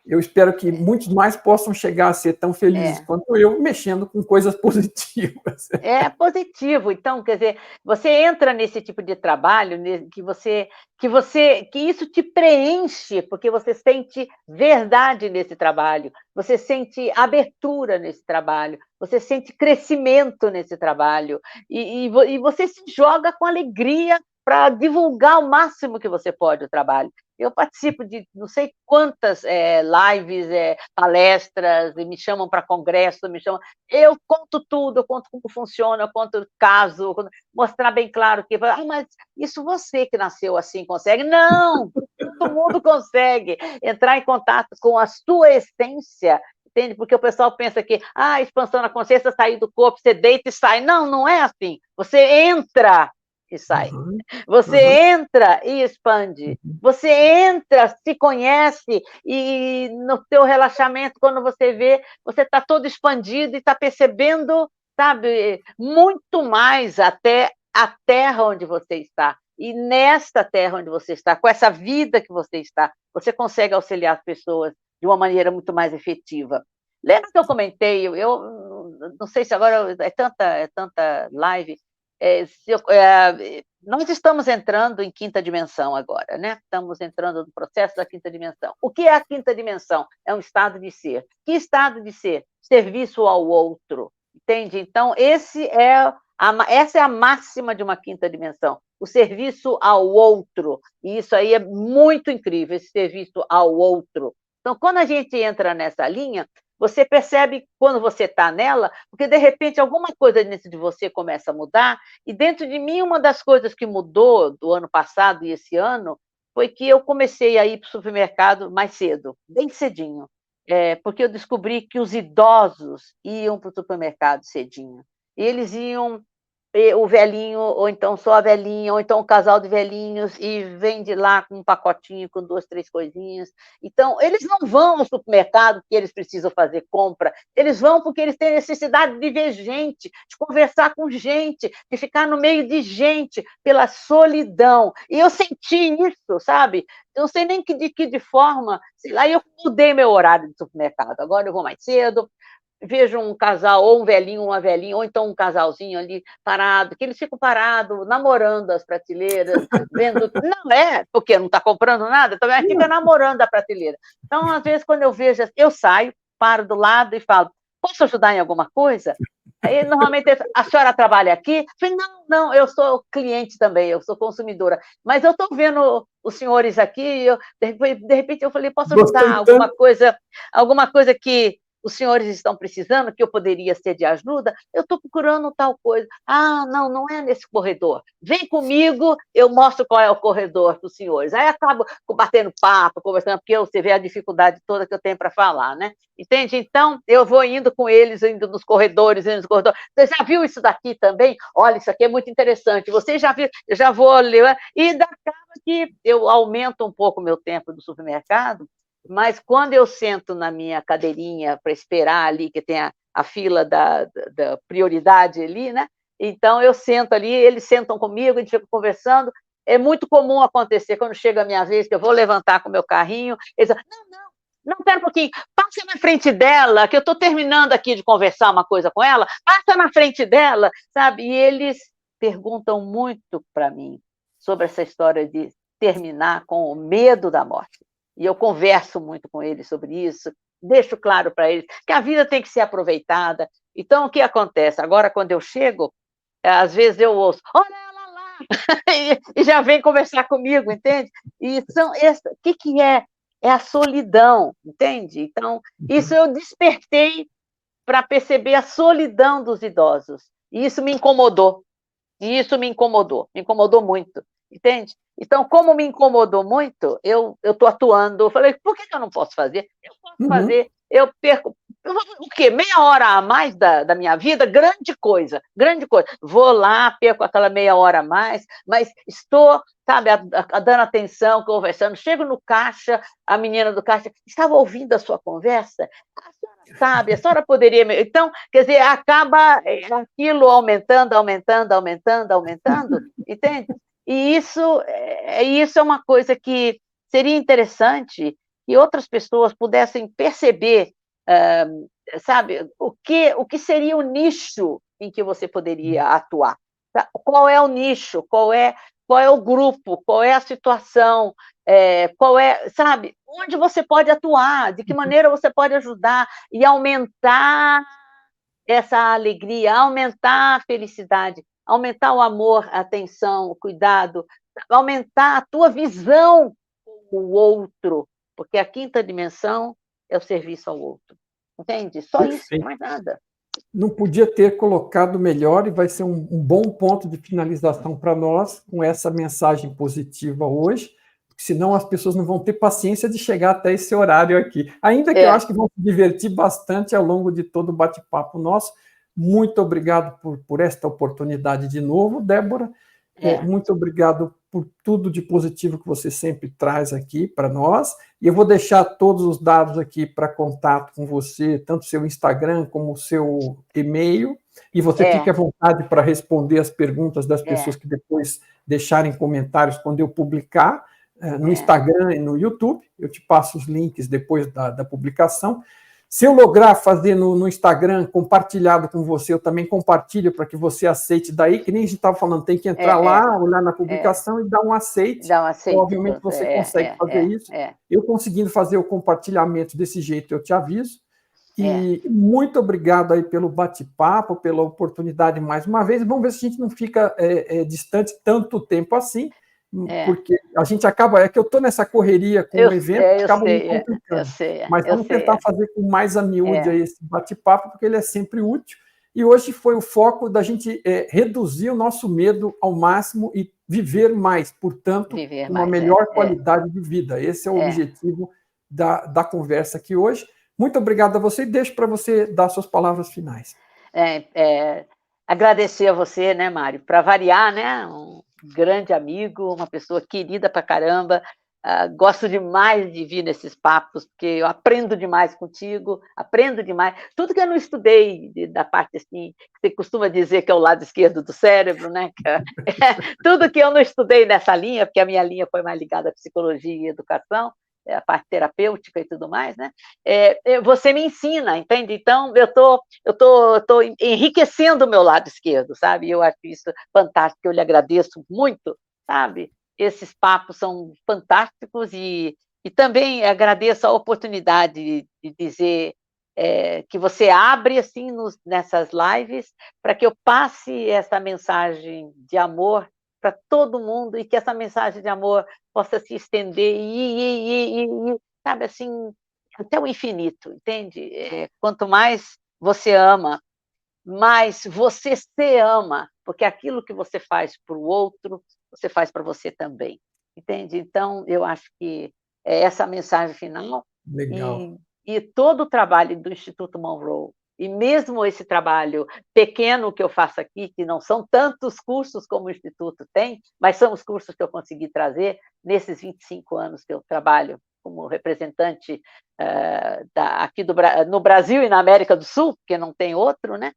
A: eu espero que muitos mais possam chegar a ser tão felizes
B: é.
A: quanto eu, mexendo com coisas positivas.
B: É positivo. Então, quer dizer, você entra nesse tipo de trabalho, que isso te preenche, porque você sente verdade nesse trabalho, você sente abertura nesse trabalho, você sente crescimento nesse trabalho, e você se joga com alegria para divulgar o máximo que você pode o trabalho. Eu participo de não sei quantas lives, palestras, e me chamam para congresso, me chamam. Eu conto tudo, eu conto como funciona, eu conto o caso, mostrar bem claro que, mas isso você que nasceu assim consegue? Não, todo mundo consegue entrar em contato com a sua essência, entende? Porque o pessoal pensa que expansão na consciência, sair do corpo, você deita e sai. Não, não é assim. Você entra e sai.
A: Uhum,
B: Você
A: uhum,
B: entra e expande. Você entra, se conhece, e no teu relaxamento, quando você vê, você está todo expandido e está percebendo, sabe, muito mais até a terra onde você está. E nesta terra onde você está, com essa vida que você está, você consegue auxiliar as pessoas de uma maneira muito mais efetiva. Lembra que eu comentei, eu não sei se agora é tanta live, nós estamos entrando em quinta dimensão agora, né? Estamos entrando no processo da quinta dimensão. O que é a quinta dimensão? É um estado de ser. Que estado de ser? Serviço ao outro, entende? Então, essa é a máxima de uma quinta dimensão, o serviço ao outro. E isso aí é muito incrível, esse serviço ao outro. Então, quando a gente entra nessa linha, você percebe quando você está nela, porque de repente alguma coisa dentro de você começa a mudar, e dentro de mim uma das coisas que mudou do ano passado e esse ano foi que eu comecei a ir para o supermercado mais cedo, bem cedinho, porque eu descobri que os idosos iam para o supermercado cedinho. E eles iam, o velhinho, ou então só a velhinha, ou então um casal de velhinhos, e vem de lá com um pacotinho com 2, 3 coisinhas. Então, eles não vão ao supermercado porque eles precisam fazer compra, eles vão porque eles têm necessidade de ver gente, de conversar com gente, de ficar no meio de gente, pela solidão. E eu senti isso, sabe? Eu não sei nem de forma, sei lá, eu mudei meu horário de supermercado. Agora eu vou mais cedo, vejo um casal, ou um velhinho, uma velhinha, ou então um casalzinho ali parado, que eles ficam parados, namorando as prateleiras, vendo. Não é, porque não está comprando nada, também fica namorando a prateleira. Então, às vezes, quando eu vejo, eu saio, paro do lado e falo: posso ajudar em alguma coisa? Aí, normalmente, a senhora trabalha aqui? Eu falei, não, eu sou cliente também, eu sou consumidora, mas eu estou vendo os senhores aqui, de repente eu falei, posso ajudar alguma coisa que os senhores estão precisando, que eu poderia ser de ajuda? Eu estou procurando tal coisa. Não é nesse corredor. Vem comigo, eu mostro qual é o corredor para os senhores. Aí acabo batendo papo, conversando, porque você vê a dificuldade toda que eu tenho para falar, né? Entende? Então, eu vou indo com eles, indo nos corredores, indo nos corredores. Você já viu isso daqui também? Olha, isso aqui é muito interessante. Você já viu? Eu já vou ler. E acaba que eu aumento um pouco o meu tempo do supermercado, mas quando eu sento na minha cadeirinha para esperar ali, que tem a fila da prioridade ali, né? Então eu sento ali, eles sentam comigo, a gente fica conversando. É muito comum acontecer, quando chega a minha vez, que eu vou levantar com o meu carrinho, eles dizem, não, pera um pouquinho, passa na frente dela, que eu estou terminando aqui de conversar uma coisa com ela, passa na frente dela, sabe? E eles perguntam muito para mim sobre essa história de terminar com o medo da morte. E eu converso muito com eles sobre isso, deixo claro para eles que a vida tem que ser aproveitada. Então, o que acontece? Agora, quando eu chego, às vezes eu ouço, olha ela lá, e já vem conversar comigo, entende? E o que é? É a solidão, entende? Então, isso eu despertei para perceber a solidão dos idosos. E isso me incomodou. Me incomodou muito, entende? Então, como me incomodou muito, eu estou atuando. Eu falei, por que eu não posso fazer? Eu posso
A: uhum.
B: fazer, eu perco. O quê? Meia hora a mais da minha vida? Grande coisa, grande coisa. Vou lá, perco aquela meia hora a mais, mas estou, sabe, dando atenção, conversando. Chego no caixa, a menina do caixa, estava ouvindo a sua conversa? A senhora sabe, a senhora poderia... Então, quer dizer, acaba aquilo aumentando, aumentando, aumentando, aumentando, entende? E isso é uma coisa que seria interessante que outras pessoas pudessem perceber, sabe, o que seria o nicho em que você poderia atuar. Qual é o nicho, qual é o grupo, qual é a situação, qual é, sabe, onde você pode atuar, de que maneira você pode ajudar e aumentar essa alegria, aumentar a felicidade, aumentar o amor, a atenção, o cuidado, aumentar a tua visão com o outro, porque a quinta dimensão é o serviço ao outro. Entende? Só isso,
A: Perfeito.
B: mais nada.
A: Não podia ter colocado melhor, e vai ser um bom ponto de finalização para nós, com essa mensagem positiva hoje, porque senão as pessoas não vão ter paciência de chegar até esse horário aqui. Ainda que eu acho que vão se divertir bastante ao longo de todo o bate-papo nosso. Muito obrigado por esta oportunidade de novo, Débora. Muito obrigado por tudo de positivo que você sempre traz aqui para nós. E eu vou deixar todos os dados aqui para contato com você, tanto o seu Instagram como o seu e-mail, e você fique à vontade para responder as perguntas das pessoas que depois deixarem comentários quando eu publicar no Instagram e no YouTube. Eu te passo os links depois da publicação. Se eu lograr fazer no Instagram, compartilhado com você, eu também compartilho para que você aceite daí, que nem a gente estava falando, tem que entrar lá, olhar na publicação e dar um aceite. Provavelmente você consegue fazer isso. Eu conseguindo fazer o compartilhamento desse jeito, eu te aviso. E muito obrigado aí pelo bate-papo, pela oportunidade mais uma vez. Vamos ver se a gente não fica distante tanto tempo assim, porque a gente acaba... É que eu estou nessa correria com o evento, acaba me complicando. Mas vamos tentar fazer com mais a miúde aí esse bate-papo, porque ele é sempre útil. E hoje foi o foco da gente reduzir o nosso medo ao máximo e viver mais, portanto, uma melhor qualidade de vida. Esse é o objetivo da conversa aqui hoje. Muito obrigado a você e deixo para você dar suas palavras finais.
B: Agradecer a você, né, Mário? Para variar, né? Um grande amigo, uma pessoa querida pra caramba. Gosto demais de vir nesses papos, porque eu aprendo demais contigo, aprendo demais. Tudo que eu não estudei da parte assim, que você costuma dizer que é o lado esquerdo do cérebro, né? Tudo que eu não estudei nessa linha, porque a minha linha foi mais ligada à psicologia e educação, a parte terapêutica e tudo mais, né? Você me ensina, entende? Então, eu tô enriquecendo o meu lado esquerdo, sabe? Eu acho isso fantástico, eu lhe agradeço muito, sabe? Esses papos são fantásticos e também agradeço a oportunidade de dizer que você abre assim nessas lives para que eu passe essa mensagem de amor para todo mundo e que essa mensagem de amor possa se estender e sabe assim, até o infinito, entende? Quanto mais você ama, mais você se ama, porque aquilo que você faz para o outro, você faz para você também, entende? Então, eu acho que é essa a mensagem final.
A: Legal.
B: E todo o trabalho do Instituto Monroe, e mesmo esse trabalho pequeno que eu faço aqui, que não são tantos cursos como o Instituto tem, mas são os cursos que eu consegui trazer nesses 25 anos que eu trabalho como representante aqui no Brasil e na América do Sul, porque não tem outro, né?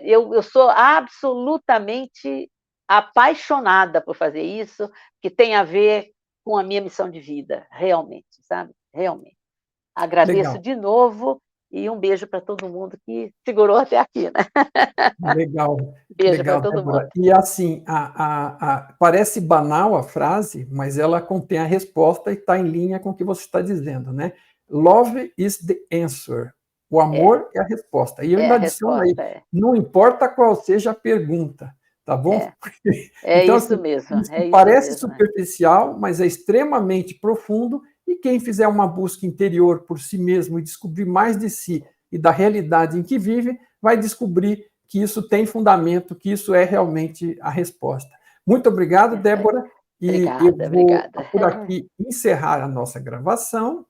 B: Eu sou absolutamente apaixonada por fazer isso, que tem a ver com a minha missão de vida, realmente, sabe? Realmente. Agradeço de novo e um beijo para todo mundo que segurou até aqui, né?
A: Legal.
B: Beijo para todo
A: Débora.
B: mundo.
A: E assim, parece banal a frase, mas ela contém a resposta e está em linha com o que você está dizendo, né? Love is the answer. O amor é a resposta. E eu ainda adiciono aí, não importa qual seja a pergunta, tá bom? Então,
B: isso
A: assim,
B: mesmo.
A: isso parece superficial, mas é extremamente profundo, e quem fizer uma busca interior por si mesmo e descobrir mais de si e da realidade em que vive, vai descobrir que isso tem fundamento, que isso é realmente a resposta. Muito obrigado, Débora. E eu vou por aqui encerrar a nossa gravação.